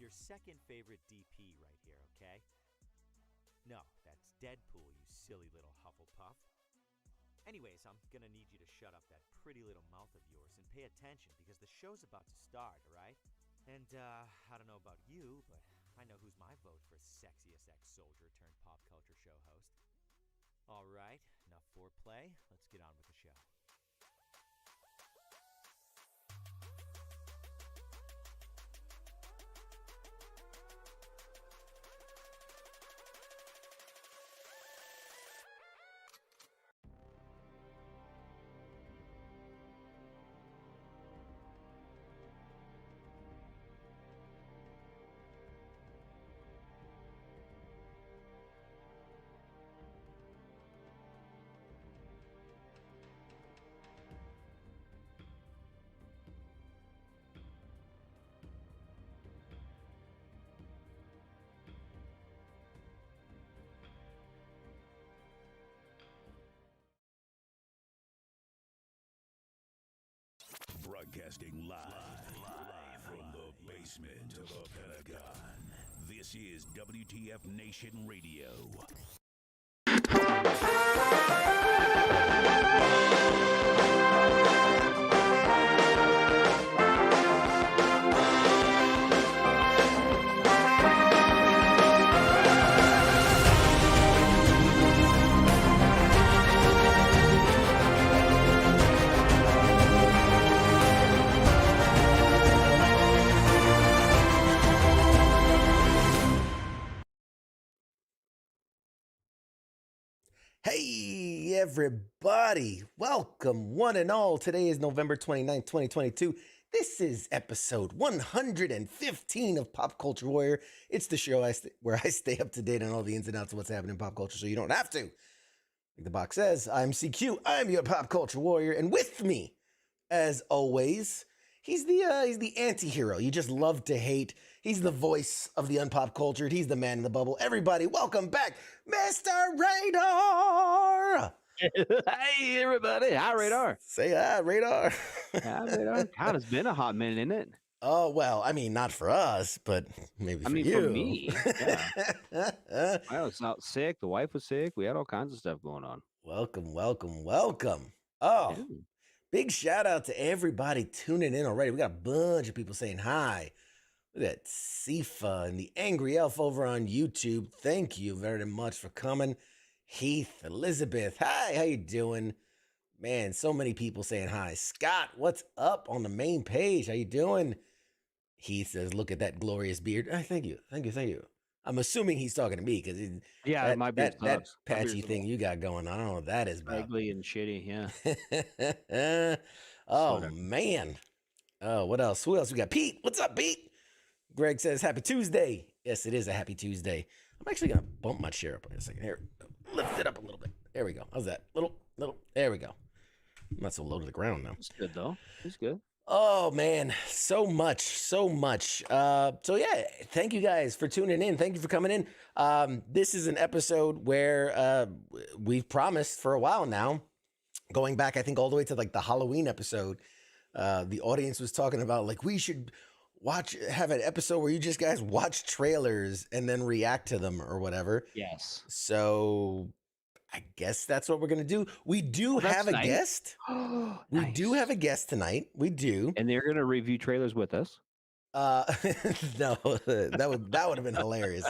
your second favorite DP right here, okay? No, that's Deadpool, you silly little Hufflepuff. Anyways, I'm gonna need you to shut up that pretty little mouth of yours and pay attention because the show's about to start, alright? And, I don't know about you, but I know who's my vote for sexiest ex-soldier turned pop culture show host. Alright, enough foreplay, let's get on with the show. Broadcasting live from the basement of the Pentagon. This is WTF Nation Radio. Hey, everybody. Welcome, one and all. Today is November 29th, 2022. This is episode 115 of Pop Culture Warrior. It's the show where I stay up to date on all the ins and outs of what's happening in pop culture so you don't have to. Like the box says, I'm CQ. I'm your Pop Culture Warrior. And with me, as always, he's the anti-hero you just love to hate. He's the voice of the unpop cultured. He's the man in the bubble. Everybody, welcome back, Mr. Radar. Hey, everybody. Hi, Radar. Say hi, Radar. Hi, Radar. God, it's been a hot minute, isn't it? Oh, well, I mean, not for us, but maybe for you. For me. Yeah. I was out sick. The wife was sick. We had all kinds of stuff going on. Welcome, welcome, welcome. Oh, Yeah. big shout out to everybody tuning in already. We got a bunch of people saying hi. Look at Sifa and the Angry Elf over on YouTube. Thank you very much for coming. Heath, Elizabeth, hi, how you doing? Man, so many people saying hi. Scott, what's up on the main page? How you doing? Heath says, look at that glorious beard. Thank you, thank you, thank you. I'm assuming he's talking to me because Yeah, my beard that sucks. patchy thing you got going on. I don't know what that is about. Ugly and shitty, yeah. Oh, Sorta. man. Oh, what else? Who else we got? Pete, what's up, Pete? Greg says, happy Tuesday. Yes, it is a happy Tuesday. I'm actually going to bump my chair up in a second. Here, lift it up a little bit. There we go. How's that? Little. There we go. I'm not so low to the ground now. It's good, though. It's good. Oh, man. So much. So yeah, thank you guys for tuning in. Thank you for coming in. This is an episode where we've promised for a while now, going back, I think, all the way to like the Halloween episode. The audience was talking about like we should have an episode where you just guys watch trailers and then react to them or whatever. Yes. So I guess that's what we're going to do. We do have a guest. We do have a guest tonight. We do. And they're going to review trailers with us. No, that would have been hilarious.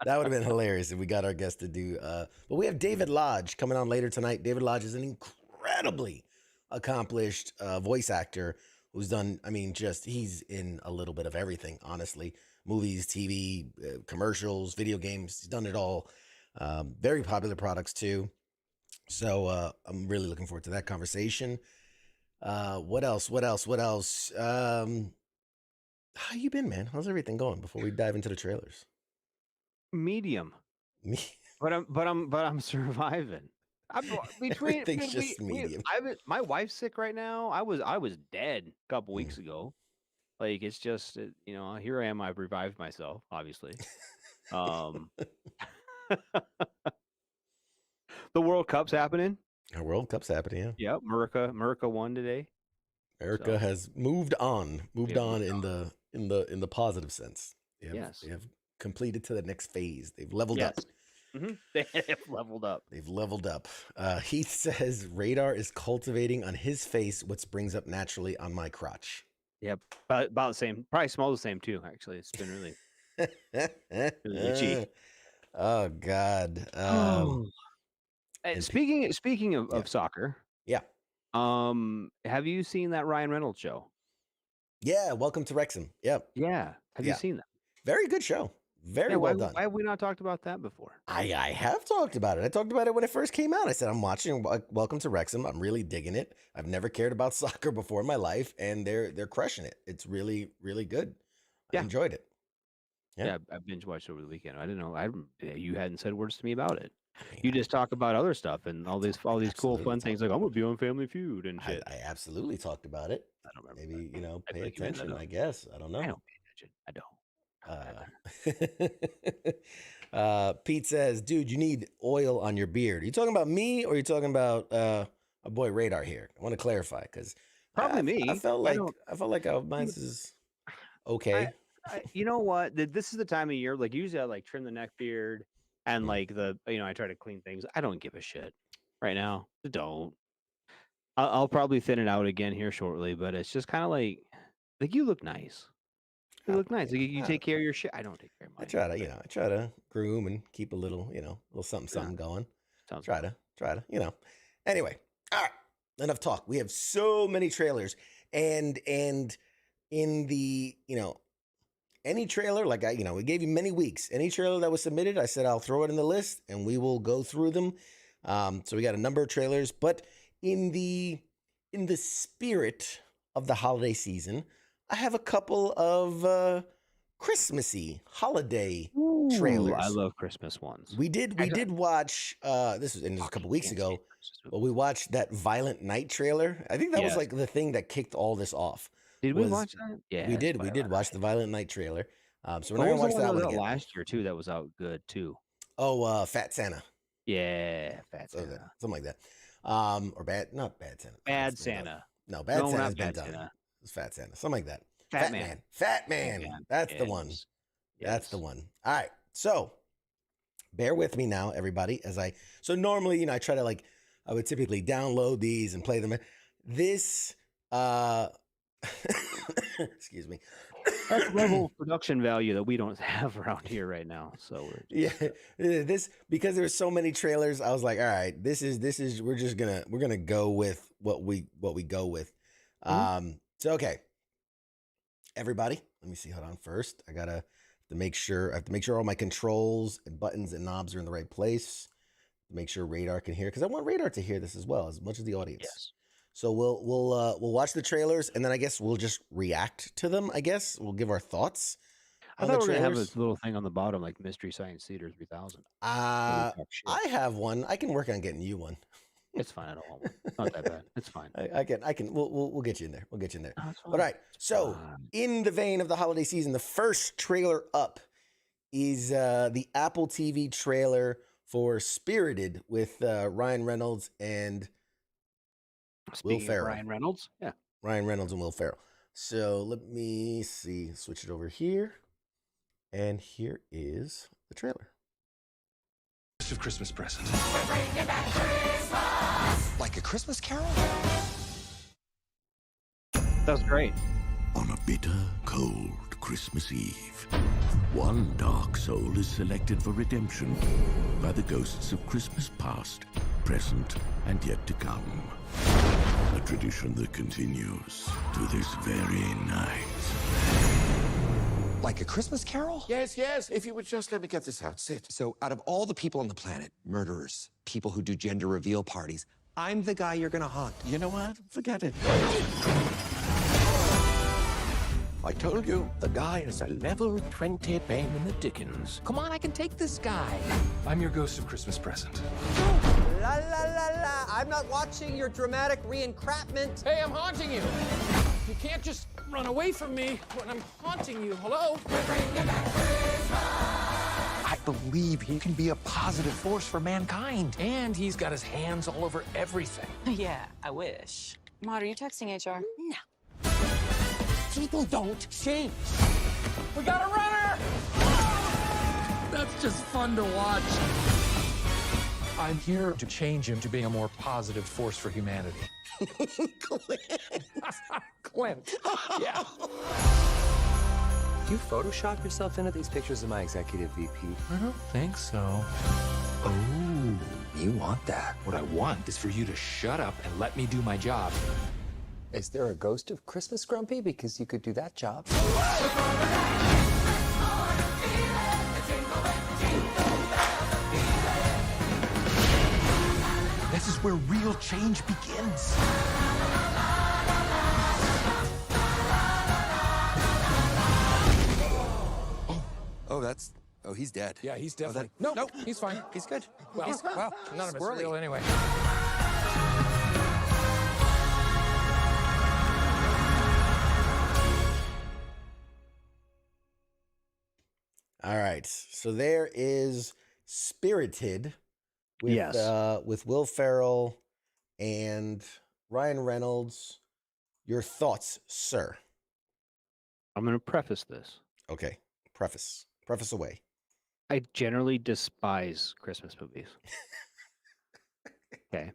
That would have been hilarious if we got our guest to do. But we have David Lodge coming on later tonight. David Lodge is an incredibly accomplished voice actor who's done, I mean, he's in a little bit of everything, honestly. Movies, TV, commercials, video games. He's done it all. Very popular products, too. So I'm really looking forward to that conversation. What else? How you been, man? How's everything going before we dive into the trailers? Medium. But I'm surviving. Everything's just medium. My wife's sick right now. I was dead a couple weeks ago. Like it's just here I am. I've revived myself, obviously. The World Cup's happening. Our World Cup's happening. Yeah. Yep. America won today. America has moved on in the positive sense. Yes. They have completed to the next phase. They've leveled Yes. up. They have leveled up. They've leveled up. Heath says Radar is cultivating on his face what springs up naturally on my crotch. Yep. About the same. Probably smell the same too, actually. It's been really itchy. Oh God. And speaking yeah. of soccer, Yeah. have you seen that Ryan Reynolds show? Yeah, Welcome to Wrexham. Yep. Yeah. Have you seen that? Very good show. Very well done. Why have we not talked about that before? I have talked about it. I talked about it when it first came out. I said, I'm watching Welcome to Wrexham. I'm really digging it. I've never cared about soccer before in my life, and they're crushing it. It's really, really good. I enjoyed it. Yeah, I binge watched over the weekend. I didn't know. You hadn't said words to me about it. You just talk about other stuff and all these cool fun things like I'm gonna be on Family Feud and shit. I absolutely talked about it. I don't remember. Maybe pay attention. I guess I don't know. I don't pay attention. I don't. Pete says, "Dude, you need oil on your beard." Are you talking about me or are you talking about our boy Radar here? I want to clarify because probably me. I felt like mine's is okay. You know what? This is the time of year. Like usually, I like trim the neck beard. And like I try to clean things. I don't give a shit right now. Don't. I'll probably thin it out again here shortly, but it's just kind of like you look nice. You look nice. Like, you take care of your shit. I don't take care of mine. I try to groom and keep a little, little something going. Try to. Anyway, all right. Enough talk. We have so many trailers, and in the any trailer, like we gave you many weeks. Any trailer that was submitted, I said I'll throw it in the list and we will go through them. So we got a number of trailers, but in the spirit of the holiday season, I have a couple of Christmassy holiday trailers. I love Christmas ones. We did watch this was a couple weeks ago, but we watched that Violent Night trailer. I think that was like the thing that kicked all this off. Did we watch that? Yeah, we did. We did watch the Violent Night trailer. So we're not gonna watch that one again. Last year too. That was out good too. Oh, Fat Santa. Yeah, Fat Santa. Something like that. Or not Bad Santa. Bad Santa. No, Bad Santa's been done. It's Fat Santa. Something like that. Fat Man. That's the one. Yes. That's the one. All right. So bear with me now, everybody. So normally, I try to I would typically download these and play them. This excuse me. That's level of production value that we don't have around here right now. So this because there's so many trailers. I was like, all right, this is we're gonna go with what we go with. So okay, everybody, let me see. Hold on. First, I have to make sure all my controls and buttons and knobs are in the right place. Make sure Radar can hear, because I want Radar to hear this as well as much as the audience. Yes. So we'll watch the trailers, and then I guess we'll just react to them. I guess we'll give our thoughts. I thought we were gonna have this little thing on the bottom like Mystery Science Theater 3000. I have one. I can work on getting you one. It's fine. I don't want one. Not that bad. It's fine. I can. We'll get you in there. We'll get you in there. All right. So in the vein of the holiday season, the first trailer up is the Apple TV trailer for Spirited with Ryan Reynolds and Will Ferrell. Ryan Reynolds? Yeah. Ryan Reynolds and Will Ferrell. So let me see. Switch it over here. And here is the trailer. Of Christmas present. We're bringing back Christmas! Like a Christmas Carol? That was great. On a bitter, cold Christmas Eve, one dark soul is selected for redemption by the ghosts of Christmas past, present, and yet to come. A tradition that continues to this very night. Like a Christmas Carol? Yes, if you would just let me get this out. Sit. So out of all the people on the planet, murderers, people who do gender reveal parties, I'm the guy you're gonna haunt. You know what? Forget it. I told you, the guy is a level 20 Benjamin Dickens. Come on, I can take this guy. I'm your ghost of Christmas present. La la la la, I'm not watching your dramatic re-encrapment. Hey, I'm haunting you. You can't just run away from me when I'm haunting you. Hello? We're bringing back Christmas! I believe he can be a positive force for mankind. And he's got his hands all over everything. Yeah, I wish. Maud, are you texting HR? No. People don't change. We got a runner! That's just fun to watch. I'm here to change him to being a more positive force for humanity. Clint. Yeah. You Photoshop yourself into these pictures of my executive VP? I don't think so. Oh, you want that? What I want is for you to shut up and let me do my job. Is there a ghost of Christmas Grumpy? Because you could do that job. This is where real change begins. Oh, he's dead. Yeah, he's definitely. Nope, he's fine. He's good. Well, none of it's real anyway. All right. So there is Spirited with Yes. with Will Ferrell and Ryan Reynolds. Your thoughts, sir? I'm going to preface this. Okay. Preface away. I generally despise Christmas movies. Okay.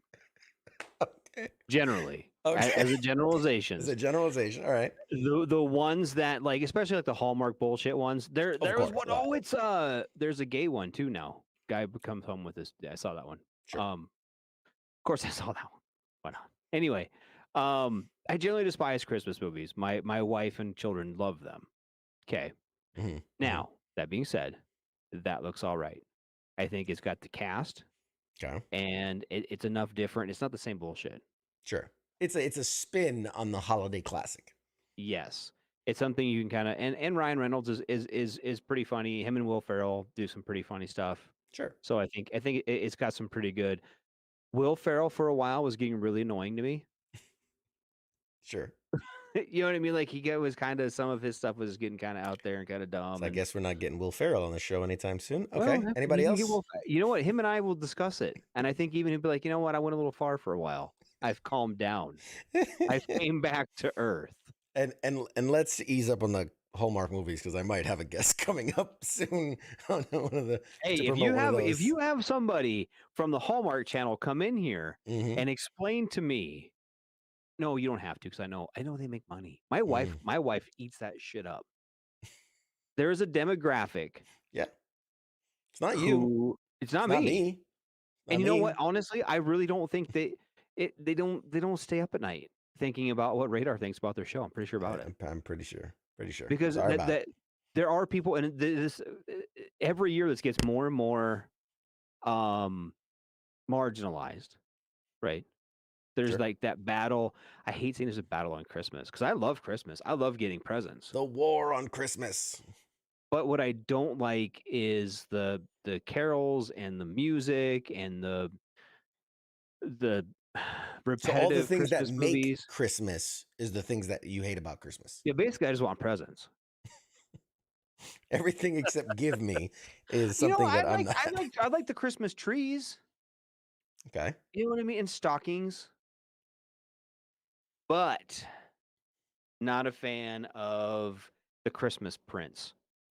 Okay. Generally. Okay. As a generalization. It's a generalization. All right. The ones that like, especially like the Hallmark bullshit ones. There was course, one. yeah. Oh, it's there's a gay one too now. Guy comes home with this. I saw that one. Sure. Of course I saw that one. Why not? Anyway, I generally despise Christmas movies. My wife and children love them. Okay. Mhm. Now, that being said, that looks all right. I think it's got the cast Okay. and it's enough different. It's not the same bullshit. Sure. It's a spin on the holiday classic. Yes. It's something you can kind of and Ryan Reynolds is pretty funny. Him and Will Ferrell do some pretty funny stuff. Sure. So I think it's got some pretty good. Will Ferrell for a while was getting really annoying to me. Sure. You know what I mean? Like was kind of some of his stuff was getting kind of out there and kind of dumb. So I and- guess we're not getting Will Ferrell on the show anytime soon. Well, Okay. Anybody you else? can get you know what? Him and I will discuss it, and I think even he'd be like, you know what? I went a little far for a while. I've calmed down. I came back to earth. And let's ease up on the Hallmark movies because I might have a guest coming up soon on one of the. Hey, to if promote you one of have if those. you have somebody from the Hallmark Channel come in here Mhm. and explain to me, no, you don't have to because I know they make money. My wife eats that shit up. There is a demographic. Yeah. It's not you. It's not It's me. not me. And you Not know me. what? Honestly, I really don't think they don't stay up at night thinking about what Radar thinks about their show. I'm pretty sure about it. I'm pretty sure. Pretty sure. Because Sorry about it. there are people, and this every year this gets more and more marginalized, right? There's Sure. like that battle. I hate saying there's a battle on Christmas because I love Christmas. I love getting presents. The war on Christmas. But what I don't like is the carols and the music and the repetitive So all the things Christmas that make movies. Christmas is the things that you hate about Christmas. Yeah, basically, I just want presents. Everything except give me is You know, something that I I'm like, not. I like the Christmas trees. Okay. You know what I mean? And stockings. But not a fan of the Christmas Prince.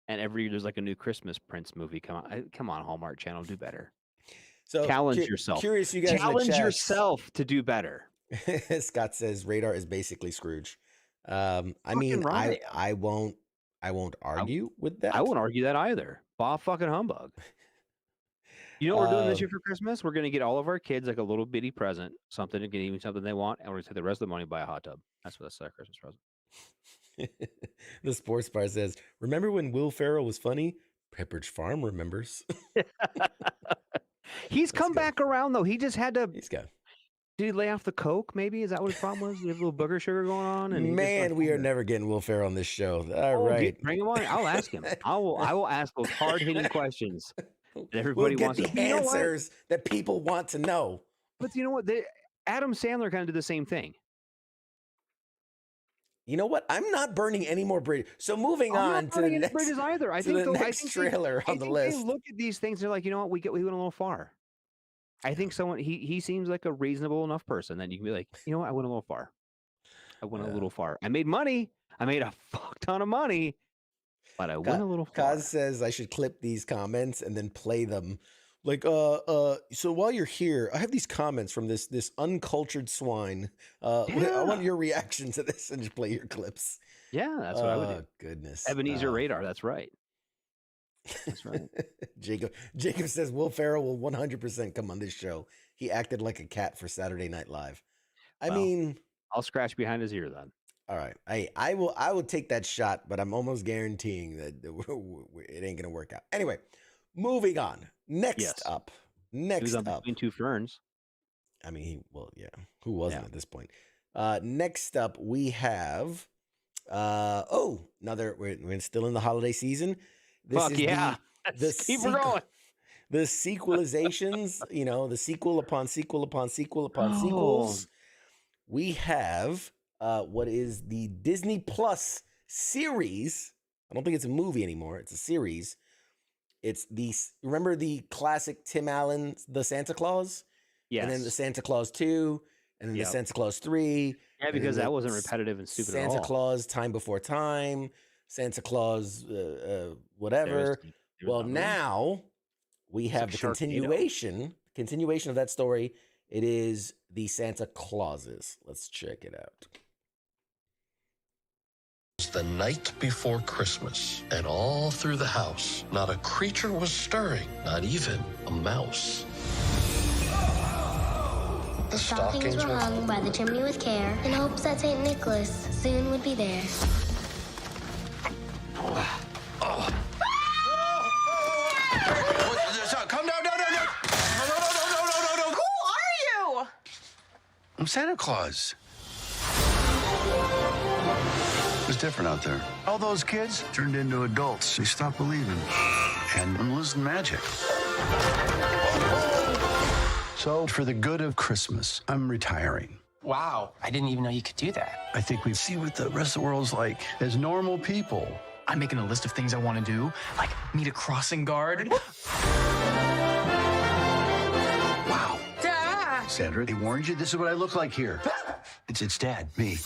And every year there's like a new Christmas Prince movie come on. Come on, Hallmark Channel, do better. So Challenge yourself. Curious, you guys. in the Challenge chat. yourself to do better. Scott says Radar is basically Scrooge. I Fucking mean, right. I won't argue with that. I won't argue that either. Bah fucking humbug. You know what we're doing this Um, year for Christmas? We're going to get all of our kids like a little bitty present, something to get even something they want, and we're going to take the rest of the money and buy a hot tub. That's our Christmas present. The sports bar says, "Remember when Will Ferrell was funny? Pepperidge Farm remembers." He's come good. back around though. He just had to. He's good. Did he lay off the coke? Maybe is that what his problem was? He had a little booger sugar going on. And he just Man, like, we are never getting Will Ferrell on this show. All Oh, right. bring him on. I'll ask him. I will ask those hard hitting questions that everybody We'll get wants. the to. You know what? answers that people want to know. But you know what? Adam Sandler kind of did the same thing. You know what? I'm not burning any more bridges. So moving I'm on not to the burning any next, bridges either. I to think the though, next trailer on the They list. look at these things. They're like, you know what? We went a little far. I think someone he seems like a reasonable enough person that you can be like, you know what? I went a little far. I went a little far. I made money. I made a fuck ton of money. But I went a little far. Kaz says I should clip these comments and then play them. Like, so while you're here, I have these comments from this uncultured swine. I want your reaction to this and just play your clips. Yeah, that's what I would do. Goodness. Ebenezer Radar, that's right. That's right. Jacob says Will Ferrell will 100% come on this show. He acted like a cat for Saturday Night Live. I mean, I'll scratch behind his ear then. All right. I will take that shot, but I'm almost guaranteeing that it ain't gonna work out. Anyway, moving on. Next up. Between two ferns. I mean, who wasn't at this point? Next up, we have we're still in the holiday season. This is the keep going. The sequelizations, the sequel upon sequel upon sequel upon sequels. We have what is the Disney Plus series. I don't think it's a movie anymore. It's a series. It's remember the classic Tim Allen, The Santa Claus? Yes. And then the Santa Claus 2, and then the Santa Claus 3. Yeah, because that wasn't repetitive and stupid at all. Santa Claus Time Before Time, Santa Claus whatever. Now we have the continuation of that story. It is the Santa Clauses. Let's check it out. It's the night before Christmas, and all through the house, not a creature was stirring, not even a mouse. The stockings were hung by the chimney with care in hopes that St. Nicholas soon would be there. Come down, no. Who are you? I'm Santa Claus. It was different out there. All those kids turned into adults. They stopped believing and losing magic. So, for the good of Christmas, I'm retiring. Wow, I didn't even know you could do that. I think we see what the rest of the world's like as normal people. I'm making a list of things I want to do, like meet a crossing guard. Wow. Dad! Sandra, they warned you this is what I look like here. It's Dad, me.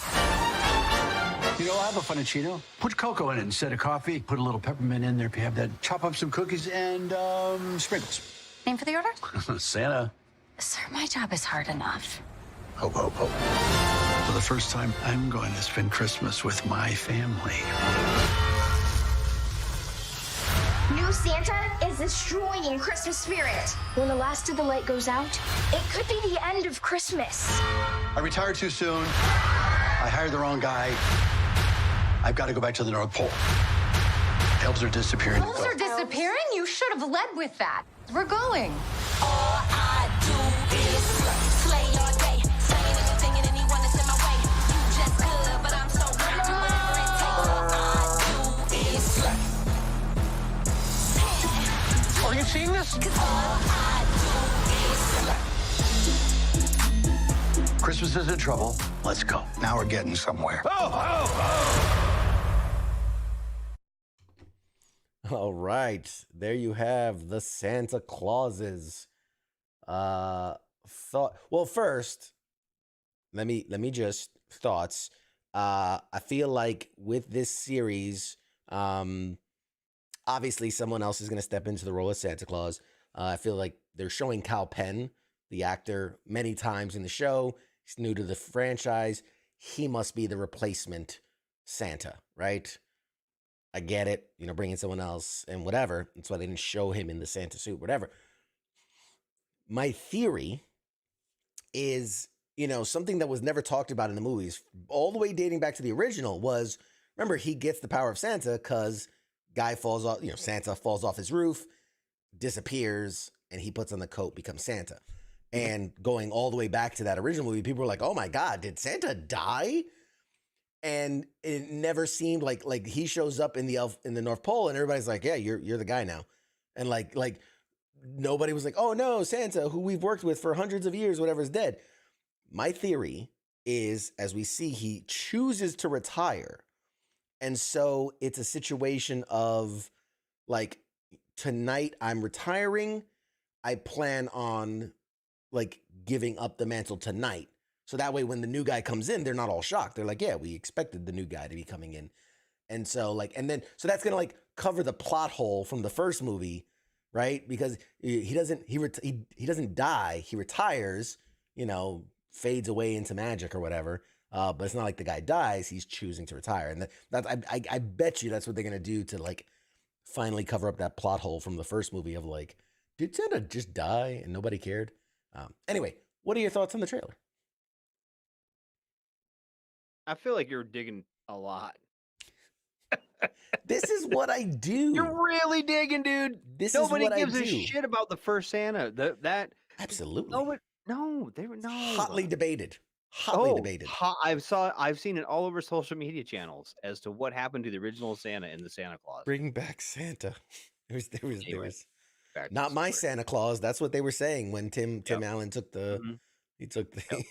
I'll have a Funicino. Put cocoa in it instead of coffee. Put a little peppermint in there if you have that. Chop up some cookies and sprinkles. Name for the order? Santa. Sir, my job is hard enough. Ho, ho, ho. For the first time, I'm going to spend Christmas with my family. New Santa is destroying Christmas spirit. When the last of the light goes out, it could be the end of Christmas. I retired too soon. I hired the wrong guy. I've got to go back to the North Pole. Elves are disappearing. Elves are disappearing? You should have led with that. We're going. All I do is slay all day. Saying anything and anyone that's in my way. You just good, but I'm so good. Do whatever it takes. All I do is slay. Are you seeing this? All I do is slay. Christmas is in trouble. Let's go. Now we're getting somewhere. All right, there you have the Santa Clauses. First, let me just thoughts. I feel like with this series, obviously someone else is going to step into the role of Santa Claus. I feel like they're showing Kal Penn, the actor, many times in the show. He's new to the franchise. He must be the replacement Santa, right? I get it, bringing someone else and whatever. That's why they didn't show him in the Santa suit, whatever. My theory is, something that was never talked about in the movies, all the way dating back to the original was, remember, he gets the power of Santa because guy falls off, Santa falls off his roof, disappears, and he puts on the coat, becomes Santa. And going all the way back to that original movie, people were like, oh my God, did Santa die? And it never seemed like he shows up in the North Pole and everybody's like, yeah, you're the guy now. And like nobody was like, oh no, Santa, who we've worked with for hundreds of years, whatever, is dead. My theory is, as we see, he chooses to retire. And so it's a situation of like, tonight I'm retiring. I plan on giving up the mantle tonight. So that way, when the new guy comes in, they're not all shocked. They're like, yeah, we expected the new guy to be coming in. And so so that's gonna like cover the plot hole from the first movie, right? Because he doesn't die, he retires, fades away into magic or whatever. But it's not like the guy dies; he's choosing to retire, and I bet you that's what they're gonna do to like finally cover up that plot hole from the first movie of like, did Santa just die and nobody cared? Anyway, what are your thoughts on the trailer? I feel like you're digging a lot. This is what I do. You're really digging, dude. Nobody gives a shit about the first Santa. That absolutely. No, they were hotly debated. Hotly debated. I've seen it all over social media channels as to what happened to the original Santa in the Santa Claus. Bring back Santa. There was not my Santa Claus. That's what they were saying when Tim Allen took the. Mm-hmm. He took the.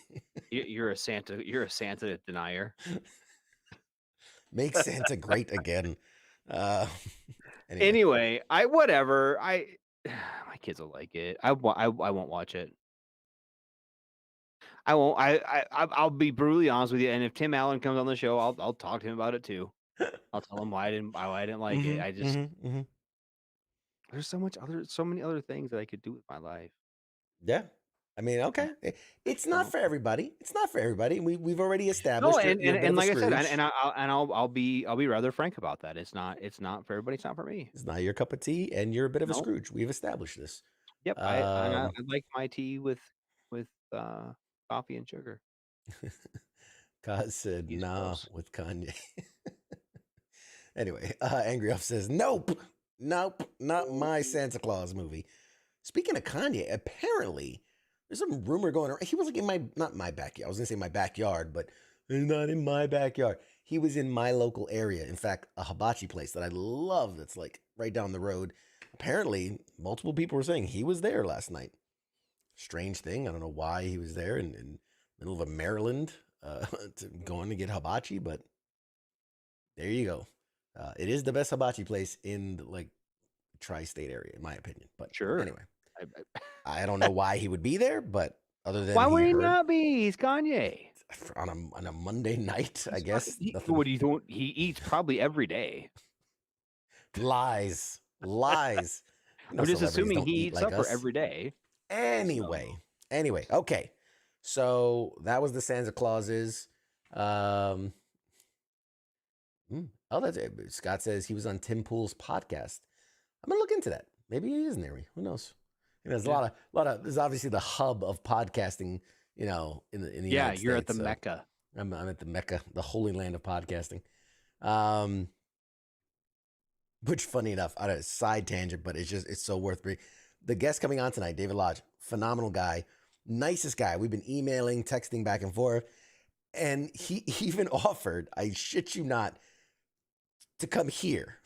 You're a Santa. You're a Santa denier. Make Santa great again. Anyway, my kids will like it. I won't watch it. I won't. I'll be brutally honest with you. And if Tim Allen comes on the show, I'll talk to him about it too. I'll tell him why I didn't like it. I just there's so many other things that I could do with my life. Yeah. I mean, okay, it's not for everybody. It's not for everybody. We've already established. No, and like I said, I'll be rather frank about that. It's not for everybody. It's not for me. It's not your cup of tea, and you're a bit of a Scrooge. We've established this. Yep, I like my tea with coffee and sugar. Kaz said, "Nah," with Kanye. Anyway, Angry Off says, "Nope, not my Santa Claus movie." Speaking of Kanye, apparently. There's some rumor going around. He was like in not my backyard. I was going to say my backyard, but he's not in my backyard. He was in my local area. In fact, a hibachi place that I love that's like right down the road. Apparently, multiple people were saying he was there last night. Strange thing. I don't know why he was there in the middle of Maryland going to get hibachi, but there you go. It is the best hibachi place in the like tri-state area, in my opinion. But sure. Anyway. I don't know why he would be there, but other than why would he not be? He's Kanye on a Monday night, I guess. What do you think? He eats probably every day. Lies. I'm just assuming he eats supper every day. Anyway, okay. So that was the Santa Clauses. That's it. Scott says he was on Tim Pool's podcast. I'm gonna look into that. Maybe he is near me. Who knows? There's a lot of. There's obviously the hub of podcasting. In the United you're States, at the Mecca. I'm at the Mecca, the holy land of podcasting. Which, funny enough, I don't know, side tangent, but it's so worth bringing. The guest coming on tonight, David Lodge, phenomenal guy, nicest guy. We've been emailing, texting back and forth, and he even offered, I shit you not, to come here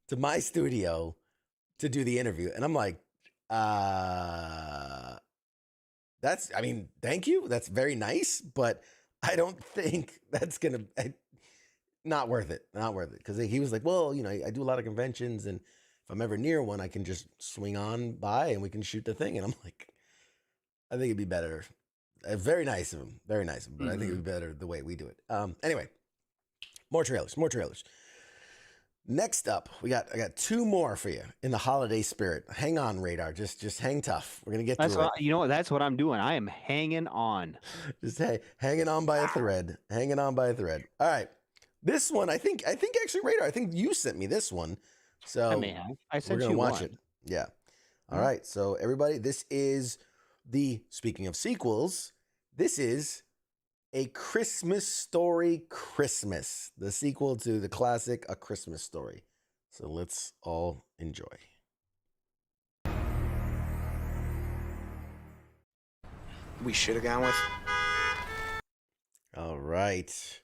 to my studio to do the interview, and I'm like. Thank you. That's very nice, but I don't think that's not worth it. Not worth it. Because he was like, well, I do a lot of conventions, and if I'm ever near one, I can just swing on by and we can shoot the thing. And I'm like, I think it'd be better. Very nice of him. Very nice of him. But I think it'd be better the way we do it. Anyway, more trailers. Next up, I got two more for you in the holiday spirit. Hang on, Radar. Just hang tough. We're gonna get through it. That's what I'm doing. I am hanging on. Just hanging on by a thread. Hanging on by a thread. All right. This one, I think actually, Radar, I think you sent me this one. So I sent we're gonna you watch one. it. Yeah. All right. So everybody, this is speaking of sequels, this is A Christmas Story Christmas, the sequel to the classic A Christmas Story. So let's all enjoy. We should have gone with. All right.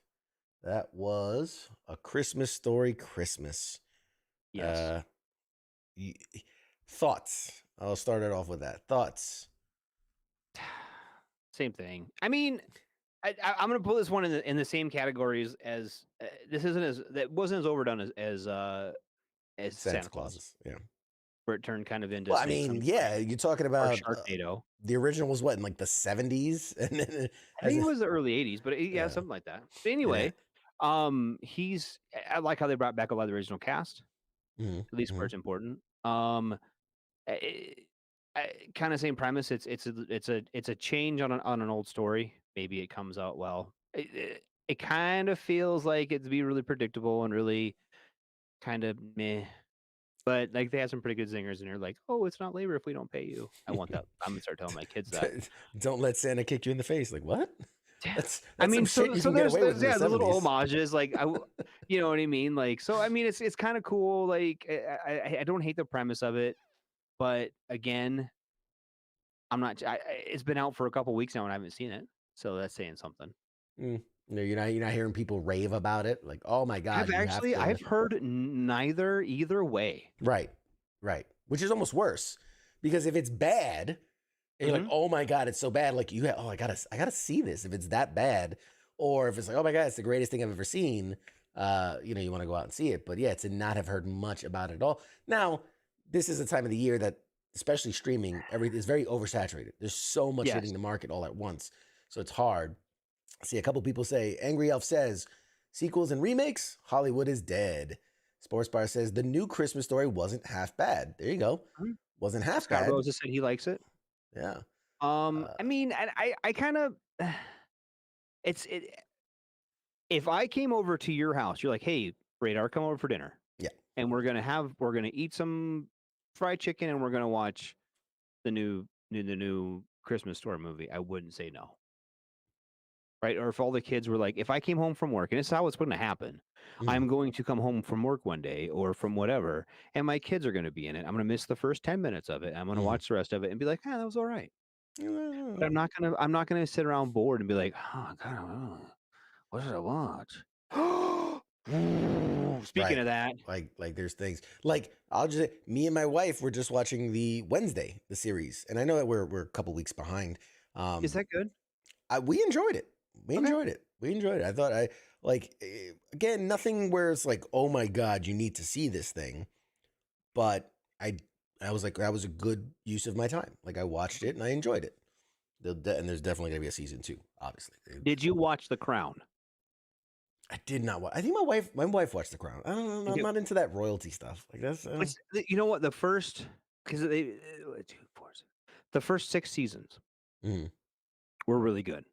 That was A Christmas Story Christmas. Yes. Thoughts? I'll start it off with that. Thoughts? Same thing. I mean, I'm going to put this one in the same categories as that wasn't as overdone as Santa Claus. Yeah. Where it turned kind of into. Well, I mean, you're talking about Sharknado. The original was what, in like the 70s, and then I think it was the early 80s, but something like that. But anyway, I like how they brought back a lot of the original cast. Mm-hmm. At least where it's important. Kind of same premise. It's a change on an old story. Maybe it comes out well. It kind of feels like it'd be really predictable and really kind of meh. But like they have some pretty good zingers, and you're like, oh, it's not labor if we don't pay you. I want that. I'm gonna start telling my kids that. Don't let Santa kick you in the face. Like what? That's I mean, some shit you so can get there's away with in yeah, the the little 70s. homages, like you know what I mean. Like, so I mean, it's kind of cool. Like, I don't hate the premise of it, but again, I'm not. It's been out for a couple weeks now, and I haven't seen it, so that's saying something. No, you're not hearing people rave about it. Like, oh my god, I've heard either way. Right. Which is almost worse because if it's bad, and you're like, oh my god, it's so bad. Like I gotta see this if it's that bad, or if it's like, oh my god, it's the greatest thing I've ever seen. You want to go out and see it. But yeah, to not have heard much about it at all. Now, this is a time of the year that, especially streaming, everything is very oversaturated. There's so much hitting the market all at once, so it's hard. I see a couple people say, Angry Elf says, sequels and remakes, Hollywood is dead. Sports Bar says, the new Christmas Story wasn't half bad. There you go. Wasn't half Scott bad. Rosa said he likes it. Yeah. I mean, I kind of, if I came over to your house, you're like, hey, Radar, come over for dinner. Yeah. And we're going to eat some fried chicken and we're going to watch the new Christmas Story movie. I wouldn't say no. Right. Or if all the kids were like, if I came home from work, and it's how it's going to happen, I'm going to come home from work one day or from whatever, and my kids are going to be in it. I'm going to miss the first 10 minutes of it. I'm going to watch the rest of it and be like, that was all right. But I'm not going to sit around bored and be like, oh, God, what should I watch? Speaking of that, like there's things like me and my wife were just watching the series, and I know that we're a couple weeks behind. Is that good? We enjoyed it. We enjoyed it. I thought again, nothing where it's like, oh my god, you need to see this thing. But I was like, that was a good use of my time. Like I watched it and I enjoyed it. And there's definitely gonna be a season 2, obviously. Did you watch The Crown? I did not watch. I think my wife watched The Crown. I don't know. I'm not into that royalty stuff. Like that's. You know what? The first, because the first 6 seasons were really good.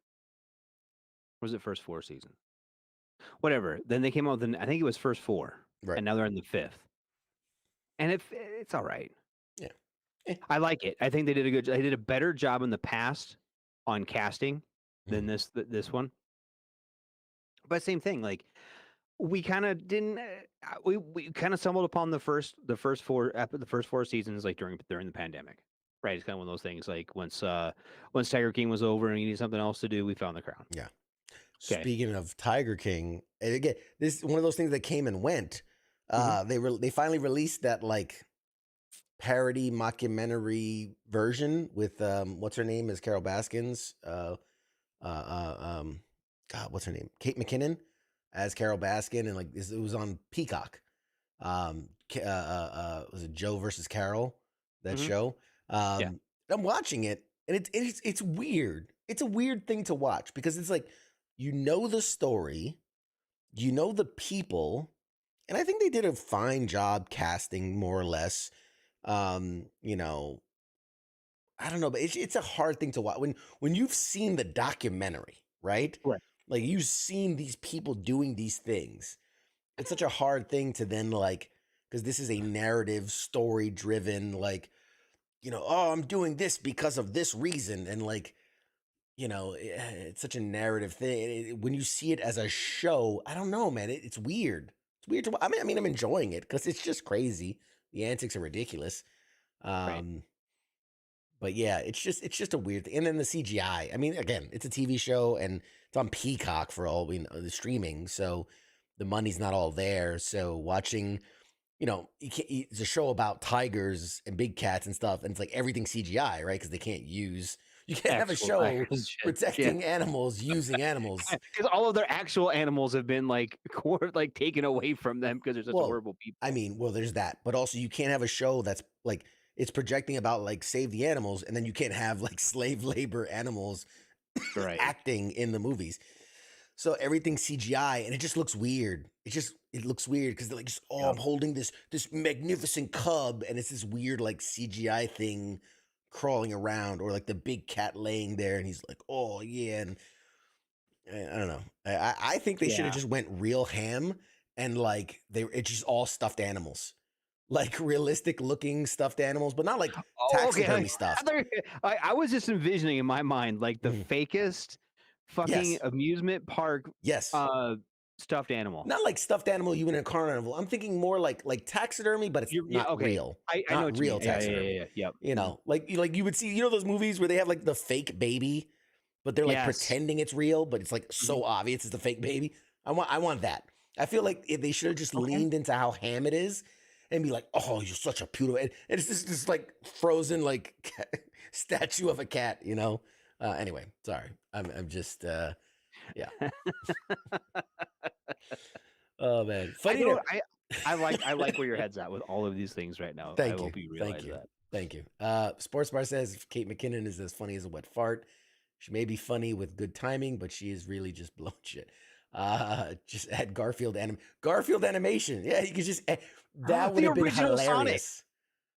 Or was it first 4 seasons? Whatever. Then they came out with I think it was first 4, right? And now they're in the 5th, and it's all right. Yeah, I like it. I think they did they did a better job in the past on casting than this one. But same thing, like we kind of didn't. We kind of stumbled upon the first 4 seasons like during the pandemic, right? It's kind of one of those things. Like once Tiger King was over and we needed something else to do, we found The Crown. Yeah. Okay. Speaking of Tiger King, and again, this is one of those things that came and went. They finally released that like parody mockumentary version with what's her name is Carol Baskins. God, what's her name? Kate McKinnon as Carol Baskin, and like it was on Peacock. Was it Joe versus Carol? That show. I'm watching it, and it's weird. It's a weird thing to watch because it's like, you know the story, you know the people, and I think they did a fine job casting more or less. I don't know, but it's a hard thing to watch when you've seen the documentary, right? Right. Like you've seen these people doing these things. It's such a hard thing to then like, because this is a narrative, story driven, like, oh, I'm doing this because of this reason, and like, it's such a narrative thing. When you see it as a show, I don't know, man. It's weird. It's weird to. I mean, I'm enjoying it because it's just crazy. The antics are ridiculous. Right. But yeah, it's just a weird thing. And then the CGI. I mean, again, it's a TV show and it's on Peacock for all we know, the streaming. So the money's not all there. So watching, it's a show about tigers and big cats and stuff, and it's like everything CGI, right? Because they can't use. You can't have a show protecting animals using animals. Because all of their actual animals have been like taken away from them because they're such horrible people. I mean, there's that. But also you can't have a show that's like, it's projecting about like save the animals, and then you can't have like slave labor animals acting in the movies. So everything's CGI, and it just looks weird. It looks weird because they're like, I'm holding this magnificent cub, and it's this weird like CGI thing crawling around, or like the big cat laying there, and he's like, oh yeah, and I don't know. I think they should have just went real ham, and like it's just all stuffed animals, like realistic looking stuffed animals, but not like taxidermy stuff. I was just envisioning in my mind like the fakest fucking amusement park stuffed animal. Not like stuffed animal you in a carnival. I'm thinking more like taxidermy, but it's not real. I know what real you mean. taxidermy. Yeah. You know, like you would see, those movies where they have like the fake baby, but they're like pretending it's real, but it's like so obvious it's the fake baby. I want that. I feel like they should have just leaned into how ham it is and be like, oh, you're such a beautiful. And it's just this like frozen like statue of a cat, Anyway, sorry. I'm just yeah. Oh man, funny. I like where your head's at with all of these things right now. Thank I you. hope you realize that. Thank you. Sports Bar says Kate McKinnon is as funny as a wet fart. She may be funny with good timing, but she is really just blown shit. Just add Garfield animation. Yeah, you could just that would have been hilarious. Sonic.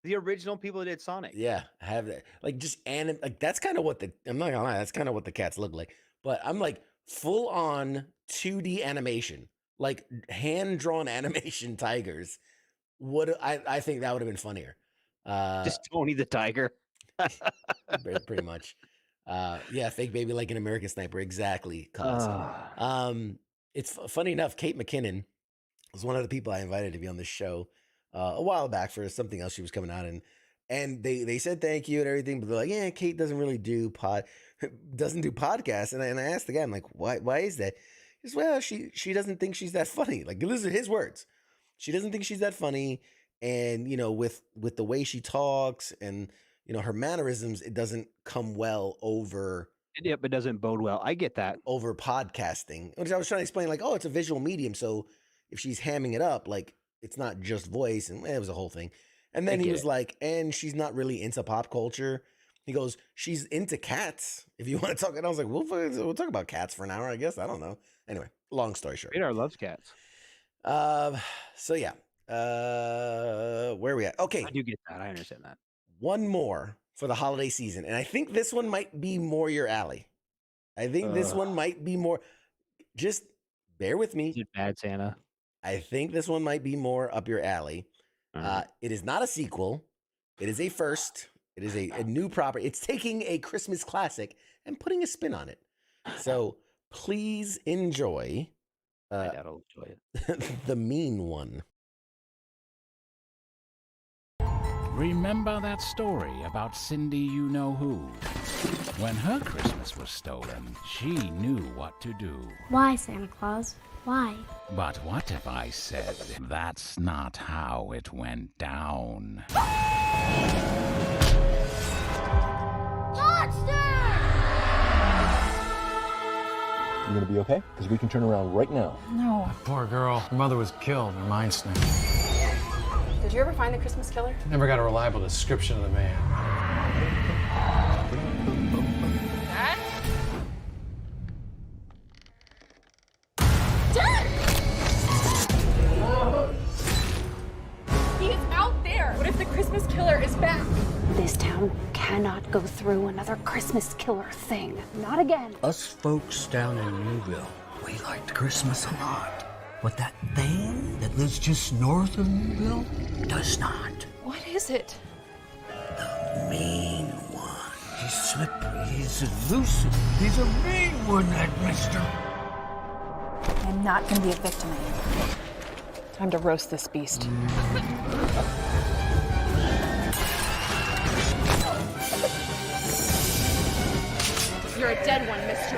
The original people that did Sonic. Yeah, have that. Like just like that's kind of what I'm not gonna lie, that's kind of what the cats look like. But I'm like full on 2D animation, like hand drawn animation tigers. I think that would have been funnier. Just Tony the Tiger. Pretty much. Yeah, fake baby like an American Sniper. Exactly. It's funny enough, Kate McKinnon was one of the people I invited to be on this show a while back for something else she was coming out in. And they said thank you and everything, but they're like, yeah, Kate doesn't really do podcasts. And I asked the guy, I'm like, why is that? He says, well, she doesn't think she's that funny. Like, these are his words. She doesn't think she's that funny. And, with the way she talks and, her mannerisms, it doesn't come well over. Yep, it doesn't bode well. I get that. Over podcasting. Which I was trying to explain, like, oh, it's a visual medium. So if she's hamming it up, like, it's not just voice. And it was a whole thing. And then he was like, and she's not really into pop culture. He goes, she's into cats. If you want to talk. And I was like, we'll talk about cats for an hour, I guess. I don't know. Anyway, long story short. Radar loves cats. So yeah. Where are we at? Okay. I do get that. I understand that. One more for the holiday season. And I think this one might be more your alley. I think this one might be more. Just bear with me. Is it Bad Santa? I think this one might be more up your alley. It is not a sequel. It is a first. It is a new property. It's taking a Christmas classic and putting a spin on it. So please enjoy. My dad will enjoy it. The Mean One. Remember that story about Cindy you-know-who? When her Christmas was stolen, she knew what to do. Why, Santa Claus? Why? But what if I said that's not how it went down? You gonna be okay? Because we can turn around right now. No. Poor girl. Her mother was killed. Her mind snapped. Did you ever find the Christmas killer? Never got a reliable description of the man. Dad? Dad! He is out there! What if the Christmas killer is back? This town cannot go through another Christmas killer thing. Not again. Us folks down in Newville, we liked Christmas a lot. But that thing that lives just north of Newville does not. What is it? The mean one. He's slippery, he's elusive, he's a mean one, that mister. I'm not gonna be a victim anymore. Time to roast this beast. You're a dead one, mister.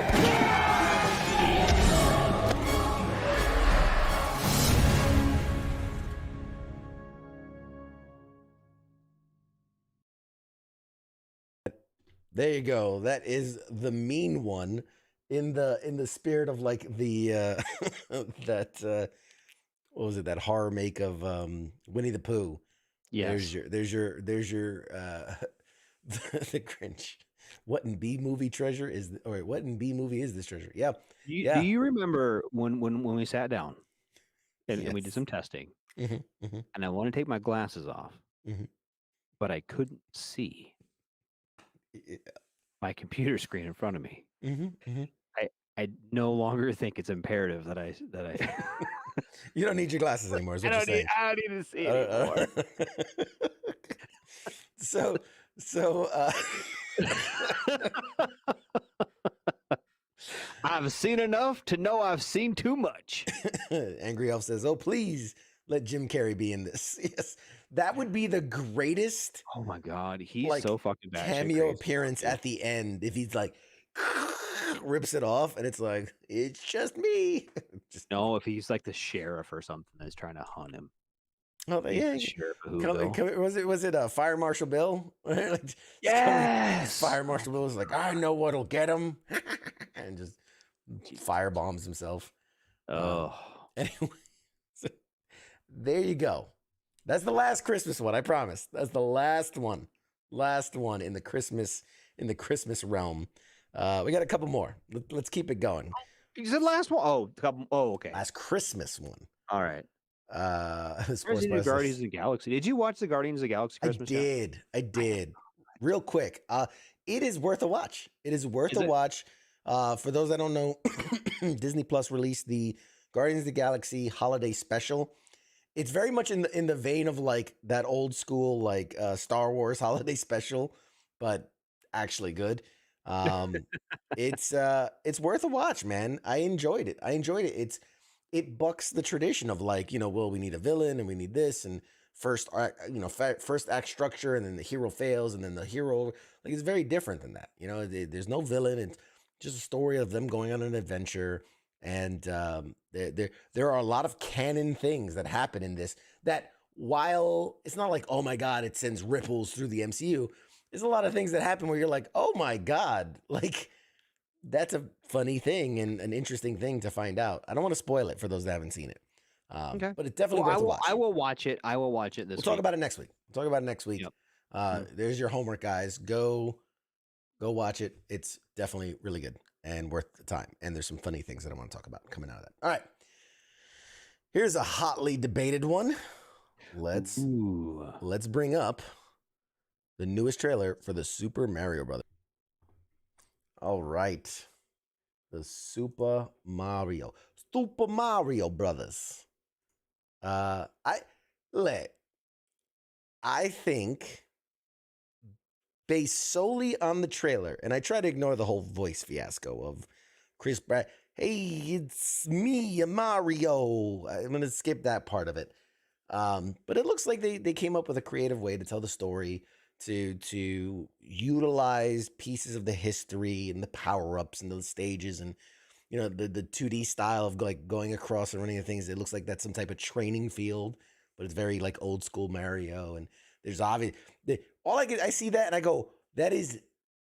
There you go. That is The Mean One in the spirit of like the that what was it, that horror make of Winnie the Pooh. Yes. There's your the Grinch. What in B movie treasure is? Or what in B movie is this treasure? Yeah, Do you remember when we sat down and we did some testing, Mhm, mhm. and I want to take my glasses off, Mhm. but I couldn't see my computer screen in front of me. I no longer think it's imperative that I You don't need your glasses anymore. Is what you're saying. I don't need to see anymore. So I've seen enough to know I've seen too much. Angry Elf says, "Oh, please let Jim Carrey be in this." Yes, that would be the greatest. Oh my god, he's so fucking bad. Cameo appearance at the end if he's like rips it off and it's like it's just me. No, if he's like the sheriff or something that's trying to hunt him. Oh, yeah. Was it Fire Marshal Bill? Yes. Fire Marshal Bill was like, I know what'll get him, and just firebombs himself. Oh. Anyway, so there you go. That's the last Christmas one. I promise. That's the last one. Last one in the Christmas realm. We got a couple more. Let's keep it going. You said last one? Oh, okay. Last Christmas one. All right. Guardians of the Galaxy. Did you watch the Guardians of the Galaxy Christmas? I did. Real quick. It is worth a watch. It is worth a watch. For those that don't know, Disney Plus released the Guardians of the Galaxy holiday special. It's very much in the vein of like that old school like Star Wars holiday special, but actually good. It's worth a watch, man. I enjoyed it. It bucks the tradition of like, well, we need a villain and we need this and first act structure and then the hero fails and then the hero, like, it's very different than that. There's no villain. It's just a story of them going on an adventure. And there are a lot of canon things that happen in this that while it's not like, oh my God, it sends ripples through the MCU. There's a lot of things that happen where you're like, oh my God, like, that's a funny thing and an interesting thing to find out. I don't want to spoil it for those that haven't seen it. Okay. But it's definitely worth a watch. I will watch it. I will watch it this week. We'll talk about it next week. Yep. There's your homework, guys. Go watch it. It's definitely really good and worth the time. And there's some funny things that I want to talk about coming out of that. All right. Here's a hotly debated one. Let's bring up the newest trailer for the Super Mario Brothers. All right. The Super Mario Brothers. I think based solely on the trailer, and I try to ignore the whole voice fiasco of Chris Pratt. Hey, it's me, Mario. I'm going to skip that part of it. But it looks like they came up with a creative way to tell the story, to utilize pieces of the history and the power-ups and the stages and the 2D style of like going across and running the things. It looks like that's some type of training field, but it's very like old school Mario. And there's obvious I see that and I go, that is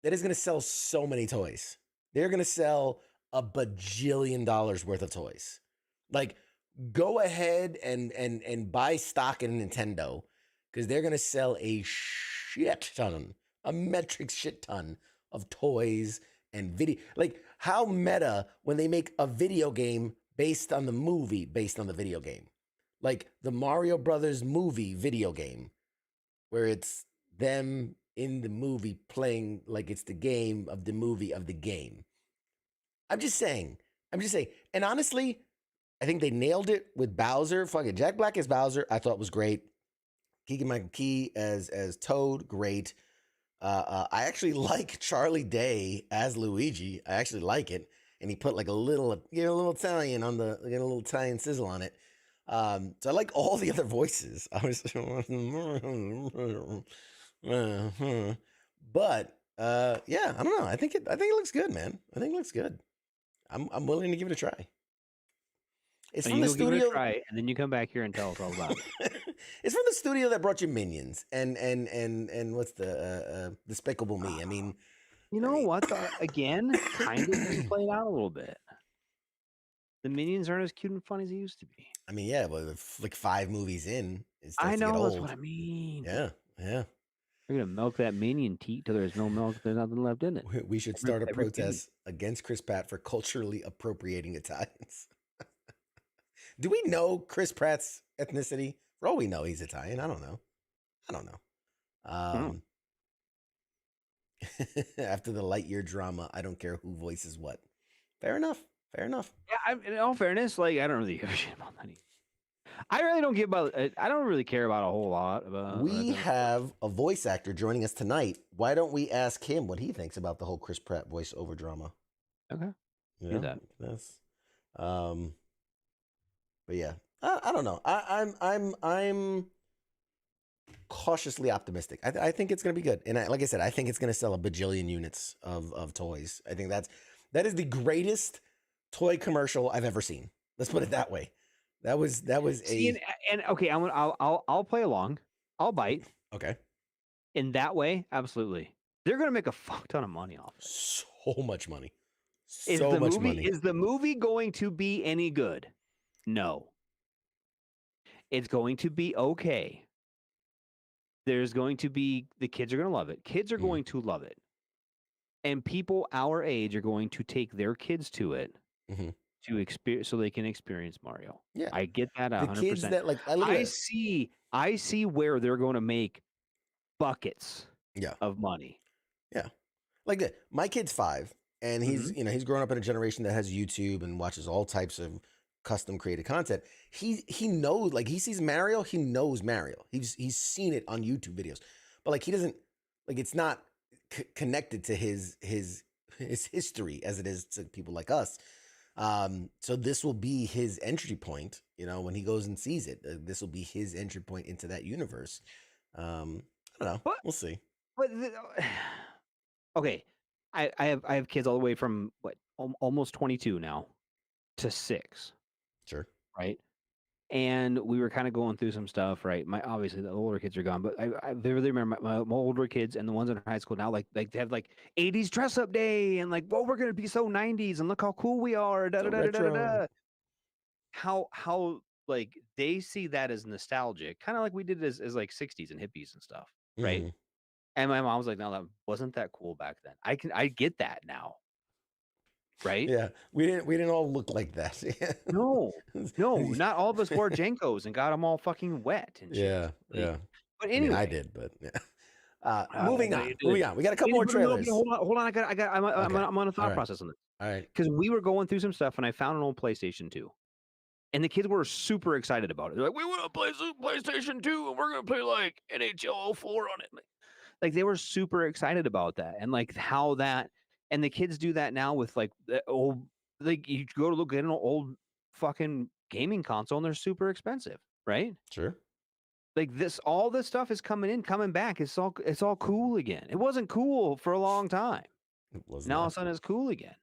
going to sell so many toys. They're going to sell $1 bajillion worth of toys. Like, go ahead and buy stock in Nintendo because they're going to sell a metric shit ton of toys and video. Like, how meta when they make a video game based on the movie based on the video game. Like the Mario Brothers movie video game where it's them in the movie playing like it's the game of the movie of the game. I'm just saying. And honestly, I think they nailed it with Bowser. Fucking Jack Black as Bowser, I thought was great. Keegan-Michael Key as Toad, great. I actually like Charlie Day as Luigi. I actually like it, and he put like a little Italian on a little Italian sizzle on it. So I like all the other voices. I was, but yeah, I don't know. I think it looks good, man. I think it looks good. I'm willing to give it a try. It's from the studio. Give it a try, and then you come back here and tell us all about it. It's from the studio that brought you Minions and what's the Despicable Me. I mean, you know what? Again, kind of played out a little bit. The Minions aren't as cute and fun as they used to be. I mean, yeah, but like 5 movies in, it starts I know to get that's old. what I mean. Yeah. We're gonna milk that minion teat till there's no milk. There's nothing left in it. We should start a protest against Chris Pratt for culturally appropriating Italians. Do we know Chris Pratt's ethnicity? For all we know, he's Italian. I don't know. After the Lightyear drama, I don't care who voices what. Fair enough. Yeah, in all fairness, like I don't really give a shit about that. I really don't give about. I don't really care about a whole lot about. We have a voice actor joining us tonight. Why don't we ask him what he thinks about the whole Chris Pratt voiceover drama? Okay, do that. But yeah, I don't know. I'm cautiously optimistic. I think it's gonna be good, and like I said, I think it's gonna sell a bajillion units of toys. I think that is the greatest toy commercial I've ever seen. Let's put it that way. That was See, and okay, I'll play along. I'll bite. Okay. In that way, absolutely. They're gonna make a fuck ton of money off it. So much money. Is the movie going to be any good? No. It's going to be okay. There's going to be the kids are gonna love it. Kids are going to love it. And people our age are going to take their kids to it. Mm-hmm. To experience, so they can experience Mario. Yeah, I get that 100%. The kids that like, I see where they're going to make buckets. Of money. Yeah, like my kid's 5, and he's he's grown up in a generation that has YouTube and watches all types of custom created content. He knows, like, he sees Mario. He knows Mario. He's seen it on YouTube videos, but like he doesn't, like, it's not connected to his history as it is to people like us. So this will be his entry point, when he goes and sees it. This will be his entry point into that universe. I don't know. We'll see. But okay, I have kids all the way from almost 22 now to 6. Sure. Right. And we were kind of going through some stuff, right? Obviously the older kids are gone, but I vividly remember my older kids and the ones in high school now, like they have like 80s dress up day and like, well, we're gonna be so 90s and look how cool we are. Da, da, da, da, da, da. How like they see that as nostalgic, kind of like we did as like 60s and hippies and stuff, right? Mm-hmm. And my mom was like, no, that wasn't that cool back then. I get that now. Right? Yeah, we didn't all look like that. No, not all of us wore Jenkos and got them all fucking wet and shit. Yeah. But anyway, I did, but yeah. Moving on. We got a couple more trailers. Hold on. I'm on a thought process on this. All right. Because we were going through some stuff and I found an old PlayStation 2. And the kids were super excited about it. They're like, we want to play PlayStation 2 and we're going to play like NHL 04 on it. Like they were super excited about that. And like how that, and the kids do that now with like the old, like you go to look at an old fucking gaming console and they're super expensive, right? Sure. Like all this stuff is coming back. It's all cool again. It wasn't cool for a long time. Now all of a sudden it's cool again.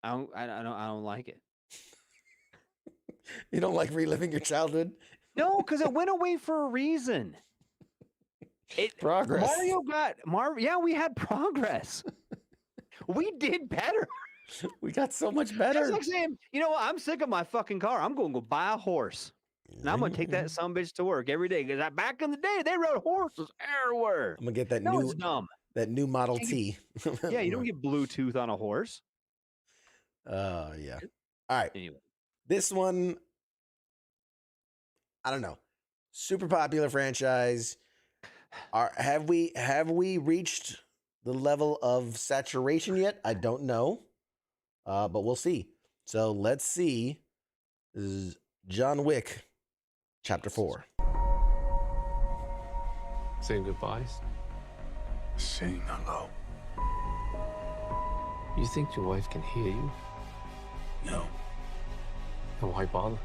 I don't like it. You don't like reliving your childhood? No, because it went away for a reason. Progress. Yeah, we had progress. We did better. We got so much better. It's like saying, you know what? I'm sick of my fucking car. I'm going to go buy a horse. And I'm going to take that sumbitch to work every day. Because back in the day, they rode horses everywhere. I'm going to get that it's dumb. That new Model T. Yeah, you don't get Bluetooth on a horse. Yeah. All right. Anyway. This one, I don't know. Super popular franchise. Have we reached the level of saturation yet? I don't know. But we'll see. So let's see. This is John Wick, Chapter 4. Saying goodbyes? Saying hello. You think your wife can hear you? No. Then why bother?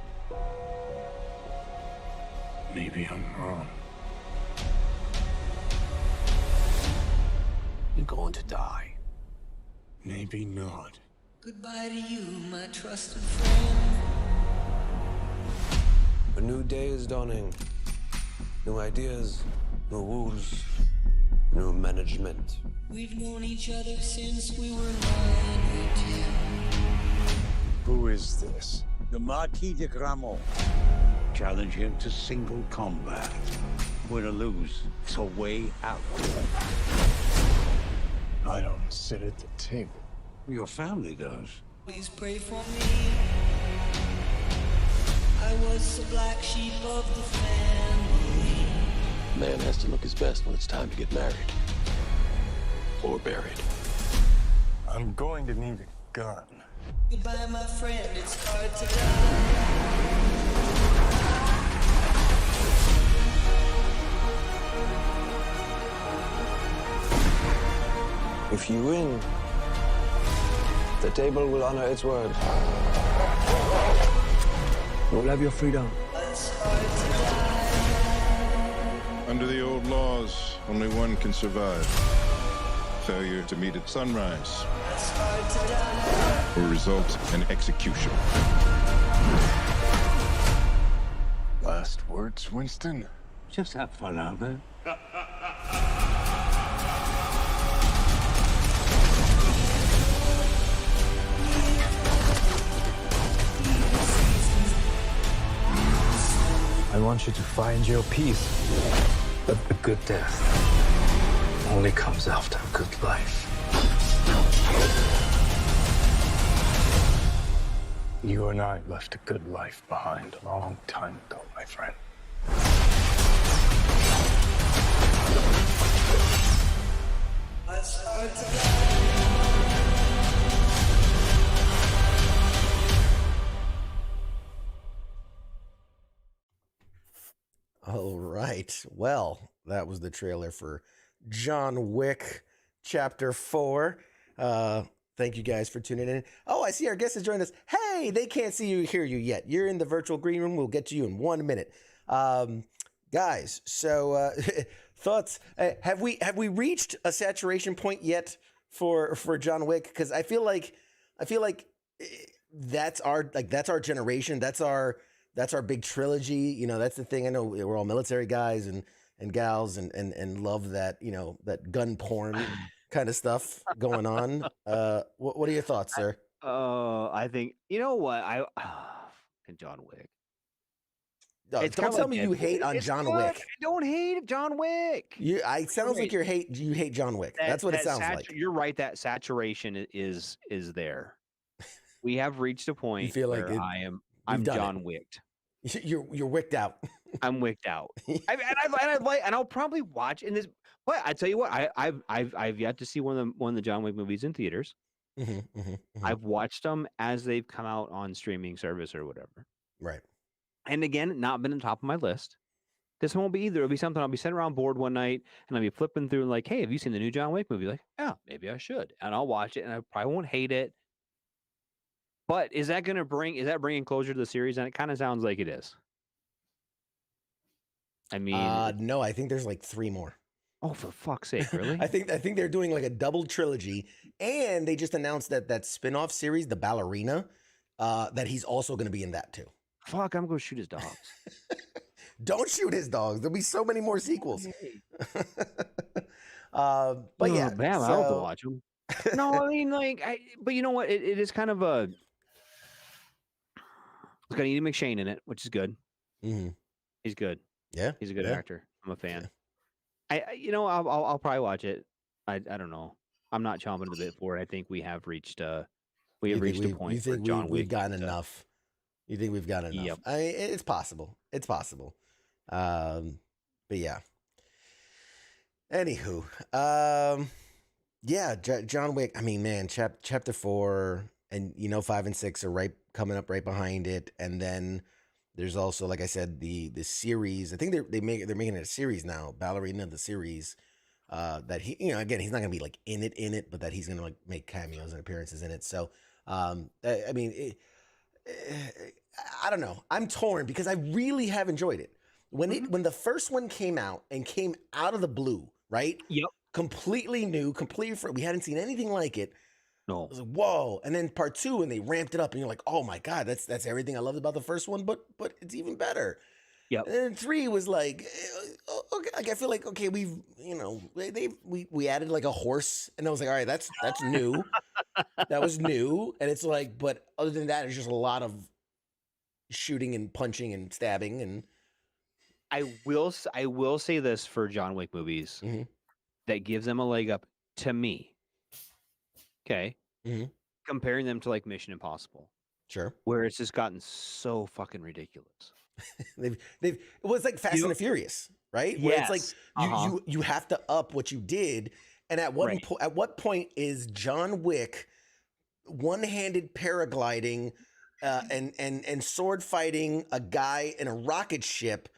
Maybe I'm wrong. You're going to die. Maybe not. Goodbye to you, my trusted friend. A new day is dawning. New ideas, new rules, new management. We've known each other since we were 9 Who is this? The Marquis de Gramont. Challenge him to single combat. win or lose. It's a way out. I don't sit at the table. Your family does. Please pray for me. I was the black sheep of the family. Man has to look his best when it's time to get married. Or buried. I'm going to need a gun. Goodbye, my friend, it's hard to die. If you win, the table will honor its word. You'll have your freedom. Under the old laws, only one can survive. Failure to meet at sunrise will result in execution. Last words, Winston? Just have fun out there. I want you to find your peace. But a good death only comes after a good life. You and I left a good life behind a long time ago, my friend. All right. Well, that was the trailer for John Wick Chapter 4. Thank you guys for tuning in. Oh, I see our guest has joined us. Hey, they can't see you, hear you yet. You're in the virtual green room. We'll get to you in 1 minute. Guys, so thoughts? Have we reached a saturation point yet for John Wick? Because I feel like that's our generation. That's our big trilogy. You know, that's the thing. I know we're all military guys and gals and love that, you know, that gun porn kind of stuff going on. What are your thoughts, sir? I think, you know what? John Wick. Don't tell me you hate on John Wick. I don't hate John Wick. It sounds like you hate John Wick. That's what it sounds like. You're right. That saturation is there. We have reached a point where I'm John Wicked. You're wicked out. I'm wicked out. And I'll probably watch in this. But I tell you what, I've yet to see one of the John Wick movies in theaters. I've watched them as they've come out on streaming service or whatever. Right. And again, not been on top of my list. This won't be either. It'll be something I'll be sitting around bored one night and I'll be flipping through and like, hey, have you seen the new John Wick movie? Like, yeah, maybe I should. And I'll watch it and I probably won't hate it. But is that bringing closure to the series? And it kind of sounds like it is. I mean, no, I think there's like 3 more. Oh, for fuck's sake, really? I think they're doing like a double trilogy, and they just announced that spin-off series, The Ballerina, that he's also going to be in that too. Fuck, I'm going to shoot his dogs. Don't shoot his dogs. There'll be so many more sequels. But yeah, damn, I have to watch them. No, I mean, but you know what? It is kind of it's got Ian McShane in it, which is good. Mm-hmm. He's good. Yeah, he's a good actor. I'm a fan. Yeah. I'll probably watch it. I don't know. I'm not chomping at the bit for it. I think we have reached a point. You think John we've gotten enough? You think we've gotten enough? Yep. I mean, it's possible. It's possible. But yeah. Anywho, yeah, John Wick. I mean, man, chapter 4, and 5 and 6 are coming up right behind it, and then there's also, like I said, the series. I think they're making it a series now, Ballerina the series. That he, again, he's not gonna be like in it, but that he's gonna like make cameos and appearances in it. So, I mean, I don't know. I'm torn because I really have enjoyed it. When the first one came out and came out of the blue, right? Yep. Completely new, completely we hadn't seen anything like it. No. I was like, whoa. And then part 2, and they ramped it up, and you're like, oh my God, that's everything I loved about the first one, but it's even better. Yep. And then 3 was like, okay, like I feel like, okay, we added like a horse, and I was like, all right, that's new. That was new. And it's like, but other than that, it's just a lot of shooting and punching and stabbing, and I will say this for John Wick movies that gives them a leg up to me. Okay. Comparing them to like Mission Impossible. Sure. Where it's just gotten so fucking ridiculous. It was like Fast and the Furious, right? Where it's like you have to up what you did. And at what point is John Wick one-handed paragliding and sword fighting a guy in a rocket ship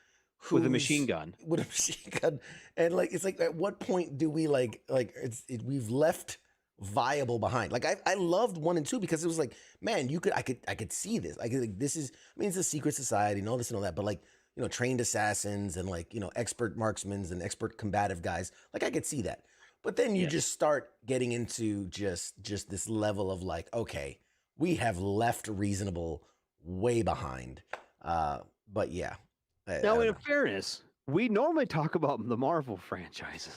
with a machine gun? With a machine gun. And like it's like at what point do we we've left viable behind? Like I loved 1 and 2 because it was like, man, I could see this. I could like this is it's a secret society and all this and all that, but like, you know, trained assassins and like, you know, expert marksmen and expert combative guys. Like I could see that. But then you just start getting into just this level of like, okay, we have left reasonable way behind. But yeah. Now, in fairness, we normally talk about the Marvel franchises.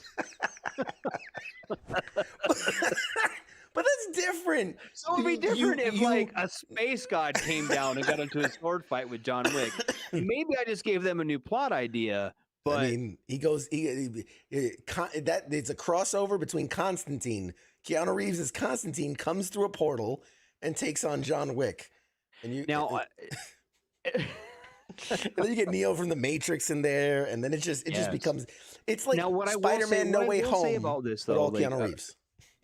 But that's different. So it'd be different if like a space god came down and got into a sword fight with John Wick. Maybe I just gave them a new plot idea. But I mean, that it's a crossover between Constantine. Keanu Reeves as Constantine comes through a portal and takes on John Wick. And you now, and then you get Neo from the Matrix in there, and then it just becomes it's like now, Spider-Man No Way Home. Say about this though, but all Keanu Reeves.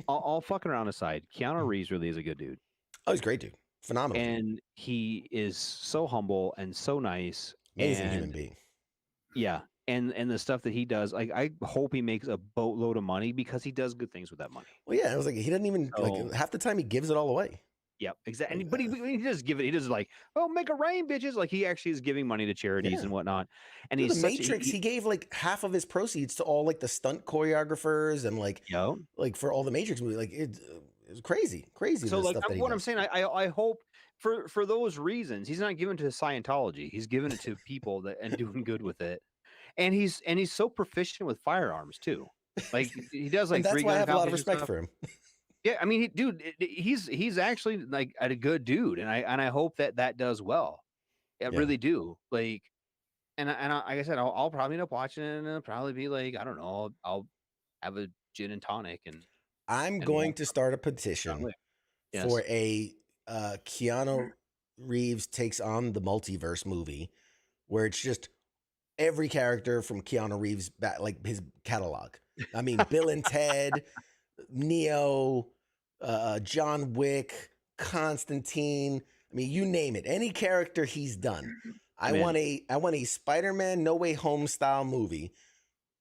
All fucking around aside, Keanu Reeves really is a good dude. Oh, he's a great dude, phenomenal, and he is so humble and so nice, amazing human being. Yeah. And the stuff that he does, like I hope he makes a boatload of money because he does good things with that money. Well, yeah, it was like he doesn't even like half the time he gives it all away. Yep, exactly. But he does give it. He does like, oh, make it rain, bitches. Like he actually is giving money to charities and whatnot. And he's the Matrix. He gave like half of his proceeds to all like the stunt choreographers and like for all the Matrix movies. Like it was crazy. So like what I'm saying, I hope for those reasons he's not giving it to Scientology. He's giving it to people and doing good with it. And he's so proficient with firearms too. Like he does like that's why I have a lot of respect for him. Yeah, I mean, he's actually like a good dude, and I hope that does well. I really do. Like, and like I said, I'll probably end up watching it, and it'll probably be like, I don't know, I'll have a gin and tonic, and I'm going to start a petition for a Keanu Reeves takes on the multiverse movie, where it's just every character from Keanu Reeves, like his catalog. I mean, Bill and Ted, Neo, John Wick, Constantine. I mean, you name it. Any character he's done. I want a Spider-Man No Way Home style movie,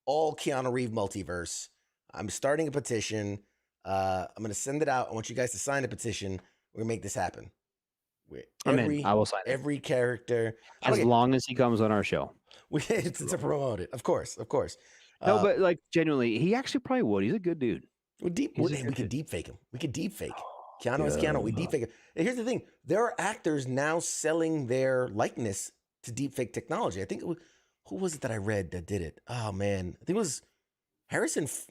all Keanu Reeves multiverse. I'm starting a petition. I'm going to send it out. I want you guys to sign a petition. We're going to make this happen. I will sign it. Every character. As long as he comes on our show. It's to promote it. Of course. No, but like genuinely, he actually probably would. He's a good dude. We could deep fake him. We could deep fake. Keanu is Keanu. We deep fake him. And here's the thing. There are actors now selling their likeness to deep fake technology. I think who was it that I read that did it? Oh, man. I think it was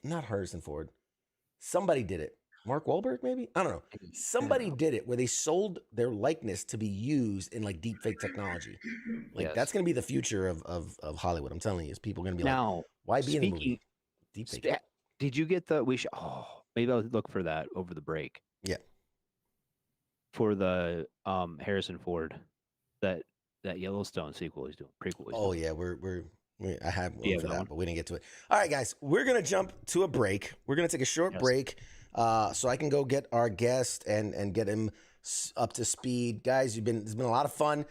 not Harrison Ford. Somebody did it. Mark Wahlberg, maybe? I don't know. Somebody did it where they sold their likeness to be used in like deep fake technology. Like that's going to be the future of Hollywood. I'm telling you, is people going to be like, why be in the movie? Deep fake. Did you get the? Maybe I'll look for that over the break. Yeah. For the Harrison Ford, that Yellowstone sequel he's doing, prequel. Oh yeah, I have one for that, but we didn't get to it. All right, guys, we're gonna jump to a break. We're gonna take a short break, so I can go get our guest and get him up to speed. Guys, it's been a lot of fun.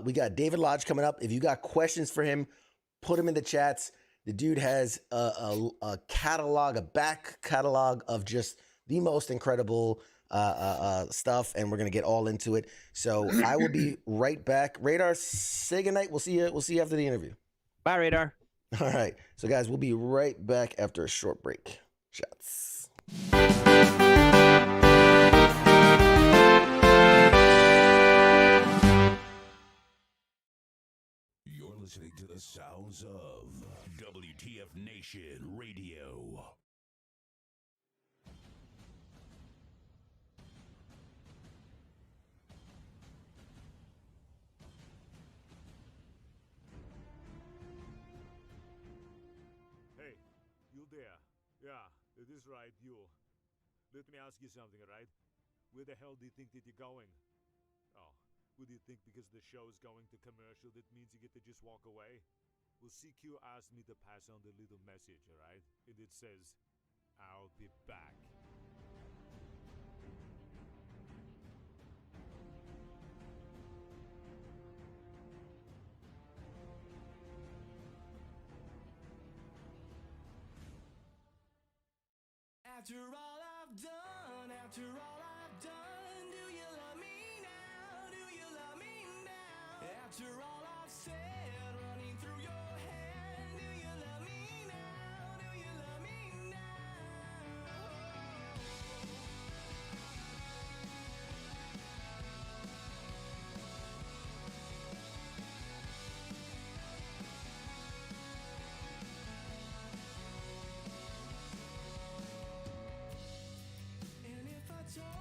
We got David Lodge coming up. If you got questions for him, put them in the chats. The dude has a catalog, a back catalog of just the most incredible stuff, and we're gonna get all into it. So I will be right back. Radar, say goodnight. We'll see you. We'll see you after the interview. Bye, Radar. All right. So guys, we'll be right back after a short break. Shots. You're listening to the sounds of WTF Nation Radio. That is right, you. Let me ask you something, alright? Where the hell do you think that you're going? Oh, what do you think because the show's going to commercial that means you get to just walk away? Well, CQ asked me to pass on the little message, alright? And it says, I'll be back. After all I've done, after all I've done, do you love me now? Do you love me now? After all I've said, running through your head, do you love me now? Do you love me And if I told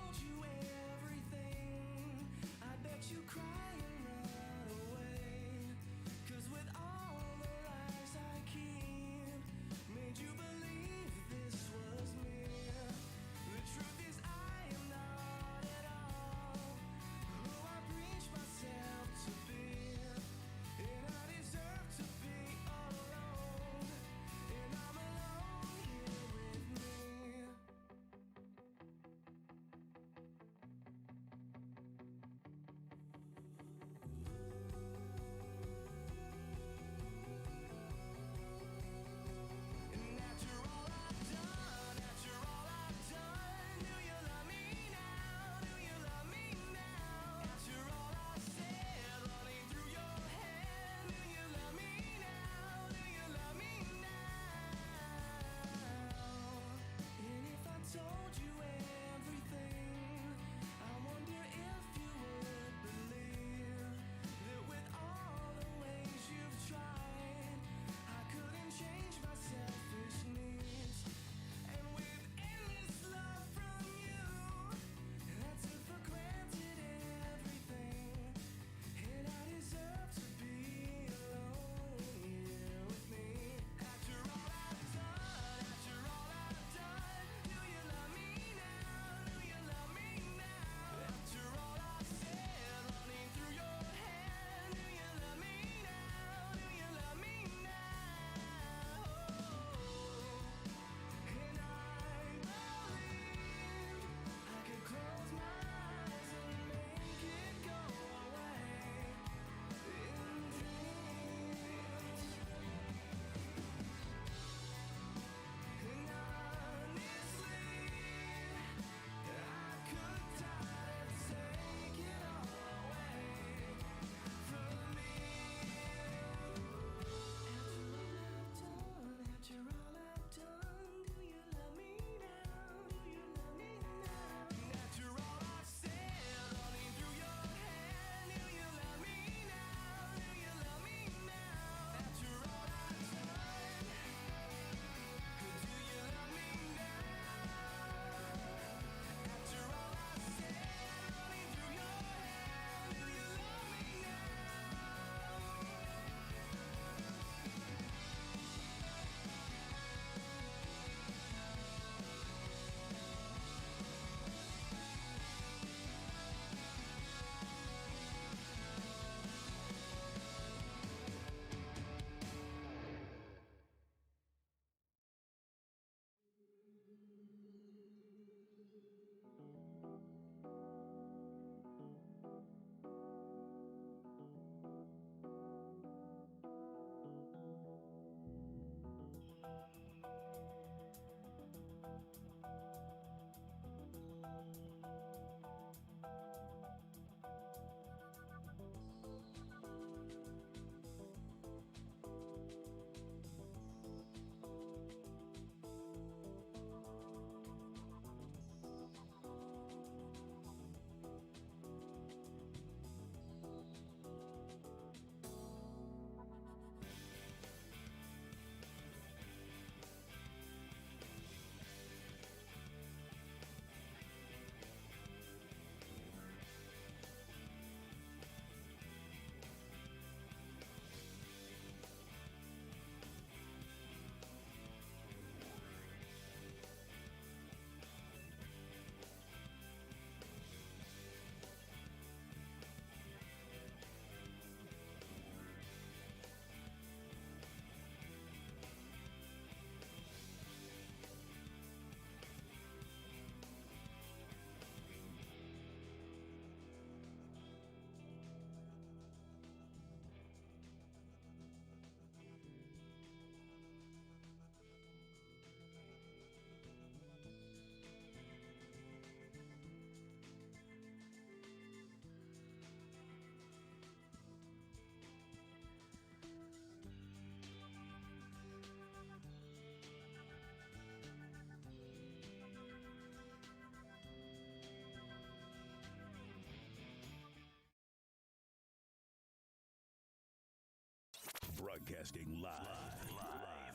Broadcasting live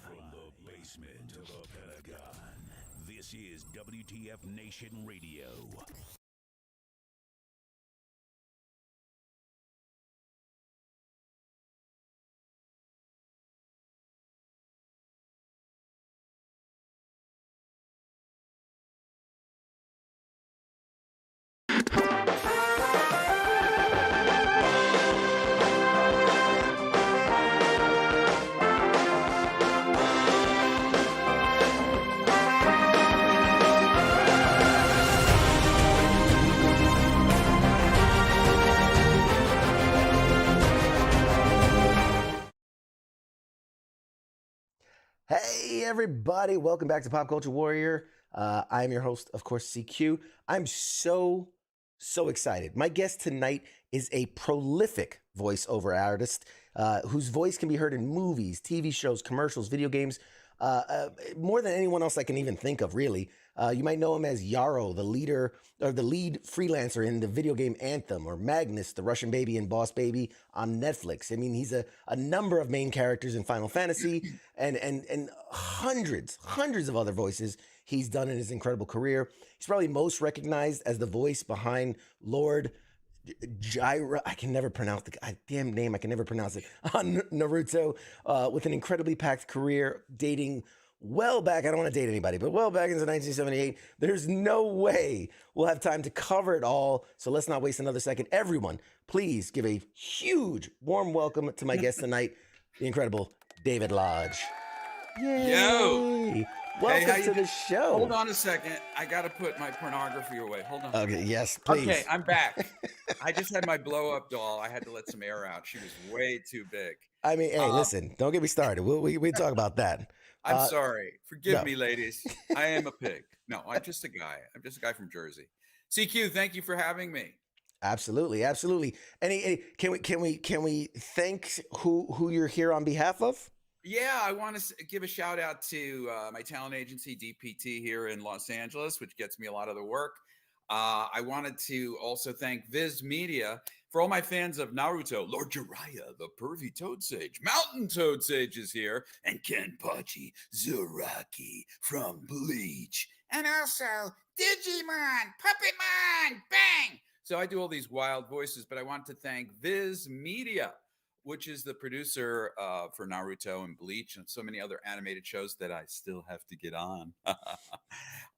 from the basement of the Pentagon. This is WTF Nation Radio. Hey, everybody. Welcome back to Pop Culture Warrior. I am your host, of course, CQ. I'm so excited. My guest tonight is a prolific voiceover artist whose voice can be heard in movies, TV shows, commercials, video games, more than anyone else I can even think of, really. You might know him as Yarrow, the lead freelancer in the video game Anthem, or Magnus the Russian Baby in Boss Baby on Netflix. I mean, he's a number of main characters in Final Fantasy and hundreds of other voices he's done in his incredible career. He's probably most recognized as the voice behind Lord Jiraiya. I can never pronounce the damn name. I can never pronounce it. On Naruto, with an incredibly packed career dating well back. I don't want to date anybody, but well back into 1978. There's no way we'll have time to cover it all. So let's not waste another second. Everyone, please give a huge, warm welcome to my guest tonight, the incredible David Lodge. Yay! Yo! Welcome to the show. Hold on a second. I got to put my pornography away. Hold on. Okay, yes, please. Okay, I'm back. I just had my blow-up doll. I had to let some air out. She was way too big. I mean, hey, listen, don't get me started. We talk about that. I'm sorry. Forgive me, ladies. I am a pig. No, I'm just a guy. I'm just a guy from Jersey. CQ, thank you for having me. Absolutely. Can we thank who you're here on behalf of? Yeah, I want to give a shout out to my talent agency, DPT, here in Los Angeles, which gets me a lot of the work. I wanted to also thank Viz Media for all my fans of Naruto. Lord Jiraiya, the pervy Toad Sage. Mountain Toad Sage is here. And Kenpachi Zaraki from Bleach. And also Digimon, Puppetmon, bang! So I do all these wild voices, but I want to thank Viz Media, which is the producer for Naruto and Bleach and so many other animated shows that I still have to get on.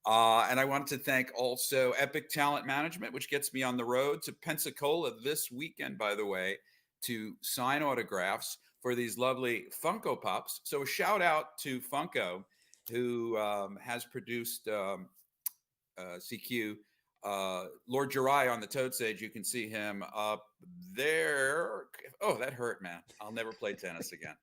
And I wanted to thank also Epic Talent Management, which gets me on the road to Pensacola this weekend, by the way, to sign autographs for these lovely Funko Pops. So a shout out to Funko, who has produced CQ, Lord Jiraiya on the Toad Sage. You can see him up there. Oh, that hurt, man. I'll never play tennis again.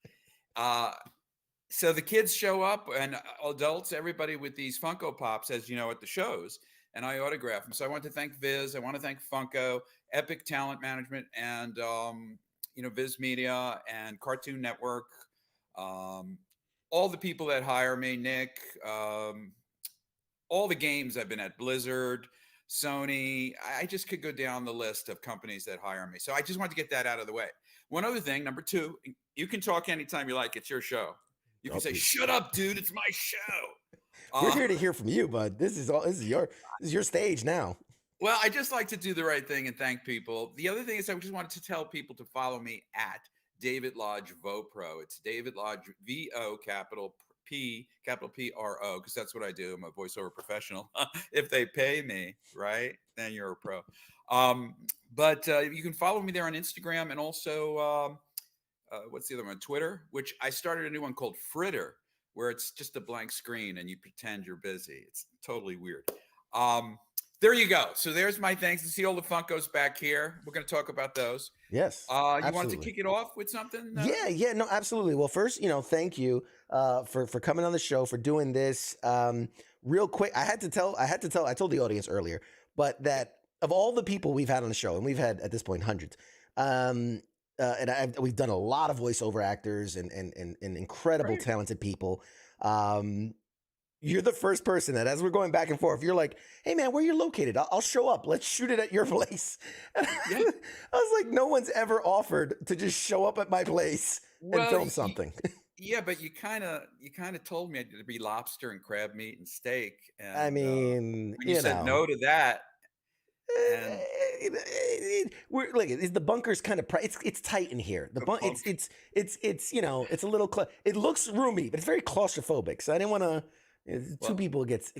So the kids show up, and adults, everybody with these Funko Pops, as you know, at the shows, and I autograph them. So I want to thank Viz. I want to thank Funko, Epic Talent Management, and Viz Media and Cartoon Network. All the people that hire me, Nick. All the games I've been at, Blizzard, Sony. I just could go down the list of companies that hire me. So I just want to get that out of the way. One other thing, number two, you can talk anytime you like. It's your show. You can say, "Shut up, dude! It's my show." We're here to hear from you, bud. This is your stage now. Well, I just like to do the right thing and thank people. The other thing is I just wanted to tell people to follow me at David Lodge VoPro. It's David Lodge VO capital Pro, because that's what I do. I'm a voiceover professional. If they pay me, right, then you're a pro. But you can follow me there on Instagram, and also what's the other one? Twitter, which I started a new one called Fritter, where it's just a blank screen and you pretend you're busy. It's totally weird. There you go. So there's my thanks. You see all the Funkos back here. We're going to talk about those. Yes. You wanted to kick it off with something? Yeah, no, absolutely. Well, first, thank you for coming on the show, for doing this. Real quick, I told the audience earlier, but that of all the people we've had on the show, and we've had at this point hundreds, we've done a lot of voiceover actors and incredible talented people. You're the first person that, as we're going back and forth, you're like, "Hey man, where you're located? I'll show up. Let's shoot it at your place." I was like, no one's ever offered to just show up at my place Well, film something. yeah, but you kind of told me to be lobster and crab meat and steak, I and mean, when you said no to that, and we're look. The bunker's kind of it's tight in here. The bunk it's it's a little it looks roomy, but it's very claustrophobic. So I didn't want to. Two people get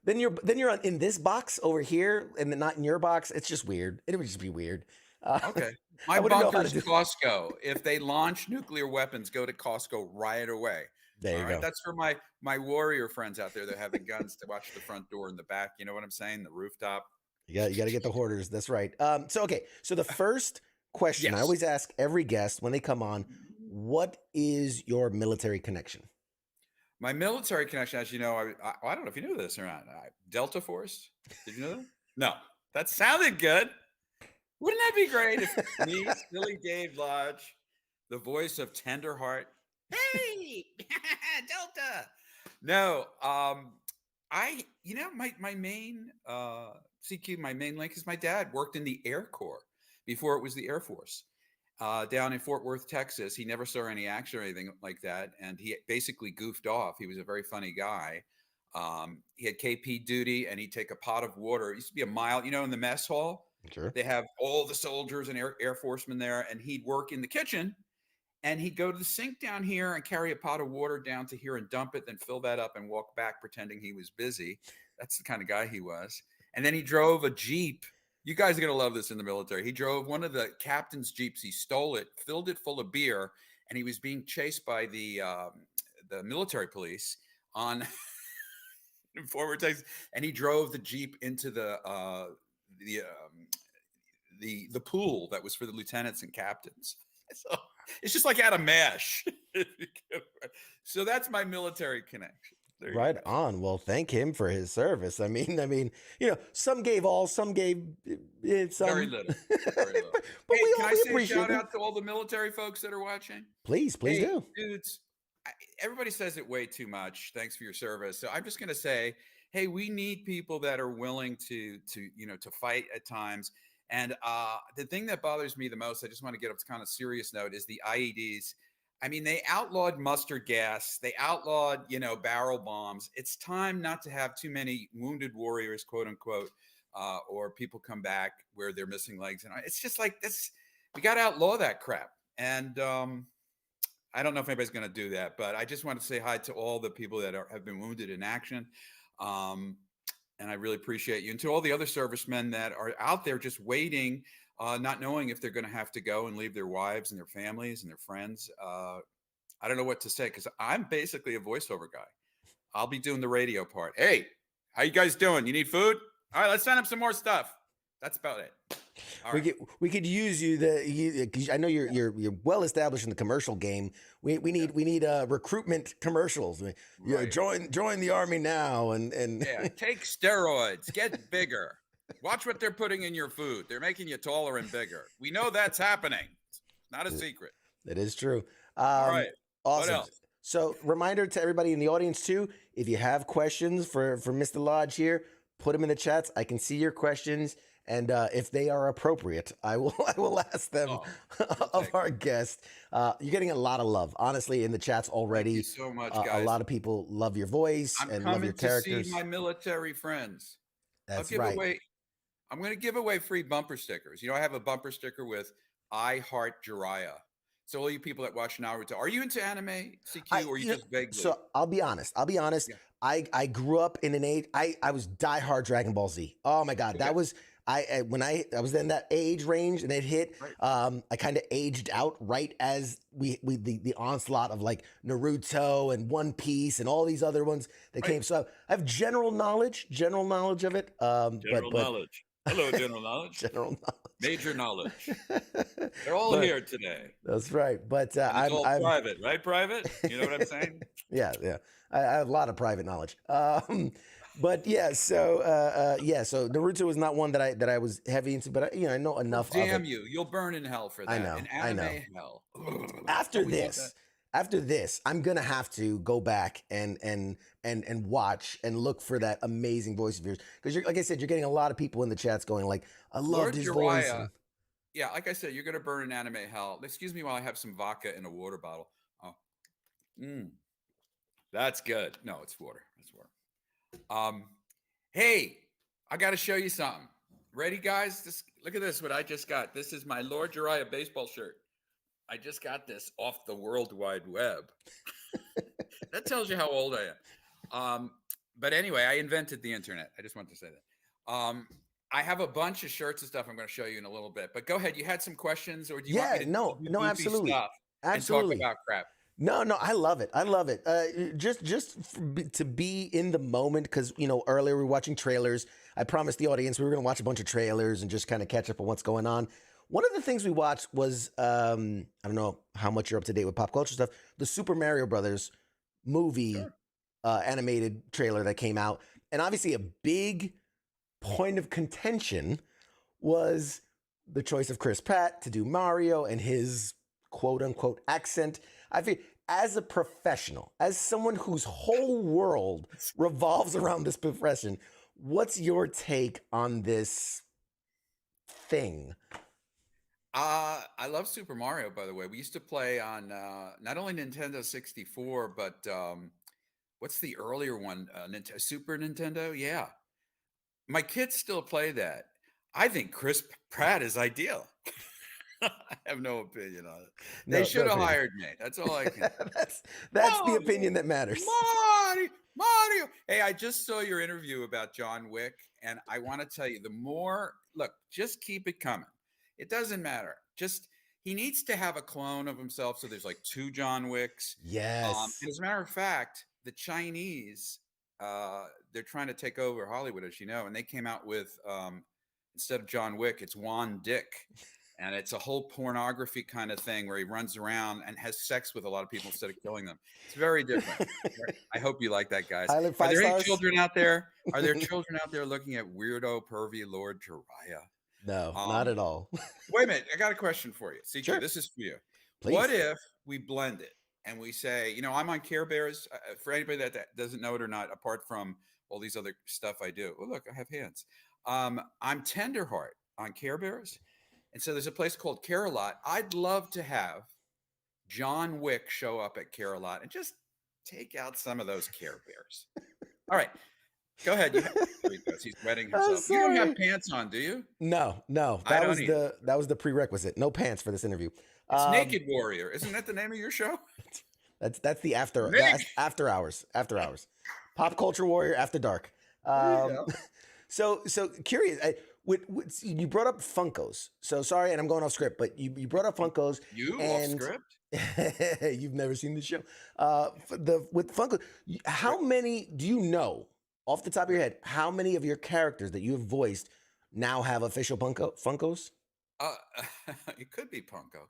then you're in this box over here and then not in your box. It's just weird. It would just be weird. okay. I My wouldn't know how bunker's to do. Costco. If they launch nuclear weapons, go to Costco right away. There you All right, go. that's for my warrior friends out there that have the guns to watch the front door and the back. You know what I'm saying? The rooftop. You got to get the hoarders. That's right. So the first question I Yes. always ask every guest when they come on, what is your military connection? My military connection, as you know, I don't know if you knew this or not. Delta Force. Did you know that? No, that sounded good. Wouldn't that be great if me, silly Dave Lodge, the voice of tender heart, hey, Delta. No, my main CQ, my main link is my dad worked in the Air Corps before it was the Air Force. Down in Fort Worth, Texas. He never saw any action or anything like that. And he basically goofed off. He was a very funny guy. He had KP duty and he'd take a pot of water. It used to be a mile, in the mess hall. Sure. They have all the soldiers and Air Forcemen there. And he'd work in the kitchen and he'd go to the sink down here and carry a pot of water down to here and dump it, then fill that up and walk back pretending he was busy. That's the kind of guy he was. And then he drove a Jeep. You guys are going to love this in the military. He drove one of the captain's Jeeps. He stole it, filled it full of beer, and he was being chased by the military police on in Forward Texas. And he drove the Jeep into the pool that was for the lieutenants and captains. So it's just like out of mesh. So that's my military connection. There you Right go. on. Well, thank him for his service. I mean, some gave all, some gave some. Very little. Very little. But Hey, we can I we say a appreciate shout it. out to all the military folks that are watching? Please Hey, do. dudes. Everybody says it way too much. Thanks for your service. So I'm just going to say, hey, we need people that are willing to fight at times. And the thing that bothers me the most, I just want to get up to kind of serious note, is the IEDs. I mean, they outlawed mustard gas. They outlawed, barrel bombs. It's time not to have too many wounded warriors, quote unquote, or people come back where they're missing legs. And it's just like this. We got to outlaw that crap. And I don't know if anybody's going to do that, but I just want to say hi to all the people that have been wounded in action. And I really appreciate you. And to all the other servicemen that are out there just waiting, not knowing if they're going to have to go and leave their wives and their families and their friends. I don't know what to say because I'm basically a voiceover guy. I'll be doing the radio part. Hey, how you guys doing? You need food? All right, let's send up some more stuff. That's about it. All right. We could use you. 'Cause I know you're well established in the commercial game. We need recruitment commercials. Right. Join the army now and Yeah, take steroids, get bigger. Watch what they're putting in your food. They're making you taller and bigger. We know that's happening. It's not a secret. That is true. All right. Awesome. What else? So reminder to everybody in the audience too, if you have questions for Mr. Lodge here, put them in the chats. I can see your questions. And if they are appropriate, I will ask them of our guest. You're getting a lot of love, honestly, in the chats already. Thank you so much, A guys. lot of people love your voice I'm and love your coming to characters. see my military friends. That's I'm right. going to give away free bumper stickers. I have a bumper sticker with "I Heart Jiraiya." So all you people that watch Naruto, are you into anime, CQ, or you just vaguely? So I'll be honest. Yeah. I grew up in an age. I was diehard Dragon Ball Z. Oh my God, that was when I was in that age range and it hit. Right. I kind of aged out right as the onslaught of like Naruto and One Piece and all these other ones that came. So I have general knowledge of it. General knowledge. Hello, general knowledge. General knowledge. Major knowledge. They're all here today. That's right. But And it's all I'm private, right? Private. You know what I'm saying? yeah. I have a lot of private knowledge. But yeah, so Naruto was not one that I was heavy into, but I know enough of Damn it. you! You'll burn in hell for that. I know, In I know. anime hell. After We love this, I'm gonna have to go back and watch and look for that amazing voice of yours because like I said, you're getting a lot of people in the chats going like, "I love Lord his voice." Jiraiya yeah, like I said, you're gonna burn an anime hell. Excuse me while I have some vodka in a water bottle. Oh, mm, that's good. No, it's water. It's water. Hey, I got to show you something. Ready, guys? Look at this. What I just got. This is my Lord Jiraiya baseball shirt. I just got this off the World Wide Web. That tells you how old I am. But anyway, I invented the internet. I just wanted to say that. I have a bunch of shirts and stuff I'm going to show you in a little bit. But go ahead. You had some questions, or do you want me to no, do no, goofy absolutely, stuff absolutely. and talk about crap? No, I love it. I love it. To be in the moment, because earlier we were watching trailers. I promised the audience we were going to watch a bunch of trailers and just kind of catch up on what's going on. One of the things we watched was I don't know how much you're up to date with pop culture stuff. The Super Mario Brothers movie animated trailer that came out, and obviously a big point of contention was the choice of Chris Pratt to do Mario and his quote unquote accent. I feel, as a professional, as someone whose whole world revolves around this profession, what's your take on this thing? I love Super Mario, by the way. We used to play on not only Nintendo 64, but what's the earlier one? Super Nintendo? Yeah. My kids still play that. I think Chris Pratt is ideal. I have no opinion on it. They should have hired me. That's all I can. That's the opinion that matters. Mario. Hey, I just saw your interview about John Wick, and I want to tell you, just keep it coming. It doesn't matter. Just he needs to have a clone of himself. So there's like 2 John Wicks. Yes. And as a matter of fact, the Chinese, they're trying to take over Hollywood, as you know, and they came out with instead of John Wick, it's Juan Dick. And it's a whole pornography kind of thing where he runs around and has sex with a lot of people instead of killing them. It's very different. I hope you like that, guys. Are there any children out there? Are there children out there looking at weirdo, pervy Lord Jiraiya? No, not at all. Wait a minute. I got a question for you. See, Sure. this is for you. Please. What if we blend it and we say, I'm on Care Bears. For anybody that doesn't know it or not, apart from all these other stuff I do. Oh, look, I have hands. I'm Tenderheart on Care Bears. And so there's a place called Care-a-Lot. I'd love to have John Wick show up at Care-a-Lot and just take out some of those Care Bears. All right. Go ahead. He's wetting himself. You don't have pants on, do you? No. That was the prerequisite. No pants for this interview. It's Naked Warrior. Isn't that the name of your show? That's the after hours. Pop Culture Warrior After Dark. So curious. You brought up Funkos. So sorry, and I'm going off script, but you brought up Funkos. Off script? You've never seen the show. With Funkos, how many do you know off the top of your head? How many of your characters that you have voiced now have official Funkos? It could be Punko.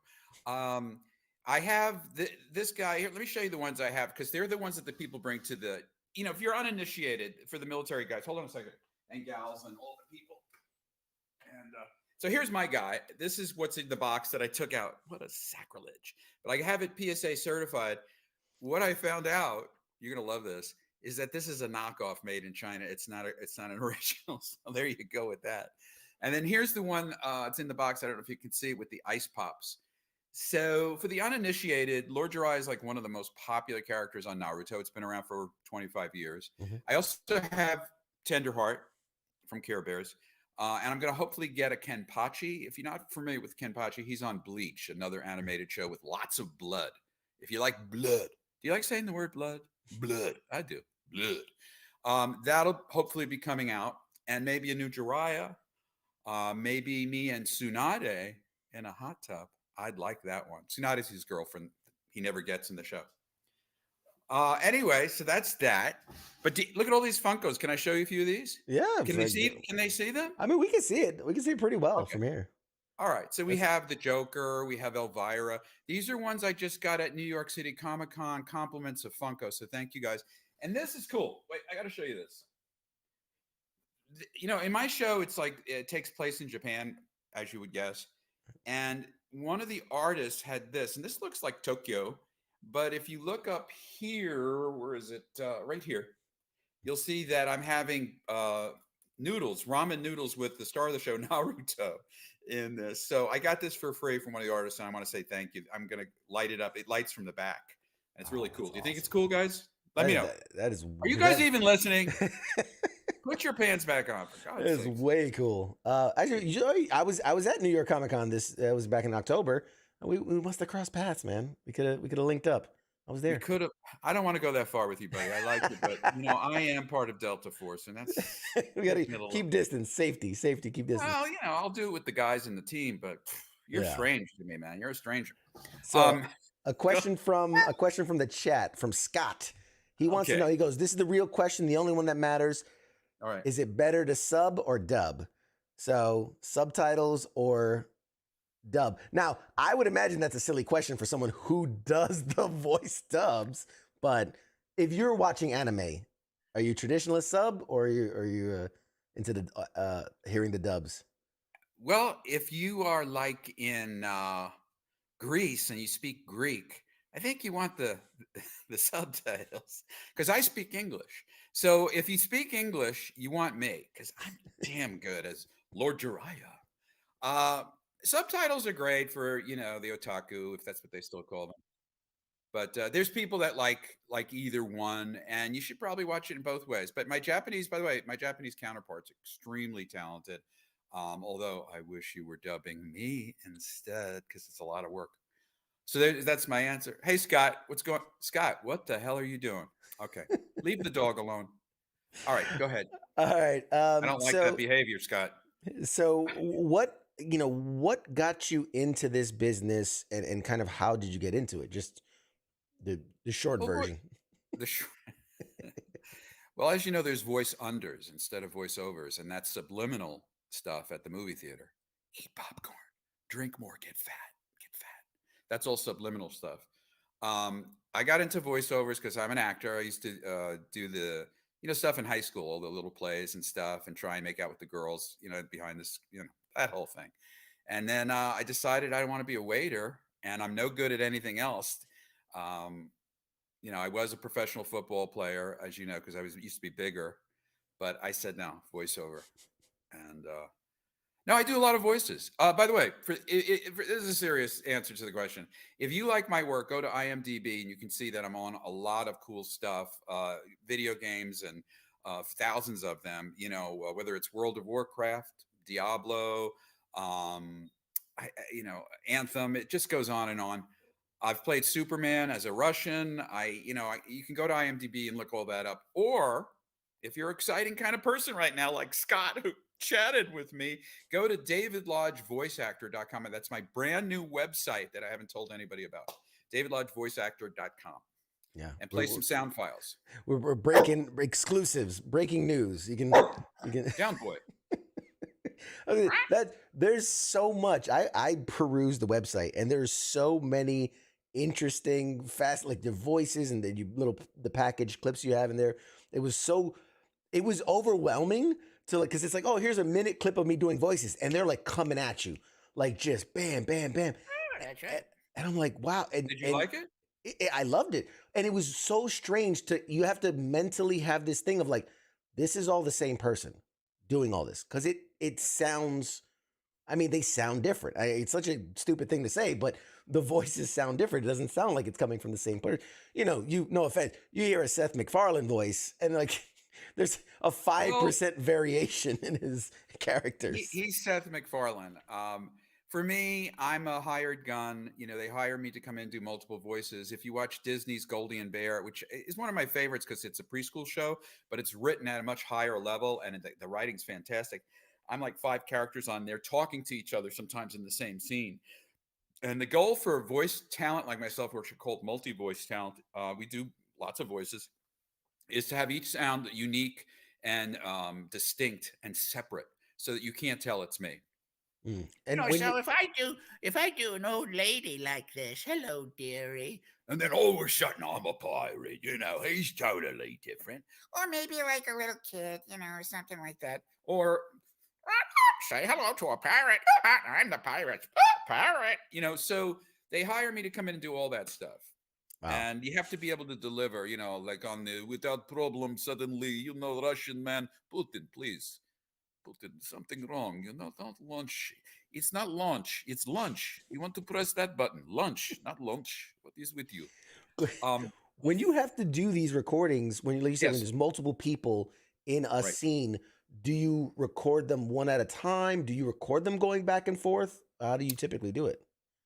I have this guy here. Let me show you the ones I have because they're the ones that the people bring to the. If you're uninitiated for the military guys, hold on a second, and gals and all the people. And so here's my guy. This is what's in the box that I took out. What a sacrilege. But I have it PSA certified. What I found out, you're going to love this, is that this is a knockoff made in China. It's not an original. So there you go with that. And then here's the one it's in the box. I don't know if you can see it with the ice pops. So for the uninitiated, Lord Jiraiya is like one of the most popular characters on Naruto. It's been around for 25 years. Mm-hmm. I also have Tenderheart from Care Bears. And I'm going to hopefully get a Kenpachi. If you're not familiar with Kenpachi, he's on Bleach, another animated show with lots of blood. If you like blood. Do you like saying the word blood? Blood. I do. Blood. That'll hopefully be coming out. And maybe a new Jiraiya. Maybe me and Tsunade in a hot tub. I'd like that one. Tsunade's his girlfriend. He never gets in the show. Anyway, so that's that. But look at all these Funkos. Can I show you a few of these? Yeah. Can they see them? I mean, we can see it. We can see it pretty well from here. All right. So we have the Joker. We have Elvira. These are ones I just got at New York City Comic-Con. Compliments of Funko. So thank you guys. And this is cool. Wait, I got to show you this. In my show, it's like it takes place in Japan, as you would guess. And one of the artists had this, and this looks like Tokyo. But if you look up here, where is it? Right here. You'll see that I'm having ramen noodles with the star of the show, Naruto. in this. So I got this for free from one of the artists, and I want to say thank you. I'm gonna light it up. It lights from the back, and it's really cool. Do you think it's cool, guys? Let me know. That is. Are you guys even listening? Put your pants back on, for God's That is sakes. way cool. Actually, I was at New York Comic Con. This was back in October. We must have crossed paths, man. We could have linked up. I was there. We could have. I don't want to go that far with you, buddy. I like it, but I am part of Delta Force, and that's We got to keep distance, safety, keep distance. Well, I'll do it with the guys in the team, but you're Yeah. strange to me, man. You're a stranger. So a question from the chat from Scott. He wants to Okay. know. He goes, "This is the real question, the only one that matters. All right. Is it better to sub or dub? So subtitles or dub? Now, I would imagine that's a silly question for someone who does the voice dubs. But if you're watching anime, are you traditionalist sub or are you into the hearing the dubs? Well, if you are like in Greece and you speak Greek, I think you want the subtitles because I speak English. So if you speak English, you want me because I'm damn good as Lord Jiraiya. Subtitles are great for the otaku, if that's what they still call them. But there's people that like either one, and you should probably watch it in both ways. But by the way, my Japanese counterpart's extremely talented. Although I wish you were dubbing me instead because it's a lot of work. So that's my answer. Hey, Scott, Scott, what the hell are you doing? Okay, leave the dog alone. All right, go ahead. All right. I don't like that behavior, Scott. So what got you into this business and kind of how did you get into it? Just the short version. Well, as you know, there's voice unders instead of voiceovers, and that's subliminal stuff at the movie theater. Eat popcorn, drink more, get fat. That's all subliminal stuff. I got into voiceovers because I'm an actor. I used to do the stuff in high school, all the little plays and stuff, and try and make out with the girls, behind this, that whole thing. And then I decided I want to be a waiter, and I'm no good at anything else. I was a professional football player, as you know, because I used to be bigger, but I said no, voiceover, and no, I do a lot of voices. By the way, this is a serious answer to the question. If you like my work, go to IMDb and you can see that I'm on a lot of cool stuff, video games and thousands of them. Whether it's World of Warcraft, Diablo, Anthem. It just goes on and on. I've played Superman as a Russian. You can go to IMDb and look all that up. Or if you're an exciting kind of person right now, like Scott, who chatted with me, go to davidlodgevoiceactor.com. And that's my brand new website that I haven't told anybody about. davidlodgevoiceactor.com. Yeah. And play some sound files. We're breaking exclusives, breaking news. You can Down boy. There's so much. I perused the website and there's so many interesting like the voices and the package clips you have in there. It was overwhelming to because it's like, oh, here's a minute clip of me doing voices, and they're like coming at you, like just bam, bam, bam. That's right. And I'm like, wow. And did you like it? I loved it. And it was so strange you have to mentally have this thing of like, this is all the same person doing all this. Cause it sounds, they sound different. It's such a stupid thing to say, but the voices sound different. It doesn't sound like it's coming from the same person. No offense. You hear a Seth MacFarlane voice and like, there's a 5% variation in his characters. He's Seth MacFarlane. For me, I'm a hired gun. They hire me to come in and do multiple voices. If you watch Disney's Goldie and Bear, which is one of my favorites because it's a preschool show, but it's written at a much higher level and the writing's fantastic. I'm like 5 characters on there talking to each other sometimes in the same scene. And the goal for voice talent like myself, which are called multi-voice talent, we do lots of voices, is to have each sound unique and distinct and separate so that you can't tell it's me. And if I do an old lady like this, hello, dearie, and then all of a sudden I'm a pirate, he's totally different. or maybe like a little kid, or something like that. Or say hello to a parrot. I'm the pirate. Parrot. So they hire me to come in and do all that stuff. Wow. And you have to be able to deliver, like on the without problem, suddenly, Russian man, Putin, please. Putin, something wrong, don't launch. It's not launch. It's lunch. You want to press that button. Lunch, not lunch. What is with you? When you have to do these recordings, when like you said, when Yes. there's multiple people in a Right. scene, do you record them one at a time? Do you record them going back and forth? How do you typically do it?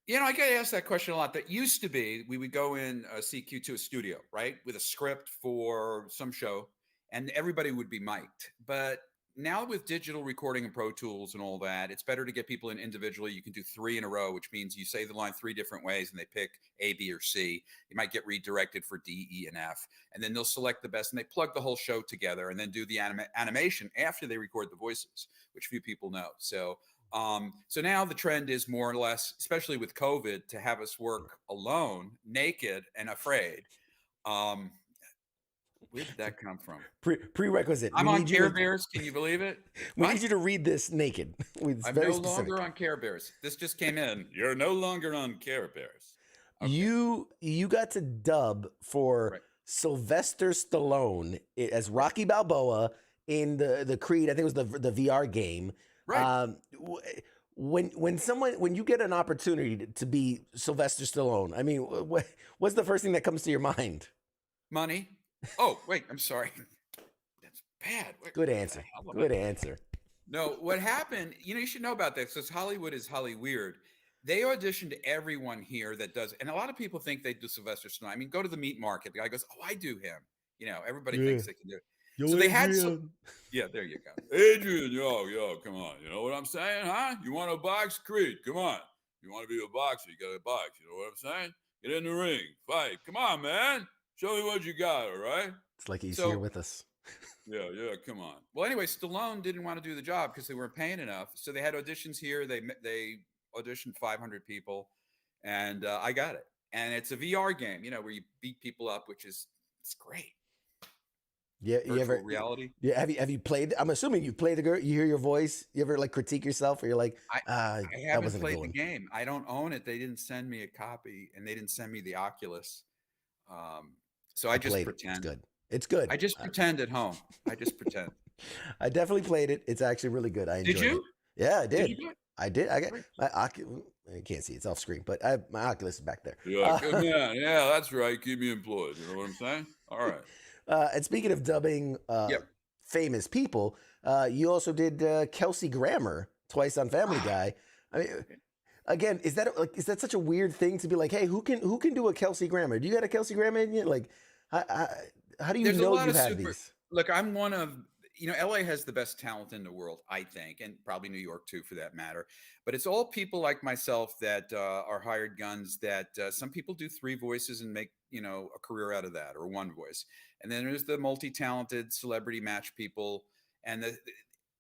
I get asked that question a lot. That used to be we would go in CQ to a studio, right, with a script for some show, and everybody would be mic'd. But now with digital recording and Pro Tools and all that, it's better to get people in individually. You can do 3 in a row, which means you say the line 3 different ways, and they pick A, B, or C. You might get redirected for D, E, and F, and then they'll select the best, and they plug the whole show together, and then do the animation after they record the voices, which few people know. So now the trend is more or less, especially with COVID, to have us work alone, naked, and afraid. Where did that come from? Prerequisite. I'm We on need you Care to- Bears. Can you believe it? We What? need you to read this naked. It's I'm very no specific. longer on Care Bears. This just came in. You're no longer on Care Bears. You got to dub for Sylvester Stallone as Rocky Balboa in the Creed. I think it was the VR game. Right. When you get an opportunity to be Sylvester Stallone, I mean, what's the first thing that comes to your mind? Money. Oh, wait. I'm sorry. That's bad. Good answer. Good answer. No, what happened, you should know about this, because Hollywood is Hollyweird. They auditioned everyone here that does, and a lot of people think they do Sylvester Stallone. I mean, go to the meat market. The guy goes, "Oh, I do him." Everybody thinks they can do it. So they had some. Yeah, there you go. Adrian, yo, come on. You know what I'm saying, huh? You want to box? Creed, come on. You want to be a boxer? You got to box. You know what I'm saying? Get in the ring, fight. Come on, man. Show me what you got, all right? It's like he's here with us. Yeah, come on. Well, anyway, Stallone didn't want to do the job because they weren't paying enough. So they had auditions here. They auditioned 500 people, and I got it. And it's a VR game, where you beat people up, it's great. Yeah, Virtual reality. Yeah, have you played? I'm assuming you play the girl. You hear your voice. You ever critique yourself, or you're like, I that haven't wasn't a played good the one. game. I don't own it. They didn't send me a copy, and they didn't send me the Oculus. So I just played it. pretend. It's good. It's good. I just pretend at home. I just pretend. I definitely played it. It's actually really good. I enjoyed Did you? it. Yeah, I did. Did you do it? I did. I got my Oculus. I can't see. It's off screen, but my Oculus is back there. Yeah, good man. Yeah, that's right. Keep me employed. You know what I'm saying? All right. And speaking of dubbing famous people, you also did Kelsey Grammer twice on Family Guy. I mean, again, is that such a weird thing to be like, hey, who can do a Kelsey Grammer? Do you got a Kelsey Grammer in you? Like, how do you know you have these? Look, I'm one of, LA has the best talent in the world, I think, and probably New York too, for that matter. But it's all people like myself that are hired guns. That some people do 3 voices and make a career out of that, or 1 voice. And then there's the multi-talented celebrity match people, and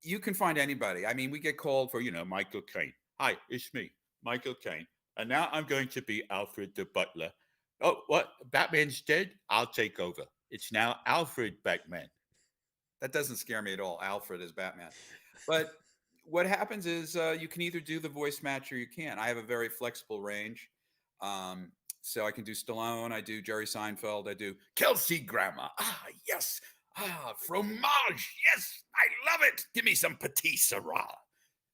you can find anybody. I mean, we get called for Michael Caine. Hi, it's me, Michael Caine, and now I'm going to be Alfred the Butler. Oh, what? Batman's dead? I'll take over. It's now Alfred Batman. That doesn't scare me at all. Alfred is Batman. But what happens is you can either do the voice match or you can't. I have a very flexible range. So I can do Stallone. I do Jerry Seinfeld. I do Kelsey Grammer. Ah, yes. Ah, fromage. Yes, I love it. Give me some petit sirah.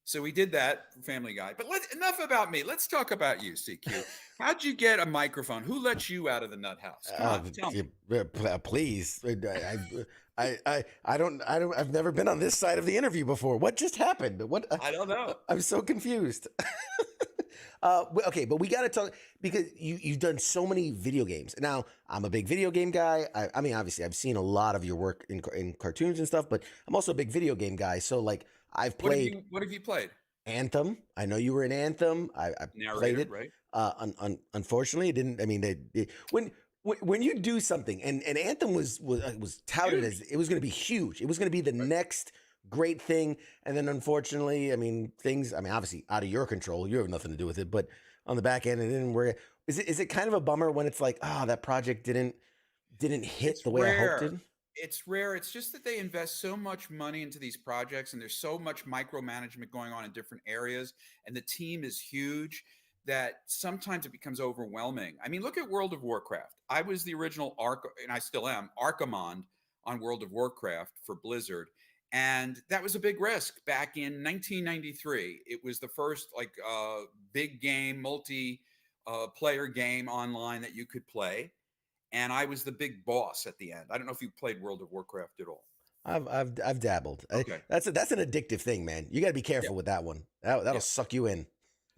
So we did that for Family Guy. But enough about me. Let's talk about you, CQ. How'd you get a microphone? Who let you out of the nut house? Come on, tell me. Please. I've never been on this side of the interview before. What just happened? I don't know. I'm so confused. Okay, but we got to talk, because you've done so many video games. Now, I'm a big video game guy. I mean, obviously, I've seen a lot of your work in cartoons and stuff, but I'm also a big video game guy. So, I've played. What have you played? Anthem. I know you were in Anthem. I played it. Right? Unfortunately, it didn't. I mean, when you do something, and Anthem was touted as it was going to be huge. It was going to be the next great thing, and then unfortunately, I mean, things. I mean, obviously out of your control. You have nothing to do with it. But on the back end, it didn't work. Is it kind of a bummer when it's like, that project didn't hit the way I hoped it? It's rare. It's just that they invest so much money into these projects, and there's so much micromanagement going on in different areas, and the team is huge that sometimes it becomes overwhelming. I mean, look at World of Warcraft. I was the original and I still am, Archimond on World of Warcraft for Blizzard. And that was a big risk back in 1993. It was the first like big game, multi player game online that you could play. And I was the big boss at the end. I don't know if you played World of Warcraft at all. I've dabbled. Okay. That's an addictive thing, man. You got to be careful with that one. That'll suck you in.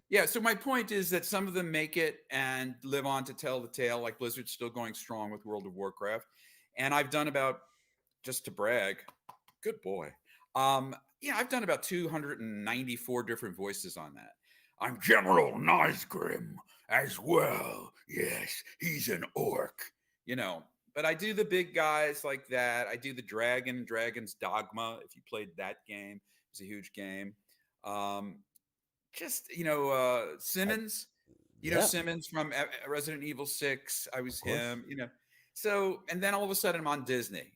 Yeah. So my point is that some of them make it and live on to tell the tale. Like Blizzard's still going strong with World of Warcraft, and I've done about, just to brag, good boy. I've done about 294 different voices on that. I'm General Nosgrim as well. Yes, he's an orc. But I do the big guys like that. I do the Dragon's Dogma. If you played that game, it's a huge game. Simmons. Simmons from Resident Evil 6. I was him. So, and then all of a sudden I'm on Disney.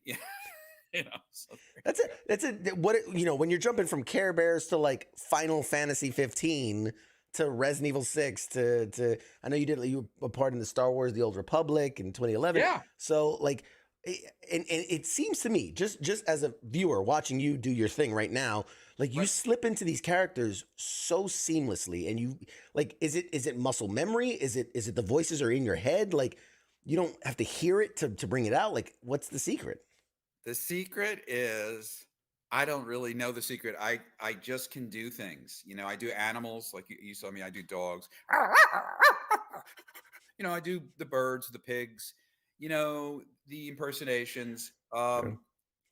So. That's it. When you're jumping from Care Bears to like Final Fantasy 15 to Resident Evil 6 to I know you were part in the Star Wars The Old Republic in 2011. Yeah. So like, and it seems to me, just as a viewer watching you do your thing right now, like you slip into these characters so seamlessly, and you like, is it muscle memory? Is it the voices are in your head? Like you don't have to hear it to bring it out. Like what's the secret? The secret is, I don't really know the secret. I just can do things. I do animals like you saw me. I do dogs. I do the birds, the pigs, the impersonations.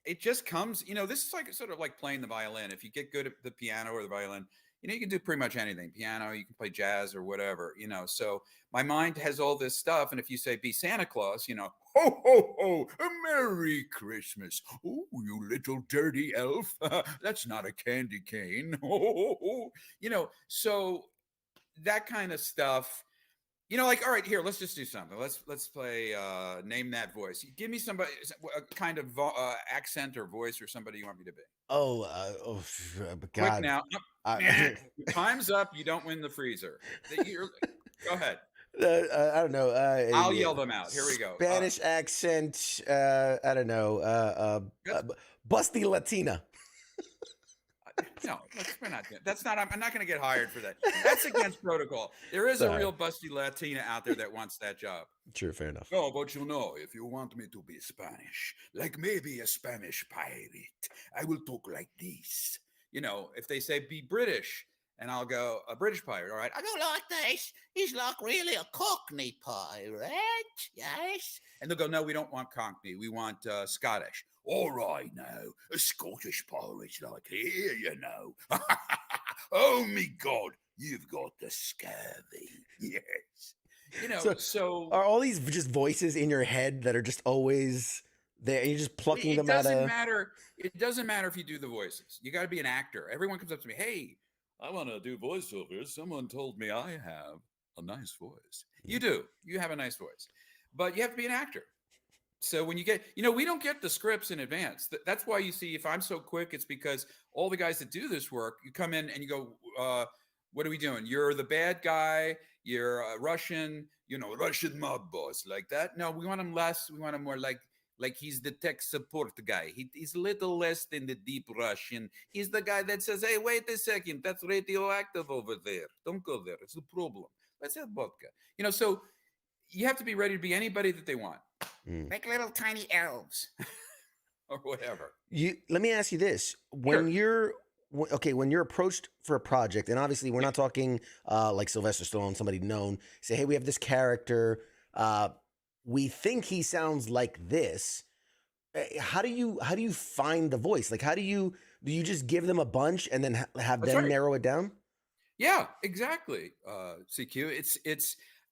It just comes, this is like sort of like playing the violin. If you get good at the piano or the violin, you can do pretty much anything. Piano, you can play jazz or whatever, So my mind has all this stuff. And if you say, be Santa Claus, ho, ho, ho, a Merry Christmas. Oh, you little dirty elf. That's not a candy cane. So that kind of stuff, like, all right, here, let's just do something. Let's play Name That Voice. Give me somebody, a kind of accent or voice or somebody you want me to be. God. Quick now. Time's up. You don't win the freezer. Go ahead. I don't know. I'll yell them out. Here we go. Spanish accent. I don't know. Busty Latina. No, we're not. That's not. I'm not going to get hired for that. That's against protocol. There is a real busty Latina out there that wants that job. True, fair enough. Oh, but if you want me to be Spanish, like maybe a Spanish pirate, I will talk like this. If they say be British, and I'll go a British pirate. All right, I go like this. He's like really a Cockney pirate, yes. And they'll go, no, we don't want Cockney. We want Scottish. All right, now a Scottish pirate's like here, Oh my God, you've got the scurvy. Yes. So are all these just voices in your head that are just always there, and you're just plucking them out of? It doesn't matter if you do the voices. You got to be an actor. Everyone comes up to me, hey, I want to do voiceovers. Someone told me I have a nice voice. You do. You have a nice voice. But you have to be an actor. So when you get, we don't get the scripts in advance. That's why you see, if I'm so quick, it's because all the guys that do this work, you come in and you go, what are we doing? You're the bad guy. You're a Russian, Russian mob boss like that. No, we want him less. We want him more like he's the tech support guy. He's a little less than the deep Russian. He's the guy that says, hey, wait a second. That's radioactive over there. Don't go there. It's a problem. Let's have vodka. So you have to be ready to be anybody that they want. Like little tiny elves or whatever. Let me ask you this. When you're approached for a project, and obviously we're not talking like Sylvester Stallone, somebody known, say, hey, we have this character. We think he sounds like this. How do you find the voice? Like, do you just give them a bunch and then have them narrow it down? Yeah, exactly. CQ,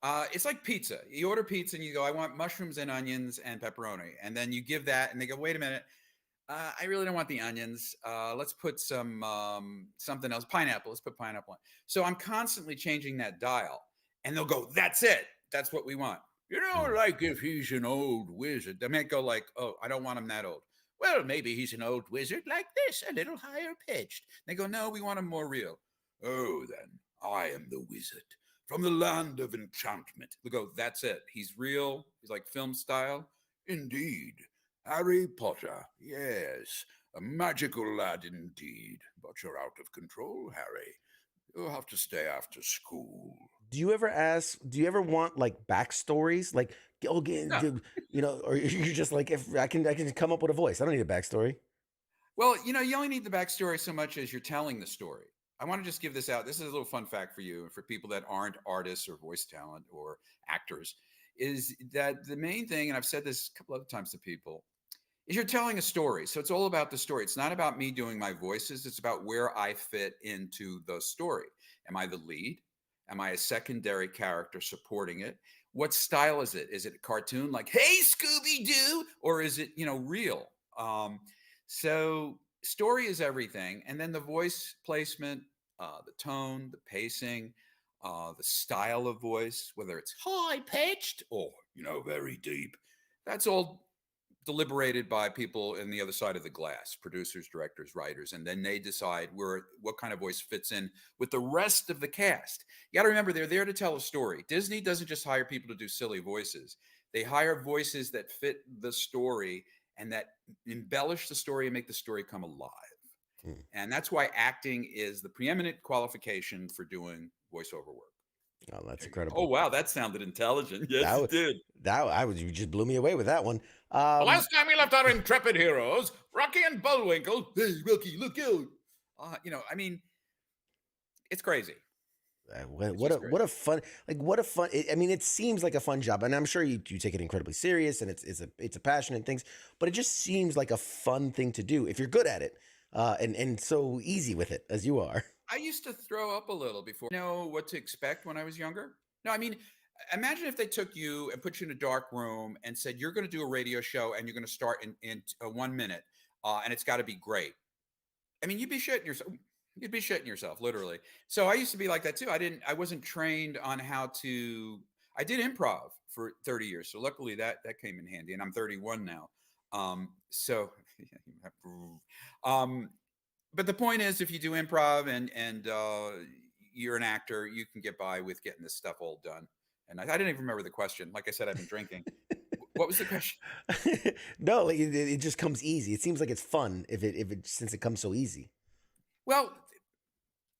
it's like pizza. You order pizza and you go, I want mushrooms and onions and pepperoni. And then you give that and they go, wait a minute. I really don't want the onions. Let's put something else. Pineapple. Let's put pineapple on. So I'm constantly changing that dial. And they'll go, that's it. That's what we want. Like if he's an old wizard. They might go like, oh, I don't want him that old. Well, maybe he's an old wizard like this, a little higher pitched. They go, no, we want him more real. Oh, then I am the wizard from the land of enchantment. We go, that's it. He's real. He's like film style. Indeed. Harry Potter. Yes. A magical lad indeed, but you're out of control, Harry. You'll have to stay after school. Do you ever want like backstories? Like, No. or you're just like, if I can come up with a voice. I don't need a backstory. Well, you only need the backstory so much as you're telling the story. I want to just give this out. This is a little fun fact for you, for people that aren't artists or voice talent or actors, is that the main thing, and I've said this a couple other times to people, is you're telling a story. So it's all about the story. It's not about me doing my voices. It's about where I fit into the story. Am I the lead? Am I a secondary character supporting it? What style is it? Is it a cartoon like, hey, Scooby-Doo? Or is it, real? So story is everything. And then the voice placement, the tone, the pacing, the style of voice, whether it's high-pitched or, very deep. That's all deliberated by people in the other side of the glass, producers, directors, writers, and then they decide what kind of voice fits in with the rest of the cast. You got to remember, they're there to tell a story. Disney doesn't just hire people to do silly voices. They hire voices that fit the story and that embellish the story and make the story come alive. And that's why acting is the preeminent qualification for doing voiceover work. Oh, that's incredible. Oh, wow. That sounded intelligent. Yes, it did. You just blew me away with that one. The last time we left our intrepid heroes, Rocky and Bullwinkle. Hey, Rocky, look out. It's crazy. What a fun, it seems like a fun job, and I'm sure you take it incredibly serious, and it's a passion and things, but it just seems like a fun thing to do if you're good at it, and so easy with it as you are. I used to throw up a little before I know what to expect when I was younger. No, imagine if they took you and put you in a dark room and said, you're going to do a radio show and you're going to start in 1 minute, and it's got to be great. You'd be shitting yourself. You'd be shitting yourself, literally. So I used to be like that too. I wasn't trained on how to. I did improv for 30 years, so luckily that came in handy. And I'm 31 now. But the point is, if you do improv and you're an actor, you can get by with getting this stuff all done. And I didn't even remember the question. Like I said, I've been drinking. What was the question? No, it just comes easy. It seems like it's fun since it comes so easy. Well,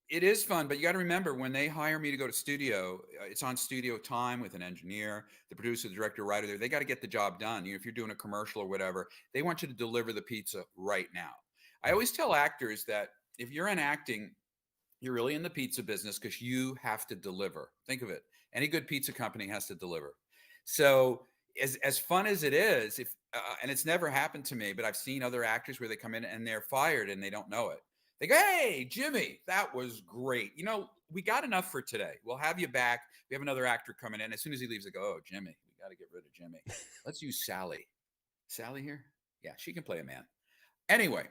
it is fun, but you got to remember, when they hire me to go to studio, it's on studio time with an engineer, the producer, the director, writer there. They got to get the job done. If you're doing a commercial or whatever, they want you to deliver the pizza right now. I always tell actors that if you're in acting, you're really in the pizza business because you have to deliver. Think of it. Any good pizza company has to deliver. So as fun as it is, and it's never happened to me, but I've seen other actors where they come in and they're fired and they don't know it. They go, hey, Jimmy, that was great. We got enough for today. We'll have you back. We have another actor coming in. As soon as he leaves, they go, oh, Jimmy, we got to get rid of Jimmy. Let's use Sally. Sally here? Yeah, she can play a man. Anyway.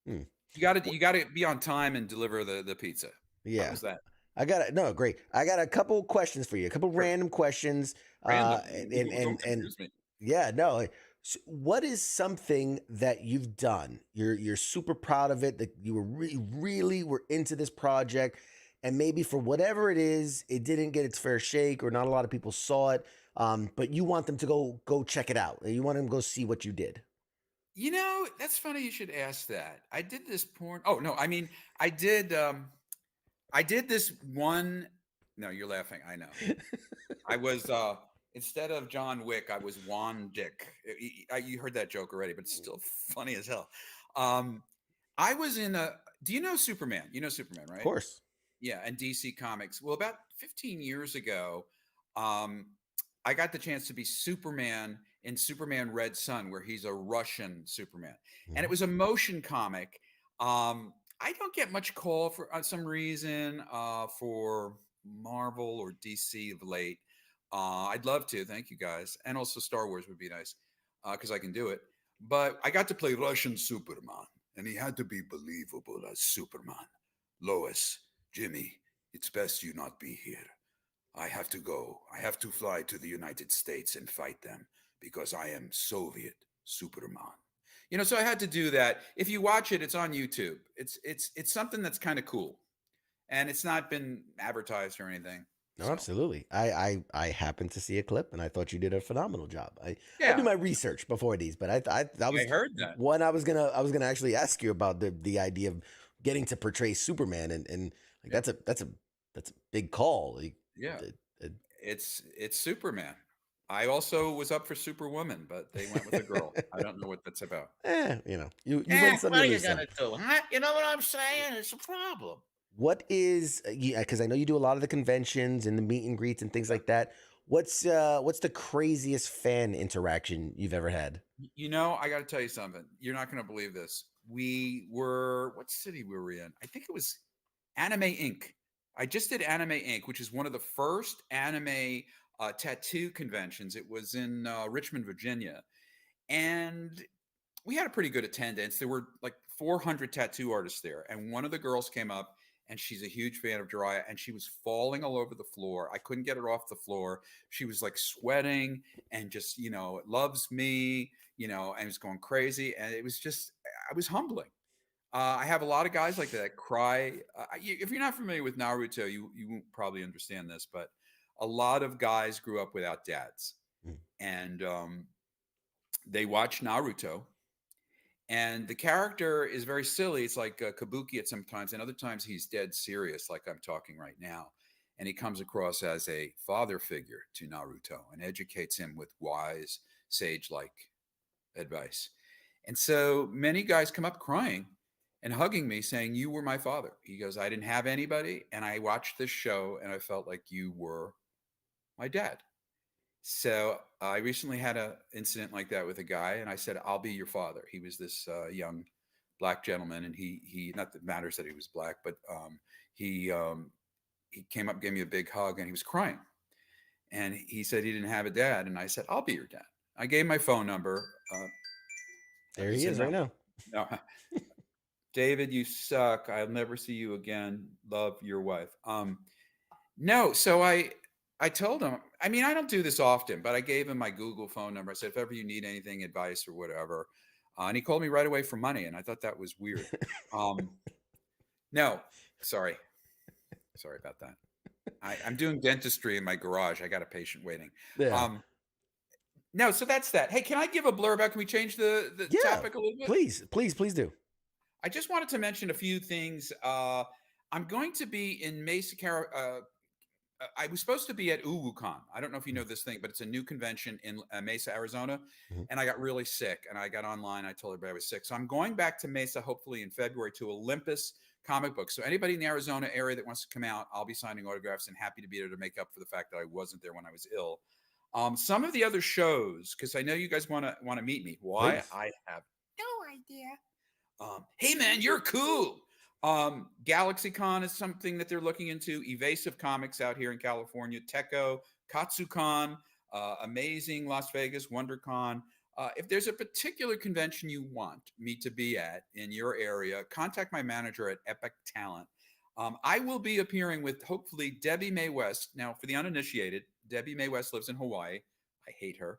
You got to be on time and deliver the pizza. Yeah. How was that? Great. I got a couple questions for you. A couple random questions. So what is something that you've done? You're super proud of it, that you were really were into this project, and maybe for whatever it is, it didn't get its fair shake, or not a lot of people saw it. But you want them to go check it out. You want them to go see what you did. That's funny you should ask that. I did this porn. Oh, no, I did this one. No, you're laughing. I know. I was, instead of John Wick, I was Juan Dick. You heard that joke already, but it's still funny as hell. I was in do you know Superman? You know Superman, right? Of course. Yeah, and DC Comics. Well, about 15 years ago, I got the chance to be Superman in Superman Red Sun, where he's a Russian Superman. And it was a motion comic. I don't get much call for some reason for Marvel or DC of late. I'd love to. Thank you, guys. And also Star Wars would be nice because I can do it. But I got to play Russian Superman, and he had to be believable as Superman. Lois, Jimmy, it's best you not be here. I have to go. I have to fly to the United States and fight them because I am Soviet Superman. So I had to do that. If you watch it, it's on YouTube. It's something that's kind of cool, and it's not been advertised or anything. No, absolutely. I happened to see a clip, and I thought you did a phenomenal job. I Yeah. do my research before these, but I that was I heard that. one I was gonna actually ask you about the idea of getting to portray Superman, and like that's a big call. Like, Yeah. it- It's Superman. I also was up for Superwoman, but they went with a girl. I don't know what that's about. you win some, what you are you lose some. gonna do? Huh? You know what I'm saying? It's a problem. What is because I know you do a lot of the conventions and the meet and greets and things like that. What's the craziest fan interaction you've ever had? You know, I got to tell you something. You're not going to believe this. We were, what city were we in? I think it was Anime Inc. I just did Anime Inc., which is one of the first anime tattoo conventions. It was in Richmond, Virginia. And we had a pretty good attendance. There were like 400 tattoo artists there. And one of the girls came up, and she's a huge fan of Jiraiya, and she was falling all over the floor. I couldn't get her off the floor. She was like sweating and just, loves me, and was going crazy. And it was just, I was humbling. I have a lot of guys like that cry. If you're not familiar with Naruto, you won't probably understand this, but a lot of guys grew up without dads. And they watch Naruto. And the character is very silly. It's like Kabuki at sometimes, and other times he's dead serious, like I'm talking right now. And he comes across as a father figure to Naruto and educates him with wise, sage-like advice. And so many guys come up crying and hugging me, saying, "You were my father." He goes, "I didn't have anybody, and I watched this show, and I felt like you were my dad." So I recently had an incident like that with a guy, and I said, "I'll be your father." He was this young black gentleman, and he not that it matters that he was black, but he came up, gave me a big hug, and he was crying. And he said he didn't have a dad, and I said, "I'll be your dad." I gave my phone number. There he is right now. No, David, you suck. I'll never see you again. Love, your wife. No, so I told him, I mean, I don't do this often, but I gave him my Google phone number. I said, if ever you need anything, advice or whatever. And he called me right away for money. And I thought that was weird. No, sorry. Sorry about that. I'm doing dentistry in my garage. I got a patient waiting. Yeah. No, so that's that. Hey, can I give a blurb out? Can we change the topic a little bit? Please do. I just wanted to mention a few things. I'm going to be in Mesa, I was supposed to be at UwuCon. I don't know if you know this thing, but it's a new convention in Mesa, Arizona. And I got really sick, and I got online. I told everybody I was sick. So I'm going back to Mesa, hopefully in February, to Olympus Comic Book. So anybody in the Arizona area that wants to come out, I'll be signing autographs and happy to be there to make up for the fact that I wasn't there when I was ill. Some of the other shows, because I know you guys want to meet me. Why? Please. I have no idea. Hey, man, you're cool. GalaxyCon is something that they're looking into. Evasive Comics out here in California, Techo, KatsuCon, Amazing Las Vegas, WonderCon. If there's a particular convention you want me to be at in your area, contact my manager at Epic Talent. I will be appearing with hopefully Debbie Mae West. Now, for the uninitiated, Debbie Mae West lives in Hawaii. I hate her.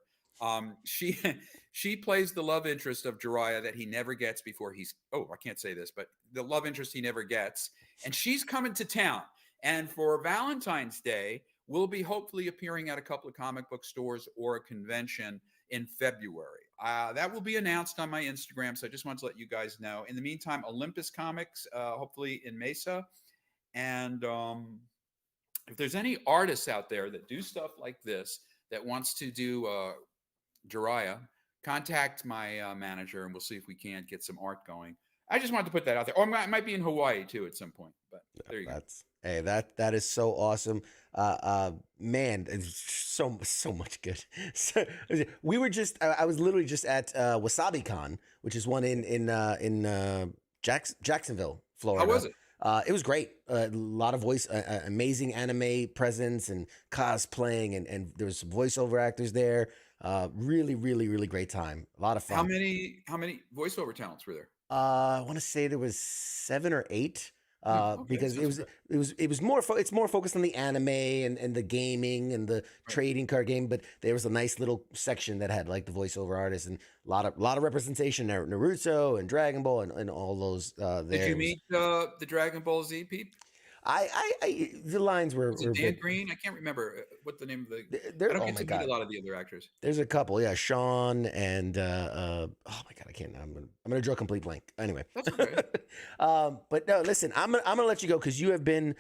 She plays the love interest of Jiraiya that he never gets before he's, I can't say this, but the love interest he never gets. And she's coming to town. And for Valentine's Day, we'll be hopefully appearing at a couple of comic book stores or a convention in February. That will be announced on my Instagram. So I just wanted to let you guys know. In the meantime, Olympus Comics, hopefully in Mesa. And if there's any artists out there that do stuff like this, that wants to do Jiraiya, contact my manager, and we'll see if we can't get some art going. I just wanted to put that out there. Or I might be in Hawaii too at some point. But there you go. Hey, that is so awesome. Man, it's so much good. So, we were just I was literally just at WasabiCon, which is one in Jacksonville, Florida. How was it? It was great. A lot of amazing anime presence and cosplaying, and there was some voiceover actors there. Really, really, really great time. A lot of fun. How many voiceover talents were there? I want to say there was 7 or 8. Because it was more it's more focused on the anime and the gaming and the trading card game, but there was a nice little section that had like the voiceover artists and a lot of representation there. Naruto and Dragon Ball and all those there. Did you meet the Dragon Ball Z people? The lines were. Was it Dan Green? I can't remember what the name of the. I don't get to meet a lot of the other actors. There's a couple, yeah. Sean and oh my god, I can't. I'm gonna draw a complete blank. Anyway, that's okay. But no, listen, I'm gonna let you go because you have been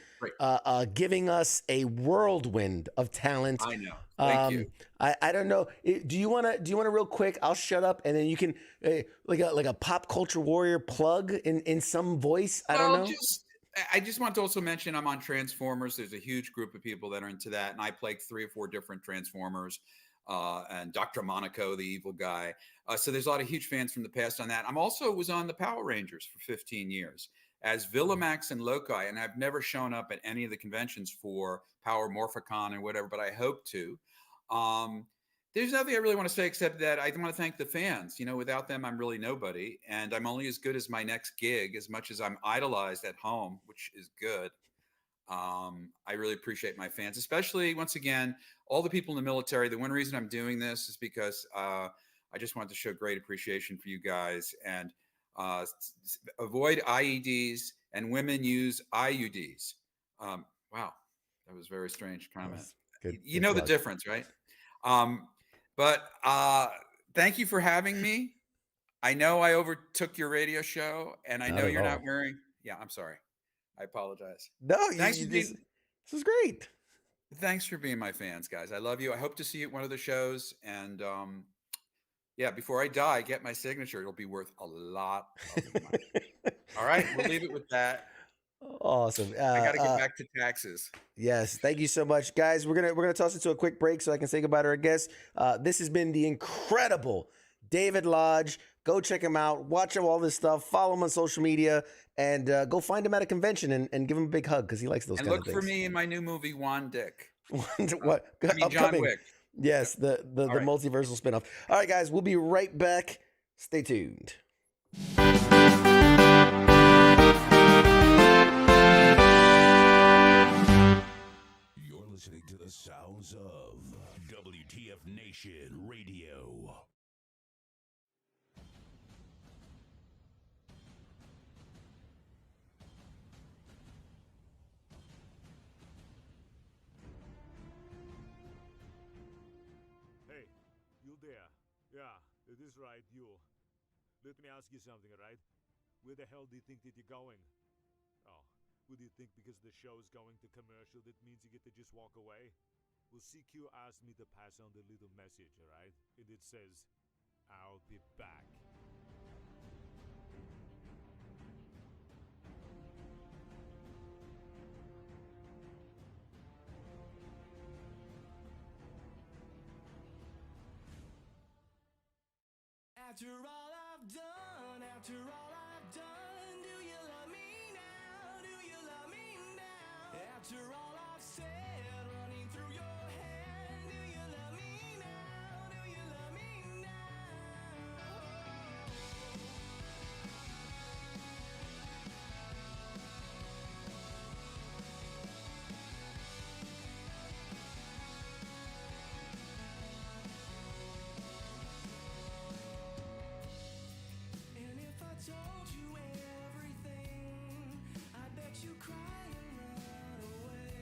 giving us a whirlwind of talent. I know. Thank you. I don't know. Do you wanna real quick? I'll shut up and then you can like a pop culture warrior plug in some voice. I don't know. I just want to also mention I'm on Transformers. There's a huge group of people that are into that, and I play 3 or 4 different Transformers, and Dr. Monaco, the evil guy. So there's a lot of huge fans from the past on that. I'm also was on the Power Rangers for 15 years as Villamax and Loki, and I've never shown up at any of the conventions for Power Morphicon and whatever, but I hope to. There's nothing I really want to say except that I want to thank the fans. You know, without them, I'm really nobody. And I'm only as good as my next gig, as much as I'm idolized at home, which is good. I really appreciate my fans, especially, once again, all the people in the military. The one reason I'm doing this is because I just want to show great appreciation for you guys. And avoid IEDs, and women use IUDs. Wow, that was a very strange comment. You know the difference, right? But thank you for having me. I know I overtook your radio show, and I know you're not wearing. Yeah, I'm sorry. I apologize. No, this is great. Thanks for being my fans, guys. I love you. I hope to see you at one of the shows. And yeah, before I die, get my signature. It'll be worth a lot of money. All right, we'll leave it with that. Awesome. I got to get back to taxes. Yes, thank you so much, guys. We're gonna toss it to a quick break so I can say goodbye to our guests. This has been the incredible David Lodge. Go check him out. Watch all this stuff. Follow him on social media, and go find him at a convention and give him a big hug because he likes those. And kind look of for things. me in my new movie, Juan Dick. What? I mean, John Wick. Yes, the multiversal spinoff. All right, guys, we'll be right back. Stay tuned. You're listening to the sounds of WTF Nation Radio. Hey, you there? Yeah, it is right, you. Let me ask you something, right? Where the hell do you think that you're going? Oh, what do you think because the show is going to commercial that means you get to just walk away? Well, CQ asked me to pass on the little message, alright? And it says, I'll be back. After all I've done, after all I've done, do you love me now? Do you love me now? After all I've said, running through your head, do you love me now? Do you love me now? And if I told you everything, I bet you cry and run away.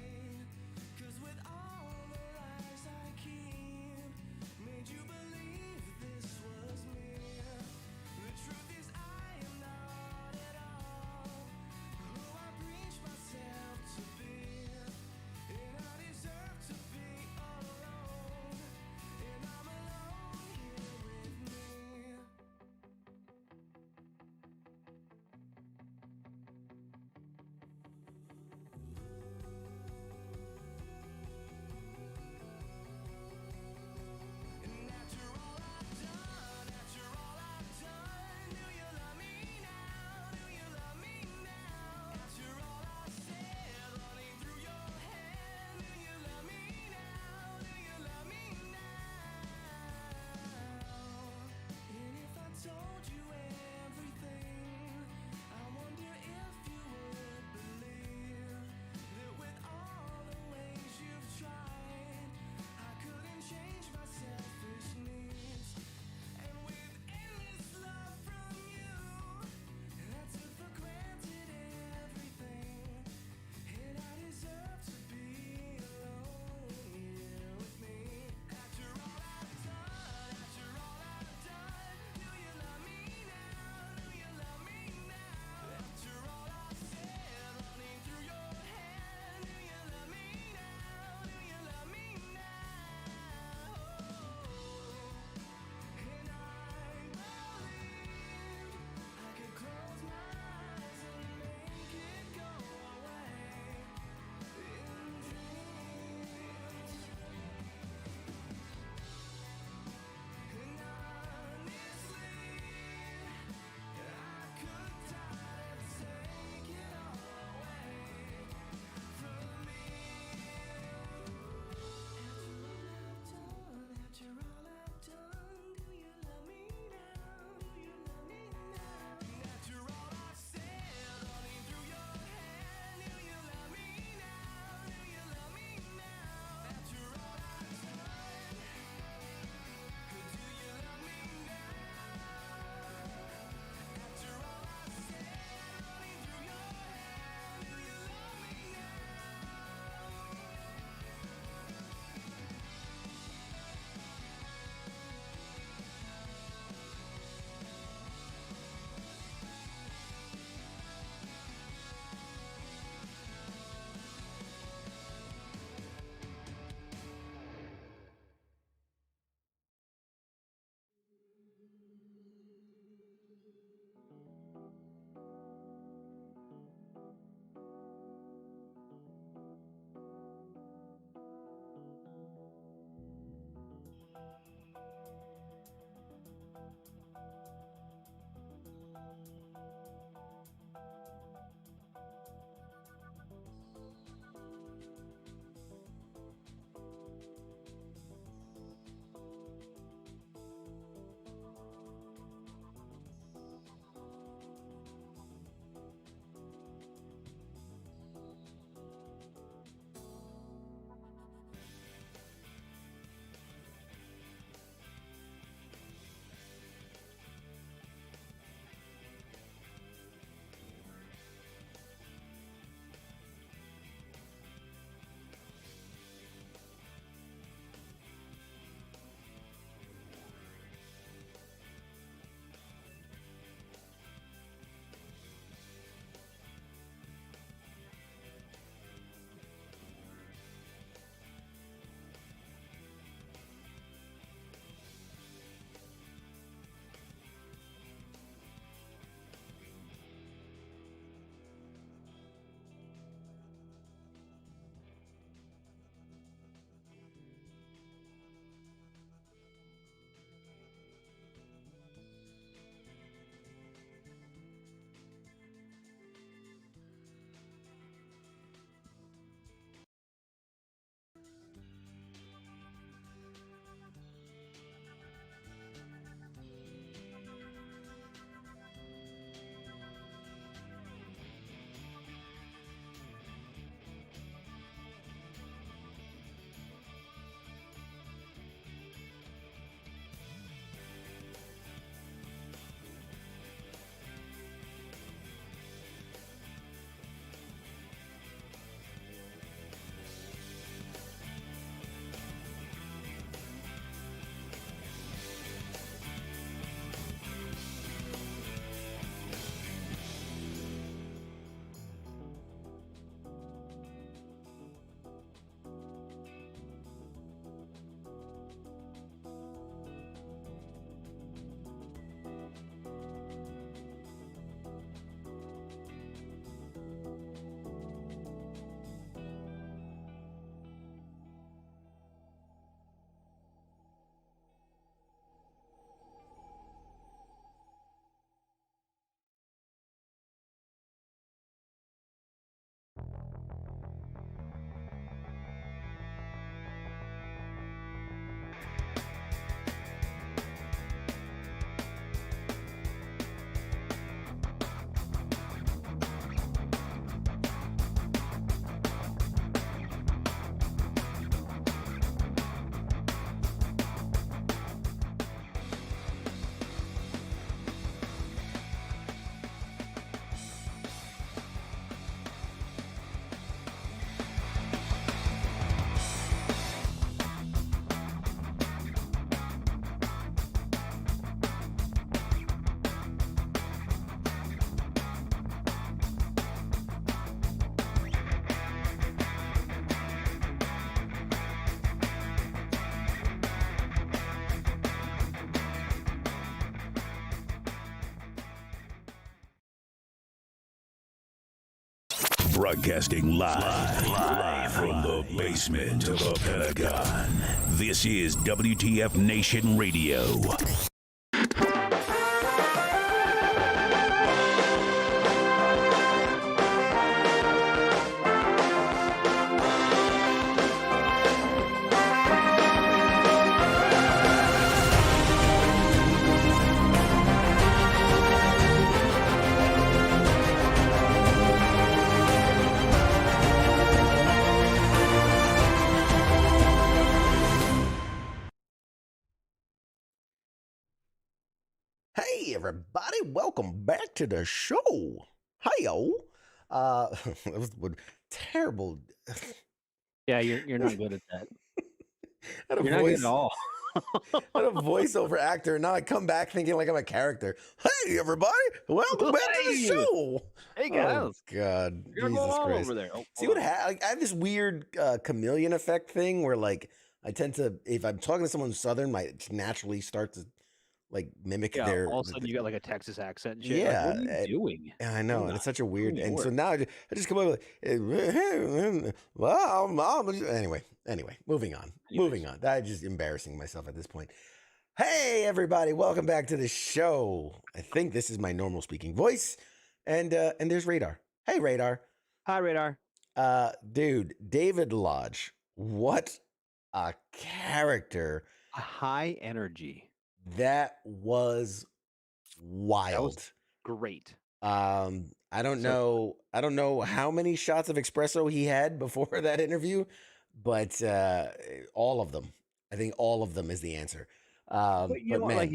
Broadcasting live from the basement of the Pentagon. This is WTF Nation Radio. Hey everybody, welcome back to the show. Hi-yo. That was terrible. Yeah, you're not good at that. I had a You're not good at all. I had a voiceover actor, and now I come back thinking like I'm a character. Hey everybody, welcome back to the Hey. show. Hey Oh guys, God, you're Jesus going on Christ. over there. Oh, See hold what on. like, I have this weird chameleon effect thing where like I tend to, if I'm talking to someone Southern, I naturally start to like mimic Yeah, their. all of a sudden you got like a Texas accent and shit. Yeah, Like, what are you doing? yeah, I know, You're and not it's such a weird. doing And so work. now I just come up with, well, anyway, moving on. I'm just embarrassing myself at this point. Hey, everybody, welcome back to the show. I think this is my normal speaking voice, and there's Radar. Hey, Radar. Hi, Radar. Dude, David Lodge, what a character. A high energy. That was wild. That was great. I don't know how many shots of espresso he had before that interview, but all of them. I think all of them is the answer. But you know, man, like,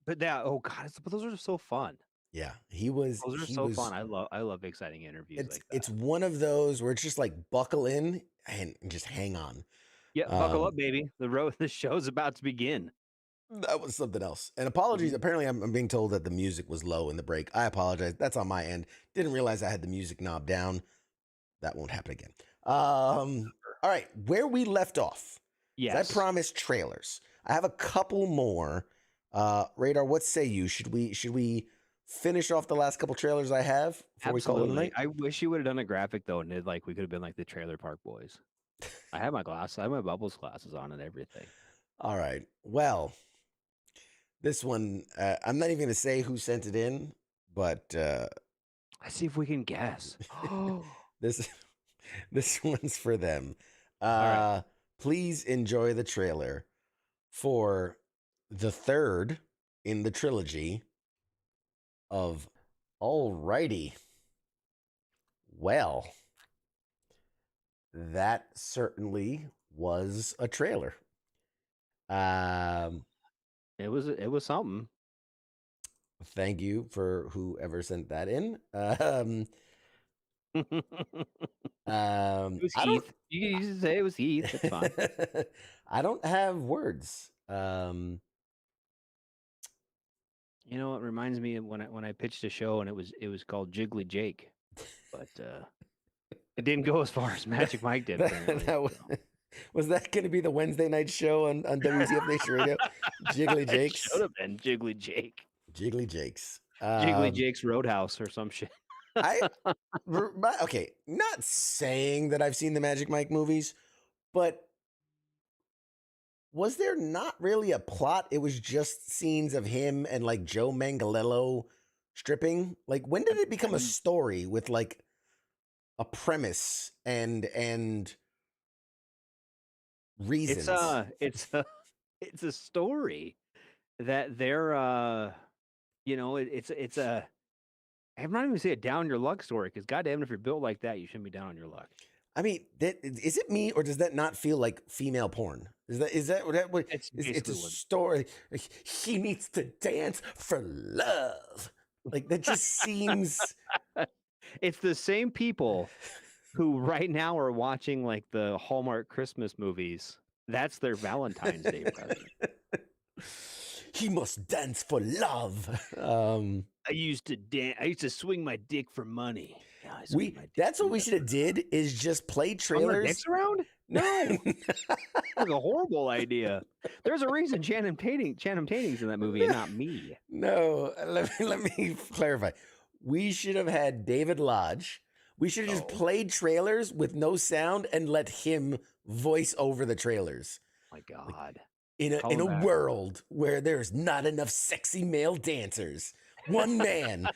but that. Oh God, but those are so fun. yeah, he was. Those are he so was- fun. I love exciting interviews It's like that. it's one of those where it's just like buckle in and just hang on. Yeah, buckle Um, up, baby. The show's about to begin. That was something else. And apologies. Apparently, I'm being told that the music was low in the break. I apologize. That's on my end. Didn't realize I had the music knob down. That won't happen again. All right, where we left off. Yes. I promised trailers. I have a couple more. Radar, what say you? Should we finish off the last couple trailers I have before we call it a Absolutely. night? I wish you would have done a graphic though, and it, like we could have been like the Trailer Park Boys. I have my glass. I have my Bubbles glasses on and everything. All right. Well, this one, I'm not even going to say who sent it in, but Let's see if we can guess. this one's for them. right. Please enjoy the trailer for the third in the trilogy of Alrighty. Well, that certainly was a trailer. It was something. Thank you for whoever sent that in. It was I don't- Heath. You can just say it was Heath. It's fine. I don't have words. You know, it reminds me of when I pitched a show and it was called Jiggly Jake, but it didn't go as far as Magic Mike did. Apparently. that was that going to be the Wednesday night show on WTF Nation Radio? Jiggly Jakes. Should have been Jiggly Jake. Jiggly Jakes. Jiggly Jake's Roadhouse or some shit. Okay, not saying that I've seen the Magic Mike movies, but was there not really a plot? It was just scenes of him and like Joe Manganiello stripping. Like, when did it become a story with like a premise and reasons? It's a story that they're you know, it's a I'm not even gonna say a down your luck story because goddamn, if you're built like that, you shouldn't be down on your luck. I mean, is it me or does that not feel like female porn? Is that what it's a basically what- story? He needs to dance for love. Like, that just seems. It's the same people who right now are watching like the Hallmark Christmas movies. That's their Valentine's Day present. He must dance for love. I used to swing my dick for money. Yeah, I swing my dick That's for what we money. should have did is just play Swing our trailers. dicks around? No, that's a horrible idea. There's a reason Channing Tatum's in that movie and not me. No, let me clarify. We should have had David Lodge We should have just played trailers with no sound and let him voice over the trailers. My God. In a world where there's not enough sexy male dancers, one man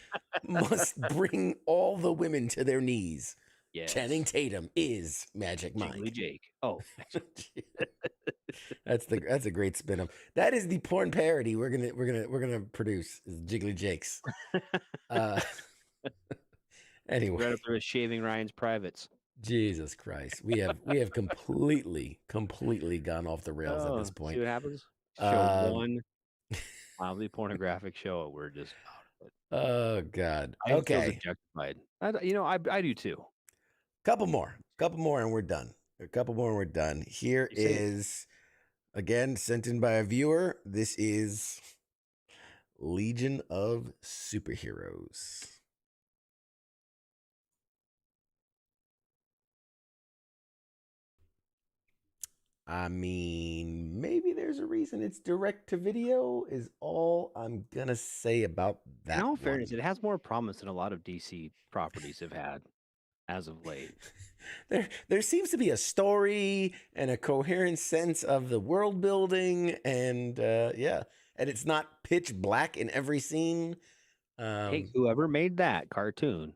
must bring all the women to their knees. Yes. Channing Tatum is Magic Mike. Jiggly Jake. Oh, that's a great spin-off. That is the porn parody we're gonna produce. Is Jiggly Jakes. Anyway, right up there with shaving Ryan's privates. Jesus Christ, we have completely gone off the rails at this point. See what happens? Show one mildly pornographic show. We're just out of it. Oh God. I feel Okay. objectified. I do too. Couple more, and we're done. A couple more, and we're done. Here is again sent in by a viewer. This is Legion of Superheroes. I mean, maybe there's a reason it's direct to video, is all I'm gonna say about that. In all fairness, it has more promise than a lot of DC properties have had as of late. There seems to be a story and a coherent sense of the world building, and and it's not pitch black in every scene. Hey, whoever made that cartoon,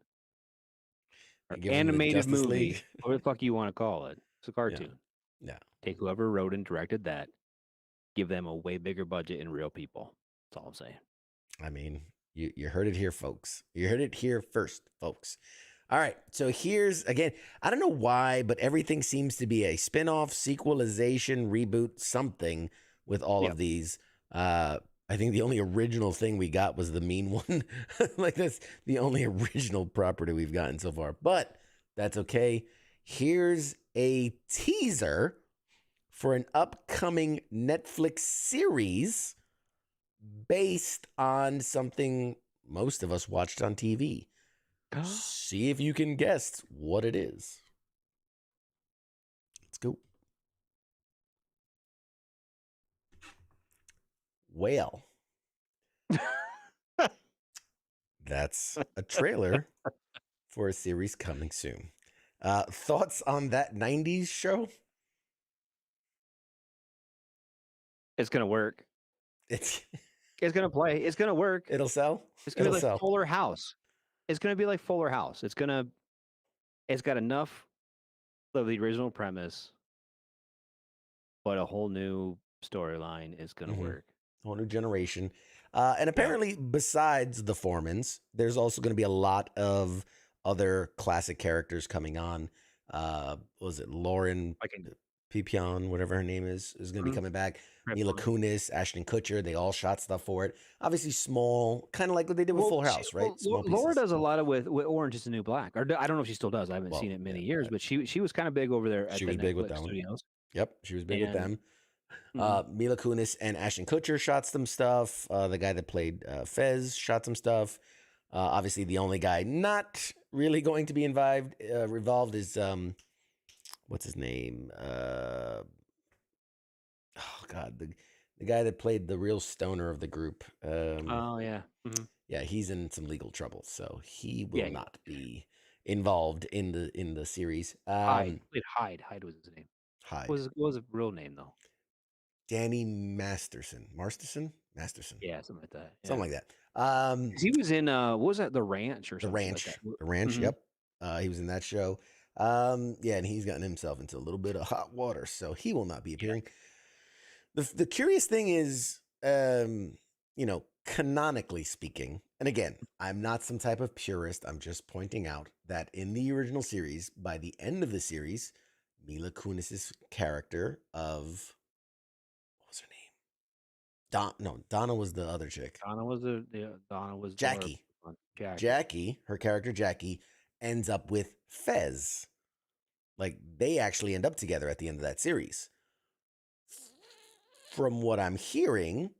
or give 'em the animated Justice movie, League. whatever the fuck you want to call it, it's a cartoon. Yeah. Take whoever wrote and directed that, give them a way bigger budget and real people. That's all I'm saying. I mean, you heard it here, folks. You heard it here first, folks. All right, so here's, again, I don't know why, but everything seems to be a spin-off, sequelization, reboot, something with all of these. I think the only original thing we got was the mean one. Like, that's the only original property we've gotten so far. But that's okay. Here's a teaser for an upcoming Netflix series based on something most of us watched on TV. See if you can guess what it is. Let's go. Well, that's a trailer for a series coming soon. Thoughts on that 90s show? It's gonna work. It's gonna play. It's gonna work. It'll sell. It's gonna It'll be like sell. Fuller House. It's gonna be like Fuller House. It's got enough of the original premise, but a whole new storyline is gonna work. Whole new generation. And apparently, besides the Foremans, there's also going to be a lot of other classic characters coming on. Was it Lauren Pipion, whatever her name is going to be coming back. Mila Kunis, Ashton Kutcher, they all shot stuff for it. Obviously small, kind of like what they did with Full House, right? Small Laura pieces. does a lot with Orange is the New Black. Or I don't know if she still does. I haven't seen it in many years, but she was kind of big over there at She the was big with Netflix that one. studios. Yep, she was big with them. Mhm. Mila Kunis and Ashton Kutcher shot some stuff. The guy that played Fez shot some stuff. Obviously, the only guy not really going to be revolved is what's his name? Oh God, the guy that played the real stoner of the group. Oh yeah, Mhm. Yeah, he's in some legal trouble, so he will not be involved in the series. Hyde. Played Hyde. Hyde was his name. Hyde. What was his real name though? Danny Masterson. Masterson? Yeah, something like that. Something like that. 'Cause he was in what was that? The Ranch or The something Ranch. like that. The Ranch, Mhm. yep. He was in that show. Yeah, and he's gotten himself into a little bit of hot water, so he will not be appearing. The curious thing is, canonically speaking, and again, I'm not some type of purist. I'm just pointing out that in the original series, by the end of the series, Mila Kunis's character of what was her name? Donna was the other chick. Donna was the Jackie. Jackie, her character Jackie, ends up with Fez. Like, they actually end up together at the end of that series. From what I'm hearing,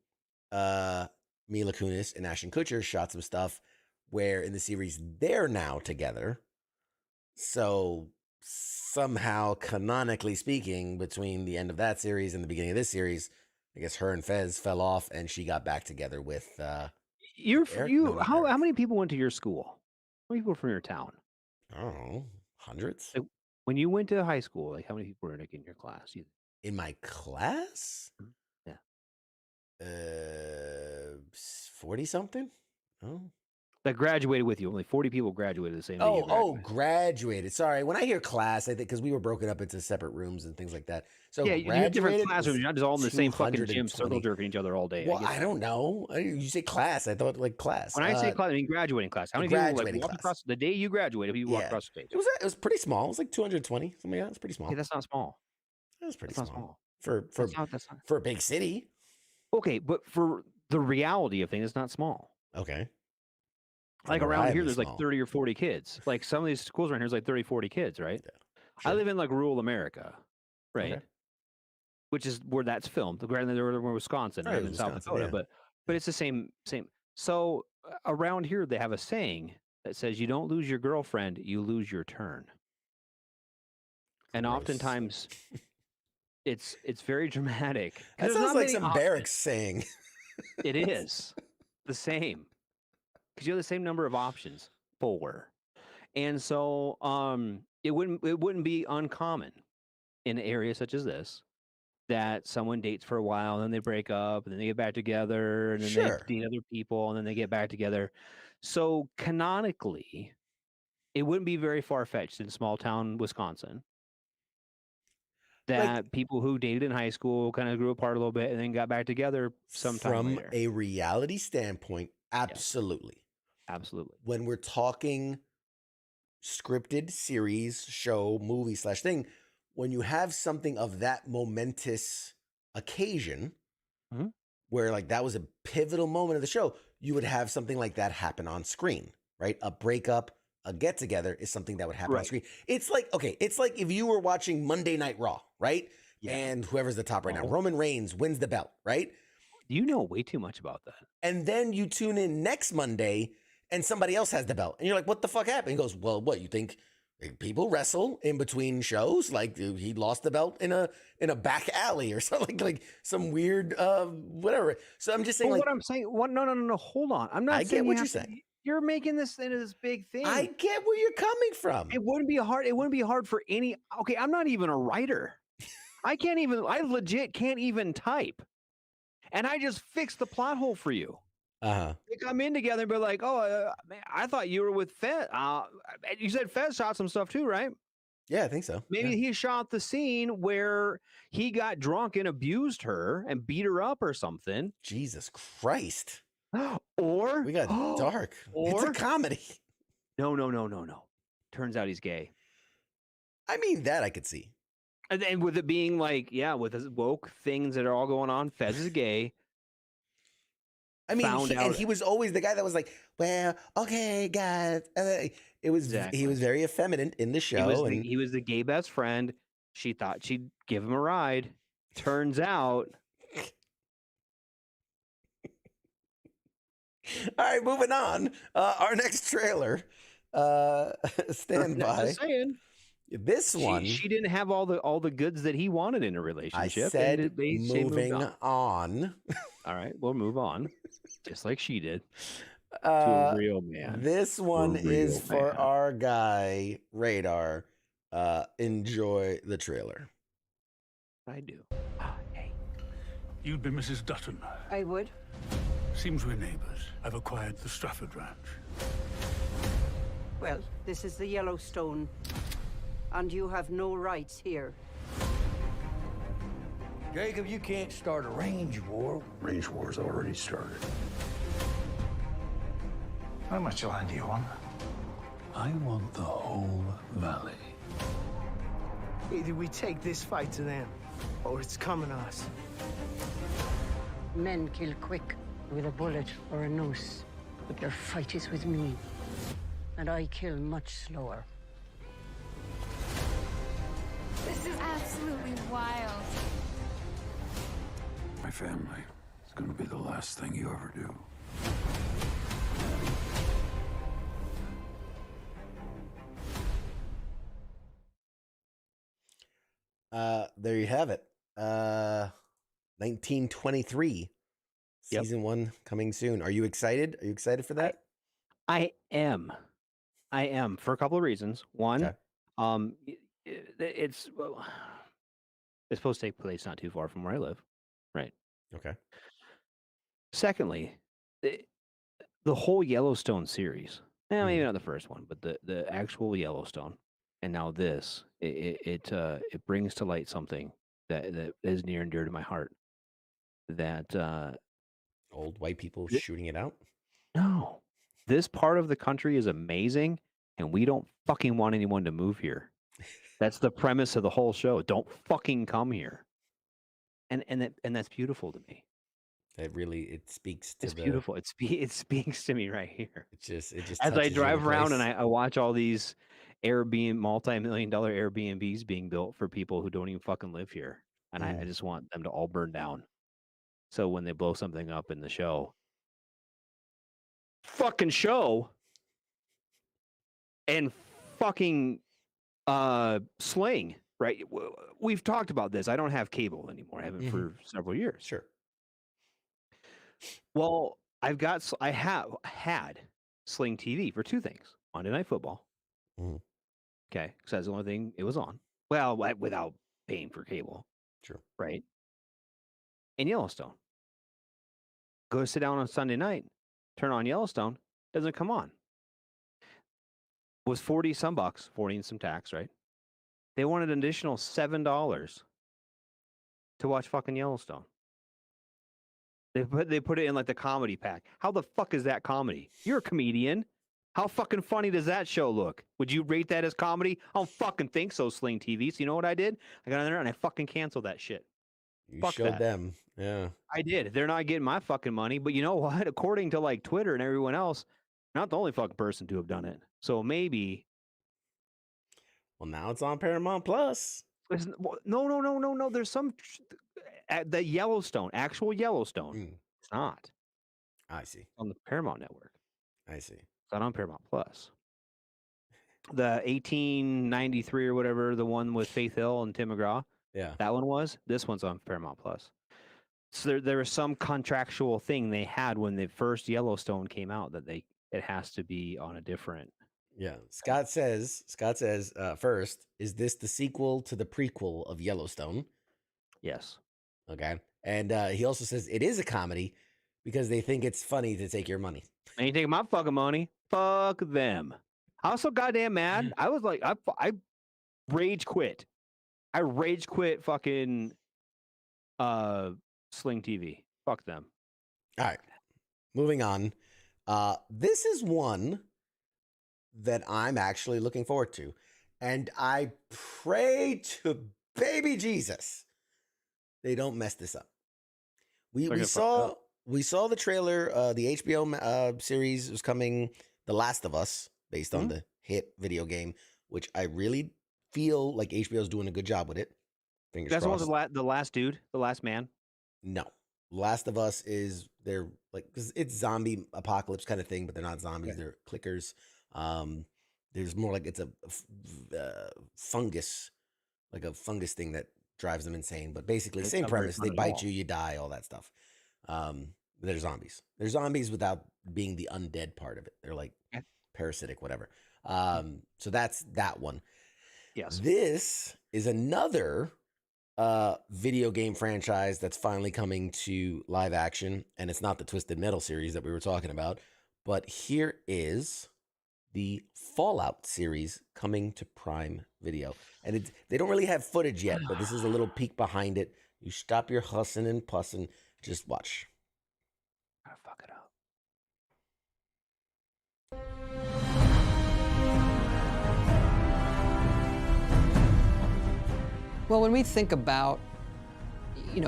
Mila Kunis and Ashton Kutcher shot some stuff where in the series they're now together. So somehow, canonically speaking, between the end of that series and the beginning of this series, I guess her and Fez fell off and she got back together with Eric? No, not How Eric. many people went to your school? How many people from your town? I don't know, hundreds. Like, when you went to high school, like how many people were in your class? In my class? Yeah. 40 something? Oh. That graduated with you. Only 40 people graduated the same day. Graduated. Sorry. When I hear class, I think because we were broken up into separate rooms and things like that. So yeah, you have different graduated classrooms. is You're not just all in the same fucking gym, 220. circle jerking each other all day. Well, get I that. don't know. You say class. I thought like class. When I say class, I mean graduating class. How many people like graduating walk class. across the day you graduated? People walk across the stage. It was pretty small. It was like 220. Something like that. It's pretty small. Okay, that's not small. It was pretty That's small. not small. For a big city. Okay, but for the reality of things, it's not small. Okay. Like around here, there's like 30 or 40 kids. Like some of these schools around here is like 30, 40 kids, right? Yeah, I live in like rural America, right? Okay. Which is where that's filmed. Granted, they're in Wisconsin, right? In South Dakota, but it's the same. So around here, they have a saying that says, "You don't lose your girlfriend, you lose your turn." And oftentimes, it's very dramatic. That sounds like some barracks saying. It is the same. Because you have the same number of options, 4, and so it wouldn't be uncommon in areas such as this that someone dates for a while, and then they break up, and then they get back together, and then they date other people, and then they get back together. So canonically, it wouldn't be very far fetched in small town Wisconsin that people who dated in high school kind of grew apart a little bit and then got back together sometime later. From a reality standpoint, absolutely. Absolutely. When we're talking scripted series, show, movie / thing, when you have something of that momentous occasion, where like that was a pivotal moment of the show, you would have something like that happen on screen, right? A breakup, a get together is something that would happen on screen. It's like, okay, it's like if you were watching Monday Night Raw, right? Yeah. And whoever's the top right now, Roman Reigns wins the belt, right? You know way too much about that. And then you tune in next Monday and somebody else has the belt. And you're like, what the fuck happened? He goes, well, what, you think people wrestle in between shows? Like he lost the belt in a back alley or something, like some weird whatever. So I'm just saying, but like, what I'm saying, no, hold on. I'm not. I get what you're saying. You're making this into this big thing. I get where you're coming from. It wouldn't be hard. It wouldn't be hard for any. Okay, I'm not even a writer. I legit can't even type. And I just fixed the plot hole for you. They come in together and be like, "Oh, man, I thought you were with Fez. You said Fez shot some stuff too, right?" Yeah, I think so. Maybe he shot the scene where he got drunk and abused her and beat her up or something. Jesus Christ! Or we got dark. It's a comedy. No. Turns out he's gay. I mean, that I could see. And then with it being like, yeah, with his woke things that are all going on, Fez is gay. I mean, and he was always the guy that was like, well, okay, guys. It was he was very effeminate in the show. He was the gay best friend. She thought she'd give him a ride. Turns out. All right, moving on. Our next trailer. Stand by. Just saying. This one, she didn't have all the goods that he wanted in a relationship. I said moving on. All right, we'll move on, just like she did. To a real man. This one is for our guy Radar. Enjoy the trailer. I do. Hey. You'd be Mrs. Dutton. I would. Seems we're neighbors. I've acquired the Strafford Ranch. Well, this is the Yellowstone. And you have no rights here. Jacob, you can't start a range war. Range war's already started. How much land do you want? I want the whole valley. Either we take this fight to them, or it's coming to us. Men kill quick with a bullet or a noose, but their fight is with me. And I kill much slower. This is absolutely wild. My family is going to be the last thing you ever do. There you have it. 1923. Season 1 coming soon. Are you excited? Are you excited for that? I am. I am for a couple of reasons. One, Okay. It's supposed to take place not too far from where I live, right? Okay. Secondly, the whole Yellowstone series, maybe not the first one, but the actual Yellowstone, and now this, it brings to light something that is near and dear to my heart. That old white people shooting it out. No, this part of the country is amazing, and we don't fucking want anyone to move here. That's the premise of the whole show. Don't fucking come here. And that's beautiful to me. It speaks to It's beautiful. It speaks to me right here. It just as I touches you in drive a around and place. I watch all these multi-million-dollar Airbnbs being built for people who don't even fucking live here, and I just want them to all burn down. So when they blow something up in the fucking show, and fucking Sling, right? We've talked about this. I don't have cable anymore. I haven't for several years. Sure. Well, I have had Sling TV for two things: Monday Night Football. Okay, because that's the only thing it was on. Well, without paying for cable. True. Right. And Yellowstone. Go sit down on Sunday night, turn on Yellowstone, doesn't come on. Was 40 some bucks, 40 and some tax, right? They wanted an additional $7 to watch fucking Yellowstone. They put it in like the comedy pack. How the fuck is that comedy? You're a comedian. How fucking funny does that show look? Would you rate that as comedy? I don't fucking think so, Sling TV. So you know what I did? I got in there and I fucking canceled that shit. You Fuck showed that. them. Yeah. I did. They're not getting my fucking money. But you know what? According to like Twitter and everyone else, not the only fucking person to have done it. So maybe. Well, now it's on Paramount Plus. No. There's some the Yellowstone, actual Yellowstone. It's not. I see. On the Paramount Network. I see. It's not on Paramount Plus. The 1893 or whatever, the one with Faith Hill and Tim McGraw. Yeah. That one was. This one's on Paramount Plus. So there was some contractual thing they had when the first Yellowstone came out that it has to be on a different. Yeah. Scott says, first, is this the sequel to the prequel of Yellowstone? Yes. Okay. And he also says it is a comedy because they think it's funny to take your money. And you take my fucking money. Fuck them. I was so goddamn mad. I was like, I rage quit. I rage quit fucking Sling TV. Fuck them. All right. Moving on. This is one that I'm actually looking forward to. And I pray to baby Jesus they don't mess this up. We saw the trailer. The HBO series was coming, The Last of Us, based on the hit video game, which I really feel like HBO is doing a good job with it. Fingers That's crossed. the last dude, the last man. No, Last of Us they're like, 'cause it's zombie apocalypse kind of thing, but they're not zombies. Okay. They're clickers. There's more like it's a fungus, like a fungus thing that drives them insane. But basically, It's same not very premise. fun They at bite all. you, you die, all that stuff. They're zombies. They're zombies without being the undead part of it. They're like parasitic, whatever. So that's that one. Yes. This is another video game franchise that's finally coming to live action, and it's not the Twisted Metal series that we were talking about, but here is the Fallout series coming to Prime Video. And they don't really have footage yet, but this is a little peek behind it. You stop your hussing and pussing, just watch. Gotta fuck it up. Well, when we think about,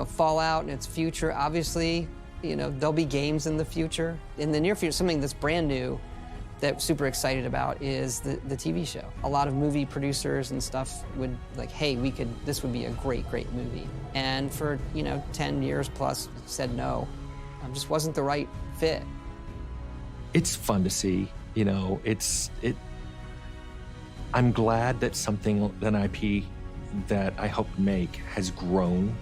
Fallout and its future, obviously, there'll be games in the future. In the near future, something that's brand new that I'm super excited about is the TV show. A lot of movie producers and stuff would like, hey, this would be a great, great movie. And for, 10 years plus said no. Just wasn't the right fit. It's fun to see, I'm glad that an IP that I helped make has grown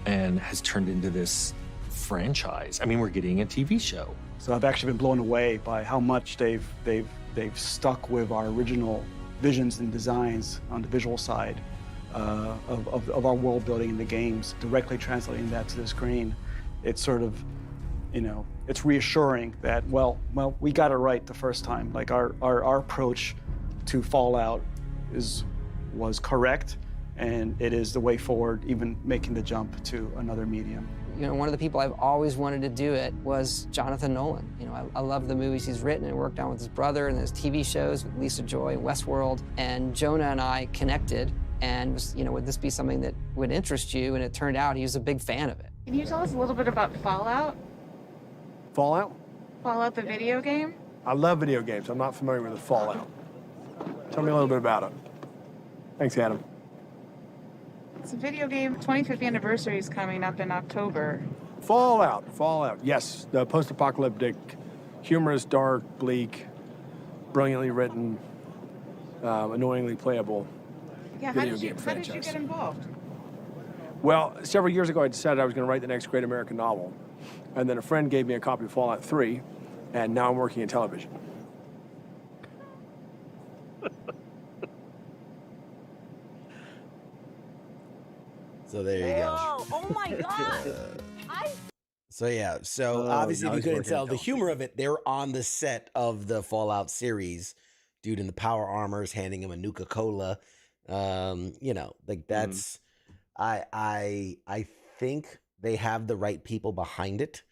and has turned into this franchise. I mean, we're getting a TV show. So I've actually been blown away by how much they've stuck with our original visions and designs on the visual side of our world building in the games, directly translating that to the screen. It's sort of, it's reassuring that, well, we got it right the first time. Like our approach to Fallout was correct, and it is the way forward, even making the jump to another medium. One of the people I've always wanted to do it was Jonathan Nolan. I love the movies he's written and worked on with his brother, and his TV shows with Lisa Joy, Westworld. And Jonah and I connected and was, would this be something that would interest you? And it turned out he was a big fan of it. Can you tell us a little bit about Fallout? Fallout? Fallout, the video game? I love video games. I'm not familiar with the Fallout. Tell me a little bit about it. Thanks, Adam. It's a video game. 25th anniversary is coming up in October. Fallout. Yes, the post-apocalyptic, humorous, dark, bleak, brilliantly written, annoyingly playable video game franchise. How did you get involved? Well, several years ago, I decided I was going to write the next great American novel. And then a friend gave me a copy of Fallout 3, and now I'm working in television. So there you go. Oh my god. So obviously, if you couldn't tell the humor of it, they're on the set of the Fallout series. Dude in the power armors handing him a Nuka-Cola. That's I think they have the right people behind it.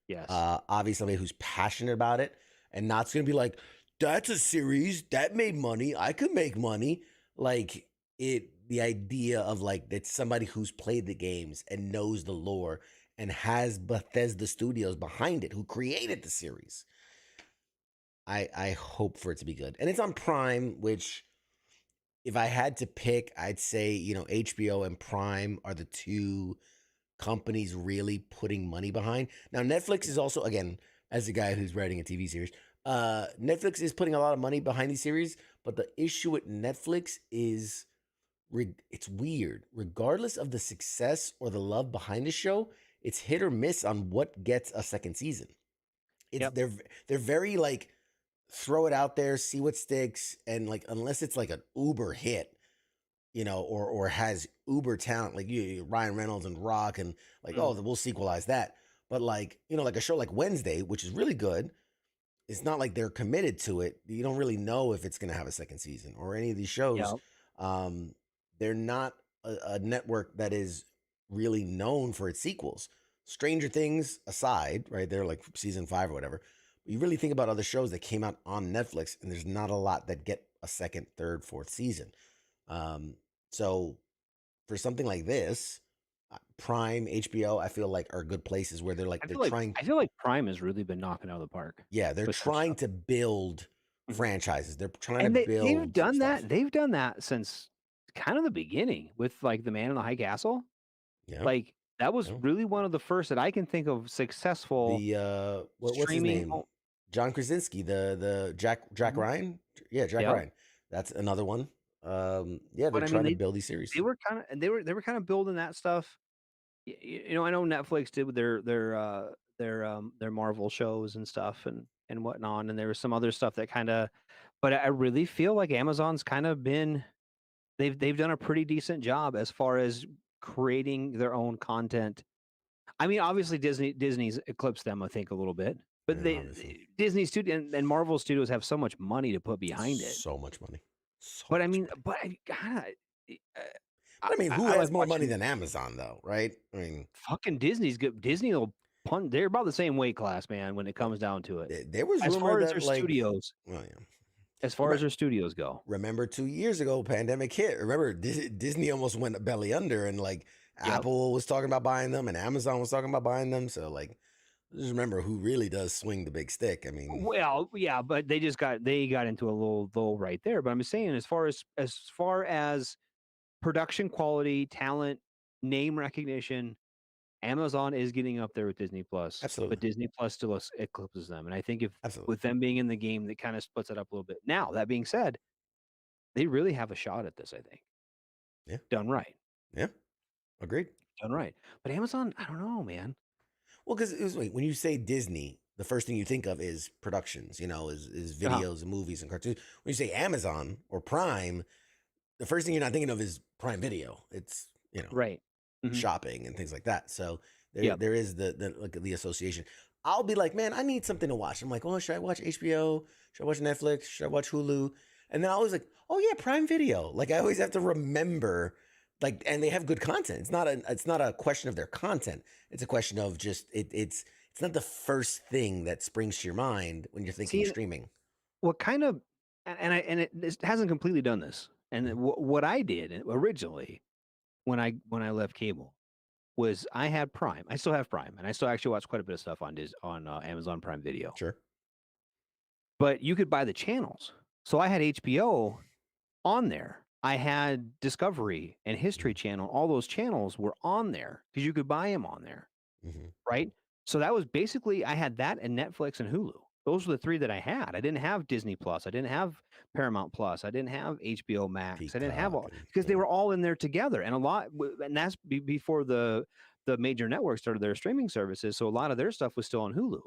Yes. Obviously somebody who's passionate about it and not going to be like, that's a series that made money. I could make money. The idea of that's somebody who's played the games and knows the lore and has Bethesda Studios behind it, who created the series. I hope for it to be good. And it's on Prime, which if I had to pick, I'd say, HBO and Prime are the two companies really putting money behind. Now, Netflix is also, again, as a guy who's writing a TV series, Netflix is putting a lot of money behind these series, but the issue with Netflix is it's weird. Regardless of the success or the love behind the show, it's hit or miss on what gets a second season. They're very throw it out there, see what sticks, and unless it's an uber hit, or has uber talent like Ryan Reynolds and Rock and we'll sequelize that. But a show like Wednesday, which is really good, it's not like they're committed to it. You don't really know if it's going to have a second season or any of these shows. They're not a network that is really known for its sequels. Stranger Things aside, right? They're season 5 or whatever. But you really think about other shows that came out on Netflix, and there's not a lot that get a second, third, fourth season. So for something like this, Prime, HBO, I feel are good places where they're trying. I feel like Prime has really been knocking out of the park. Yeah, they're trying to build franchises. They're trying And to build. they've done stuff. that. They've done that since kind of the beginning with The Man in the High Castle. Yeah. That was really one of the first that I can think of successful. What's his name? John Krasinski, the Jack Ryan. Yeah, Jack Ryan. That's another one. They're trying to build these series. They were kind of building that stuff. I know Netflix did with their Marvel shows and stuff and whatnot, and there was some other stuff that but I really feel like Amazon's kind of been they've done a pretty decent job as far as creating their own content. I mean, obviously Disney's eclipsed them, I think, a little bit, but Disney Studio and Marvel Studios have so much money to put behind it. So much money. Who has more money than Amazon, though, right? Fucking Disney's good. Disney will punt. They're about the same weight class, man, when it comes down to it. There was as rumor far as that, their studios. Well, yeah. As far as their studios go. Remember 2 years ago, pandemic hit. Remember Disney almost went belly under, and Apple was talking about buying them, and Amazon was talking about buying them. So just remember who really does swing the big stick. I mean, well, yeah, but they got into a little lull right there. But I'm saying, as far as production quality, talent, name recognition, Amazon is getting up there with Disney Plus. Absolutely. But Disney Plus still eclipses them. And I think with them being in the game, that kind of splits it up a little bit. Now, that being said, they really have a shot at this, I think. Yeah. Done right. Yeah. Agreed. Done right. But Amazon, I don't know, man. Well, because when you say Disney, the first thing you think of is productions, is videos and movies and cartoons. When you say Amazon or Prime, the first thing you're not thinking of is Prime Video. It's, right. shopping and things like that. So there is the association. I'll be like, man, I need something to watch. I'm like, oh, should I watch HBO? Should I watch Netflix? Should I watch Hulu? And then I always like, oh yeah, Prime Video. Like I always have to remember, and they have good content. It's not a question of their content. It's a question of just it's not the first thing that springs to your mind when you're thinking streaming. What kind of, it hasn't completely done this. And what I did originally when I left cable was I had Prime. I still have Prime, and I still actually watch quite a bit of stuff on Amazon Prime Video. Sure. But you could buy the channels. So I had HBO on there. I had Discovery and History Channel. All those channels were on there because you could buy them on there, right? So that was basically, I had that and Netflix and Hulu. Those were the three that I had. I didn't have Disney Plus. I didn't have Paramount Plus. I didn't have HBO Max. I didn't have all, because they were all in there together. And and that's before the major networks started their streaming services. So a lot of their stuff was still on Hulu.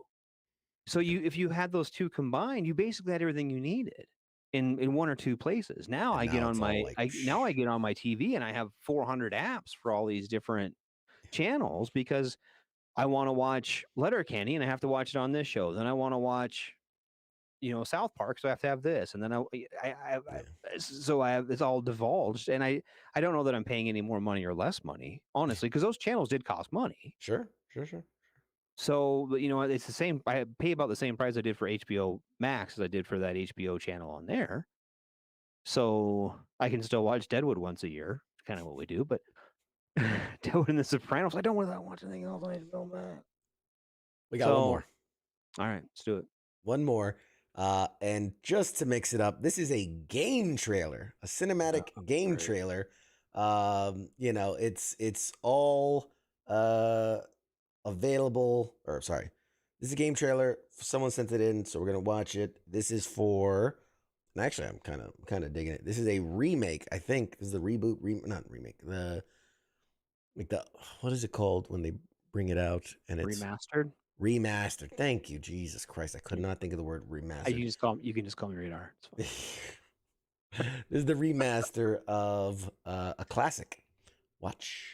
So if you had those two combined, you basically had everything you needed in one or two places. Now I get on my TV and I have 400 apps for all these different channels because I want to watch Letterkenny and I have to watch it on this show. Then I want to watch, South Park, so I have to have this. And then it's all divulged. And I don't know that I'm paying any more money or less money, honestly, because those channels did cost money. Sure. So, it's the same. I pay about the same price I did for HBO Max as I did for that HBO channel on there. So I can still watch Deadwood once a year. It's kind of what we do, but Deadwood and The Sopranos, I don't want to watch anything else on HBO Max. We got one more. All right, let's do it. One more. And just to mix it up, this is a game trailer, a cinematic game trailer. It's all available, or sorry, this is a game trailer. Someone sent it in, so we're gonna watch it. This is for, and actually, I'm kind of digging it. This is a remake. I think this is the reboot, not remake. What is it called when they bring it out and it's remastered? Thank you, Jesus Christ! I could not think of the word remastered. You can just call me Radar. It's fine. This is the remaster of a classic. Watch.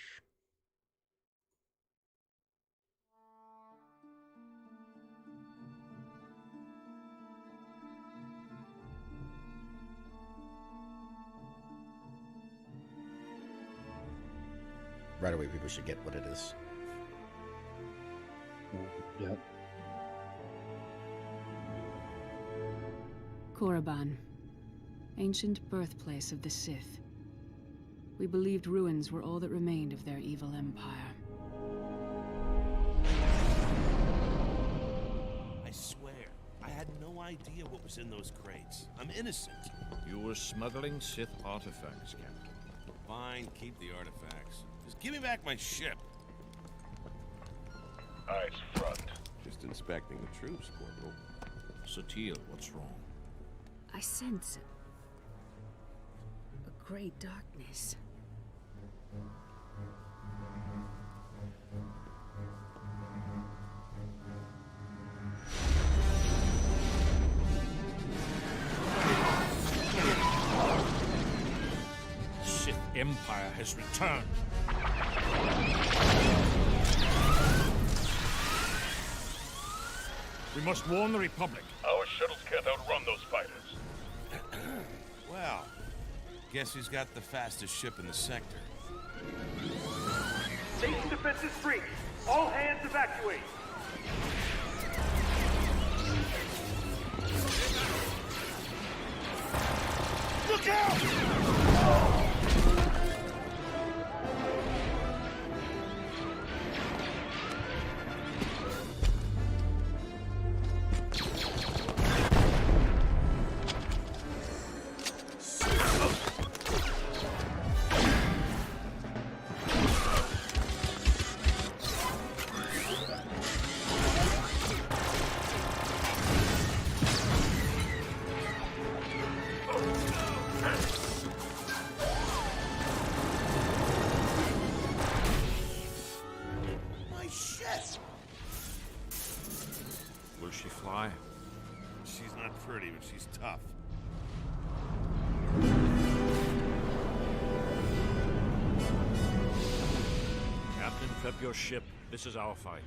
Right away, people should get what it is. Yep. Korriban, ancient birthplace of the Sith. We believed ruins were all that remained of their evil empire. I swear, I had no idea what was in those crates. I'm innocent. You were smuggling Sith artifacts, Captain. Fine, keep the artifacts. Just give me back my ship. Eyes front. Just inspecting the troops, Corporal. Sotil, what's wrong? I sense a great darkness. Sith Empire has returned. We must warn the Republic. Our shuttles can't outrun those fighters. Well, guess who's got the fastest ship in the sector? Station defenses breach. All hands evacuate. Look out! Why? She's not pretty, but she's tough. Captain, prep your ship. This is our fight.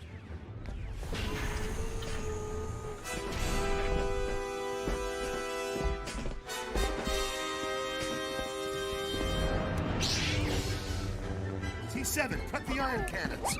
T7, prep the iron cannons.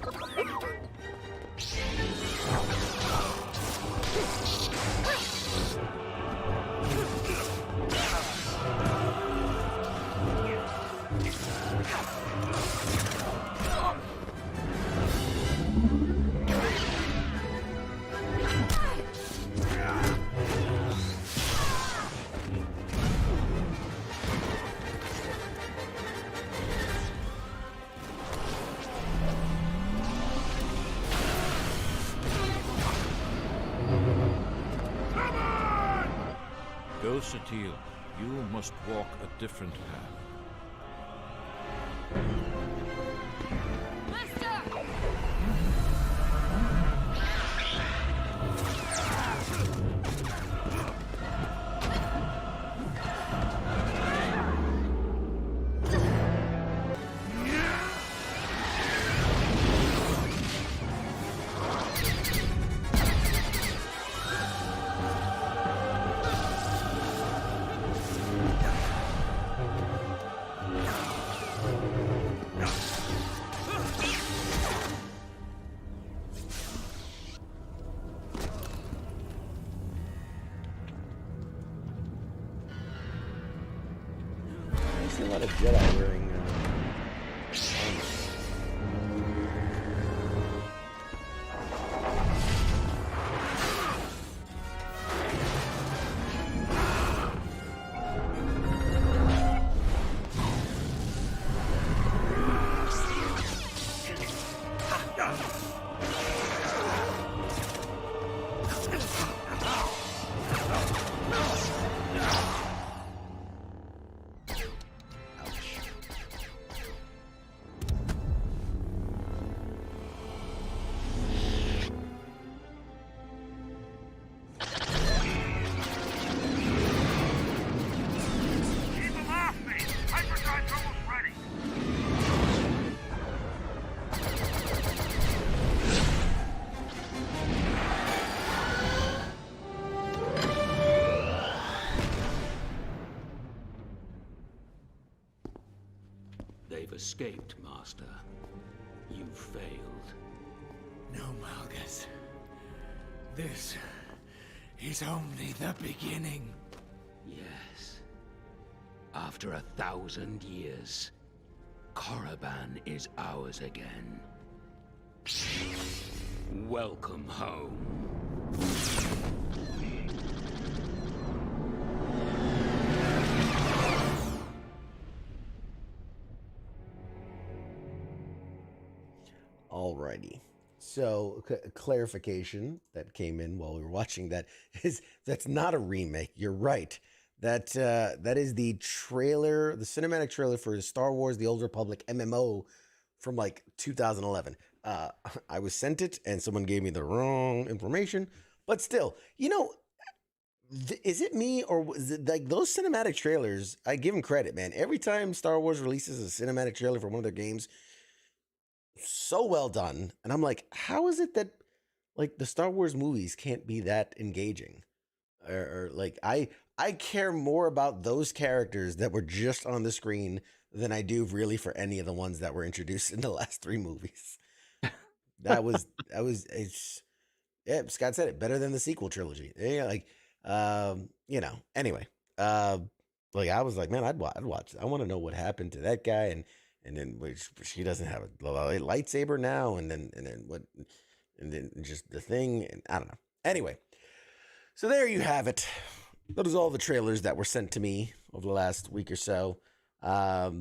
Go, Satil. You must walk a different path. I see a lot of Jedi wearing armor. Keep them off me! Hyperdrive's almost ready! They've escaped, Master. You failed. No, Malgus. This is only the beginning. Yes. After 1,000 years, Korriban is ours again. Welcome home. Alrighty. So, clarification that came in while we were watching that is that's not a remake. You're right. That is the trailer, the cinematic trailer for Star Wars: The Old Republic MMO from like 2011. I was sent it, and someone gave me the wrong information. But still, you know, is it me or was it like those cinematic trailers? I give them credit, man. Every time Star Wars releases a cinematic trailer for one of their games, so well done. And I'm like, how is it that like the Star Wars movies can't be that engaging? Or like I care more about those characters that were just on the screen than I do really for any of the ones that were introduced in the last 3 movies. It's yeah, Scott said it, better than the sequel trilogy. Yeah, like you know, anyway. Like I was like, man, I'd watch. I want to know what happened to that guy and then which she doesn't have a lightsaber now, and then what, and then just the thing, and I don't know. Anyway, so there you have it. Those are all the trailers that were sent to me over the last week or so. That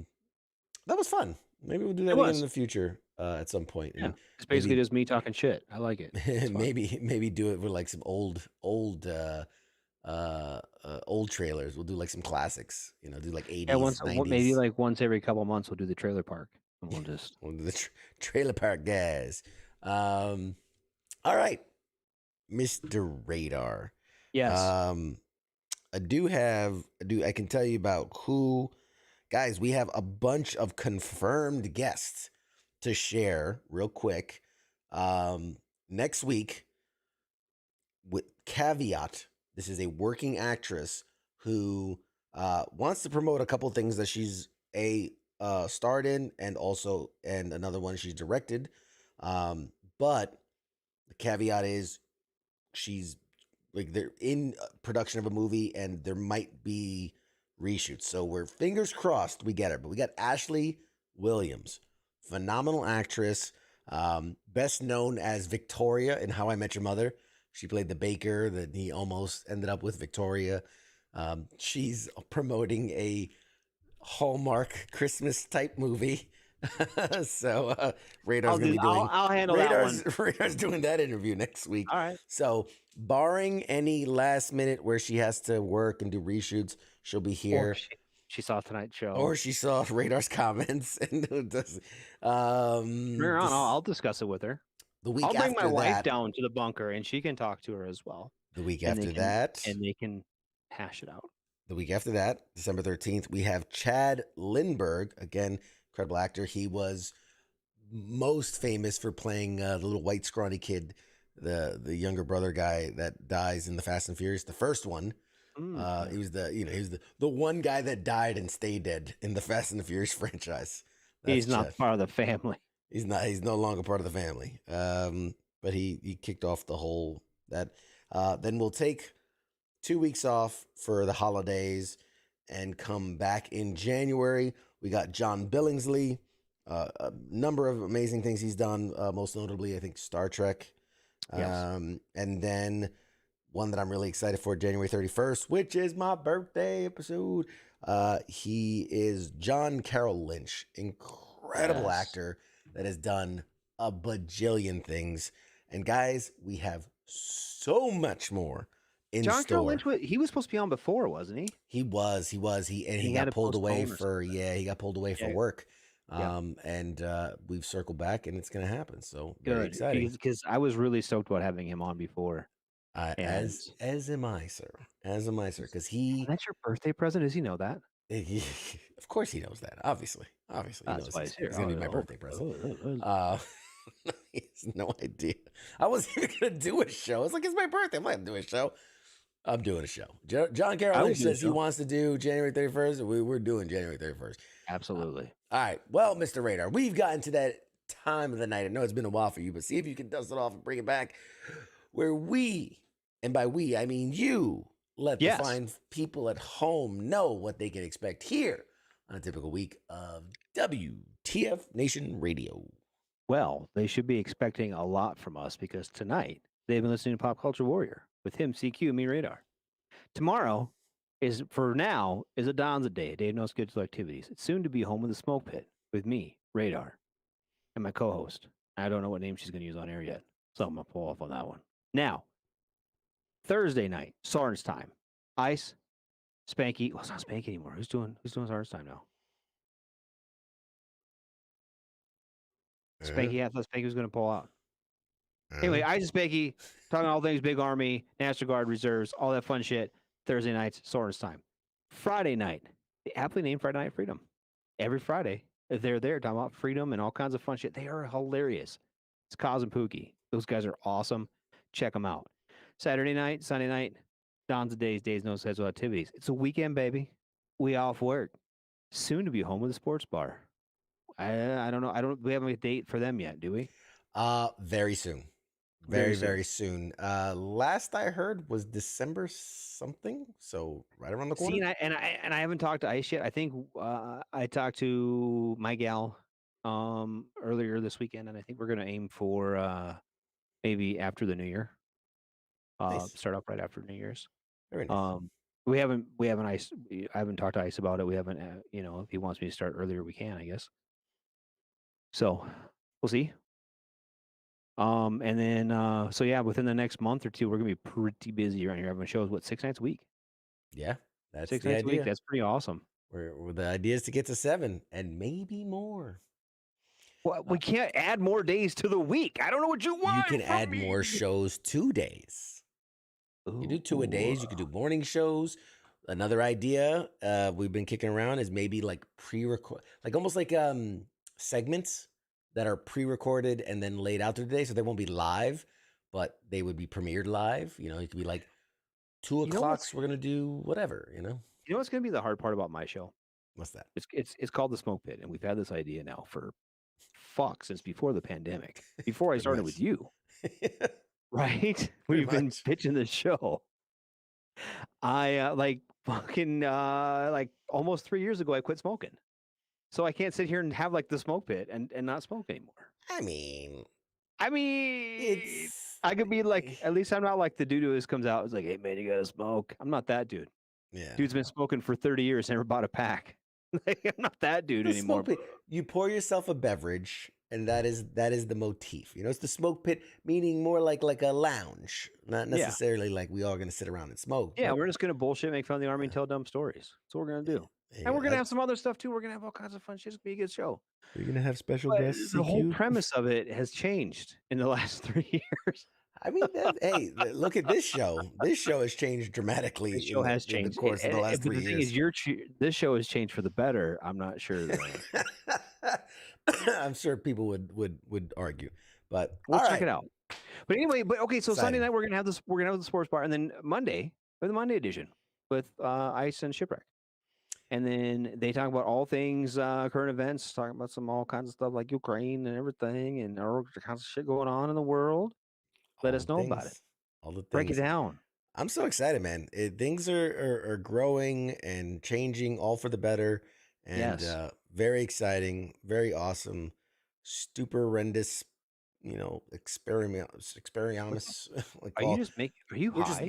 was fun. Maybe we'll do that again in the future at some point. Yeah, And it's basically maybe just me talking shit. I like it. It's fun. maybe do it with like some old trailers. We'll do like some classics. You know, do like 80s, Yeah, 90s. maybe like once every couple months we'll do the trailer park. And we'll just We'll do the trailer park guys. All right. Mr. Radar. Yes. I can tell you about who, guys, we have a bunch of confirmed guests to share real quick. Next week, with caveat, this is a working actress who wants to promote a couple things that she's starred in and another one she's directed. But the caveat is she's like they're in production of a movie and there might be reshoots. So we're fingers crossed we get her. But we got Ashley Williams, phenomenal actress, best known as Victoria in How I Met Your Mother. She played the baker that he almost ended up with, Victoria. She's promoting a Hallmark Christmas type movie. So Radar's gonna be doing. I'll handle that one. Radar's doing that interview next week. All right. So barring any last minute where she has to work and do reshoots, she'll be here. Or she saw tonight's show. Or she saw Radar's comments and does. I'll discuss it with her. The week I'll bring after my wife that, down to the bunker and she can talk to her as well. The week And after they can- that, and they can hash it out. the week after that, December 13th, we have Chad Lindbergh, again, incredible actor. He was most famous for playing the little white scrawny kid, the younger brother guy that dies in the Fast and Furious, the first one. He was the one guy that died and stayed dead in the Fast and the Furious franchise. He's not Chad. part of the family. He's not. He's no longer part of the family. But he kicked off the whole that. Then we'll take 2 weeks off for the holidays and come back in January. We got John Billingsley, a number of amazing things he's done. Most notably, I think Star Trek. Yes. And then one that I'm really excited for, January 31st, which is my birthday episode. He is John Carroll Lynch, incredible actor that has done a bajillion things. And guys, we have so much more in John store. Carroll Lynch, he was supposed to be on before, wasn't he? He was. He He got had to pulled away postpone or for he got pulled away for work. Yeah. And we've circled back and it's gonna happen. So very Good, exciting. because I was really stoked about having him on before. As am I, sir. As am I, sir. Because he That's your birthday present. Does he know that? of course he knows that. Obviously. He That's knows why it's he's here. gonna be my birthday present. He has no idea. I wasn't even gonna do a show. It's like it's my birthday. I'm not gonna do a show. I'm doing a show. John Carroll Lynch says he wants to do January 31st. We're doing January 31st. Absolutely. All right. Well, Mr. Radar, we've gotten to that time of the night. I know it's been a while for you, but see if you can dust it off and bring it back. Where we, and by we, I mean you, let the fine people at home know what they can expect here on a typical week of WTF Nation Radio. Well, they should be expecting a lot from us because tonight they've been listening to Pop Culture Warrior with him, CQ, me, Radar. Tomorrow is, for now, is a Don's day, a day of no scheduled activities. It's soon to be home with the Smoke Pit with me, Radar, and my co-host. I don't know what name she's going to use on air yet, so I'm going to pull off on that one. Now, Thursday night, Soren's time. Ice, Spanky. Well, it's not Spanky anymore. Who's doing Soren's time now? Spanky, I thought Spanky was going to pull out. Anyway, Ice and Spanky talking all things Big Army, National Guard reserves, all that fun shit. Thursday nights, Soren's time. Friday night, the aptly named Friday Night Freedom. Every Friday, they're there talking about freedom and all kinds of fun shit. They are hilarious. It's Kaz and Pookie. Those guys are awesome. Check them out. Saturday night, Sunday night, Don's days, no scheduled activities. It's a weekend, baby. We off work. Soon to be home with a sports bar. I don't know. We haven't a date for them yet, do we? Very soon. Very soon. Last I heard was December something, so right around the corner. See, and I haven't talked to Ice yet. I think I talked to my gal earlier this weekend, and I think we're gonna aim for maybe after the New Year. Nice. Start up right after New Year's. Very nice. We haven't Ice. I haven't talked to Ice about it. We haven't. If he wants me to start earlier, we can, I guess. So we'll see. And then so yeah, within the next month or two, we're gonna be pretty busy around here. Having shows 6 nights a week. Yeah, that's 6 the nights a idea. week. That's pretty awesome. Where the idea is to get to 7 and maybe more. Well, we can't add more days to the week. I don't know what you want. You can from add me. more shows 2 days. You do 2 a days. You could do morning shows. Another idea we've been kicking around is maybe like pre-record, like almost like segments that are pre-recorded and then laid out through the day, so they won't be live, but they would be premiered live. You know, it could be like 2 o'clock. We're gonna do whatever. You know. You know what's gonna be the hard part about my show? What's that? It's called the Smoke Pit, and we've had this idea now for since before the pandemic. Before I started with you, right? We've been pitching this show. I like fucking like almost 3 years ago I quit smoking. So I can't sit here and have like the smoke pit and not smoke anymore. I mean it's I could be like, at least I'm not like the dude who just comes out, it's like, hey man, you gotta smoke. I'm not that dude. Yeah. Dude's been smoking for 30 years, never bought a pack. Like, I'm not that dude anymore. Smoke pit, you pour yourself a beverage, and that is the motif. You know, it's the smoke pit, meaning more like a lounge, not necessarily like we all gonna sit around and smoke. Yeah, but we're just gonna bullshit, make fun of the army, and tell dumb stories. That's what we're gonna do. And we're gonna have some other stuff too. We're gonna have all kinds of fun shit. It's gonna be a good show. You're gonna have special But guests. the whole premise of it has changed in the last 3 years. I mean, hey, look at this show. This show has changed dramatically. The show has changed in the course of the last 3 The thing years. is, this show has changed for the better. I'm not sure. I'm sure people would argue, but We'll all check it right. out. But anyway, okay. So Sunday Exciting. night we're gonna have this. We're gonna have the sports bar, and then Monday, or the Monday edition with Ice and Shipwreck. And then they talk about all things current events, talking about all kinds of stuff like Ukraine and everything, and all kinds of shit going on in the world. Let us know about it. All the things. Break it down. I'm so excited, man. Things are growing and changing, all for the better, and Yes. very exciting, very awesome, stuporendous. You know, experiments. Like Are you just making? Are you we're high?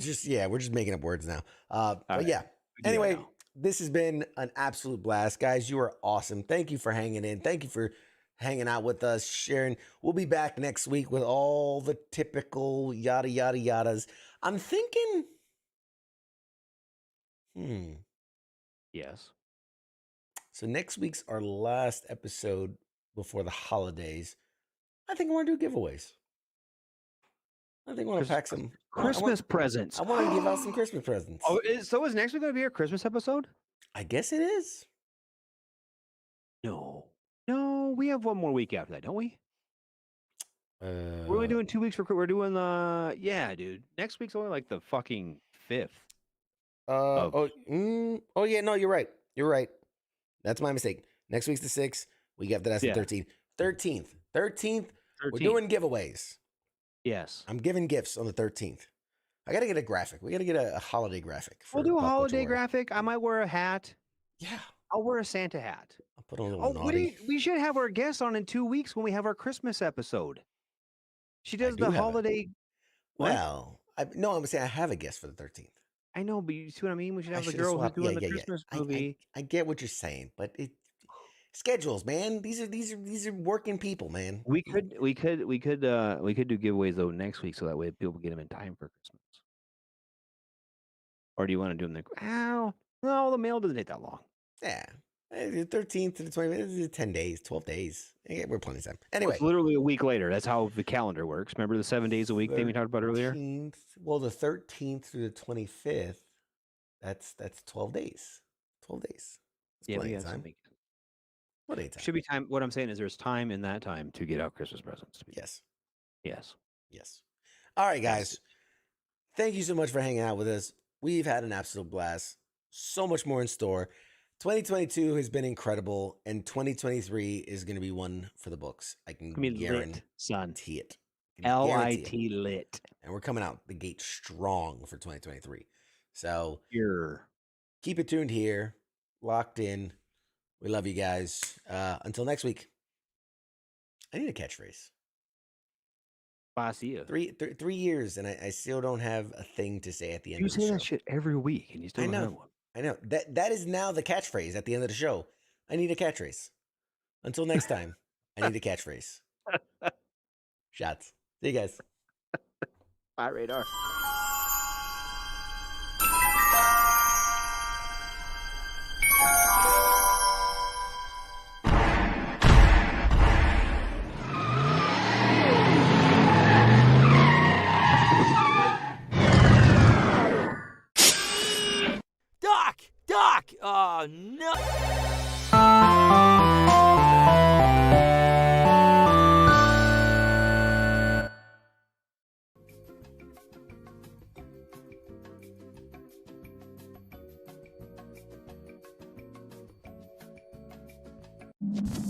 we're just making up words now. But right. yeah. We do that Anyway, now. this has been an absolute blast, guys. You are awesome. Thank you for hanging in. Thank you for hanging out with us, sharing. We'll be back next week with all the typical yada yada yadas. I'm thinking. Yes. So next week's our last episode before the holidays. I think I want to do giveaways. I think I want to pack some Christmas presents. I want to give out some Christmas presents. Oh, so is next week going to be a Christmas episode? I guess it is. No, we have one more week after that, don't we? We're only doing 2 weeks for. We're doing yeah, dude. Next week's only like the fucking 5th. Oh yeah, no, you're right. You're right. That's my mistake. Next week's the 6th. Week after that's the 13th. 13th. We're doing giveaways. Yes. I'm giving gifts on the 13th. I got to get a graphic. We got to get a holiday graphic. We'll do a Buckle holiday Tour. graphic. I might wear a hat. Yeah. I'll wear a Santa hat. I'll put on a little Oh, naughty. we should have our guest on in 2 weeks when we have our Christmas episode. She does do the have it. holiday. What? Well, I'm saying I have a guest for the 13th. I know, but you see what I mean? We should I have the should've girl who's swapped- doing yeah, the yeah, yeah. Christmas I movie. get what you're saying, but schedules, man. These are working people, man. We could do giveaways though next week, so that way people get them in time for Christmas. Or do you want to do them? No, the mail doesn't take that long. Yeah. The 13th to the 20th, 10 days, 12 days. Yeah, we're plenty of time. Anyway. It's literally a week later. That's how the calendar works. Remember the 7 days a week thing we talked about earlier? 13th, well, the 13th through the 25th, that's 12 days. 12 days. That's Yeah, plenty we of got time. some week. Plenty of time. Should be time. What I'm saying is there's time in that time to get out Christmas presents. Yes. Yes. All right, guys. Thank you so much for hanging out with us. We've had an absolute blast. So much more in store. 2022 has been incredible, and 2023 is going to be one for the books. I can guarantee son. it. I can guarantee it. L-I-T lit. And we're coming out the gate strong for 2023. So keep it tuned here, locked in. We love you guys. Until next week. I need a catchphrase. I see you. 3 years, and I still don't have a thing to say at the end You of the say show. that shit every week, and you still I don't know. have one. I know. That is now the catchphrase at the end of the show. I need a catchphrase. Until next time, I need a catchphrase. Shots. See you guys. Bye, Radar. Fuck! Oh no! You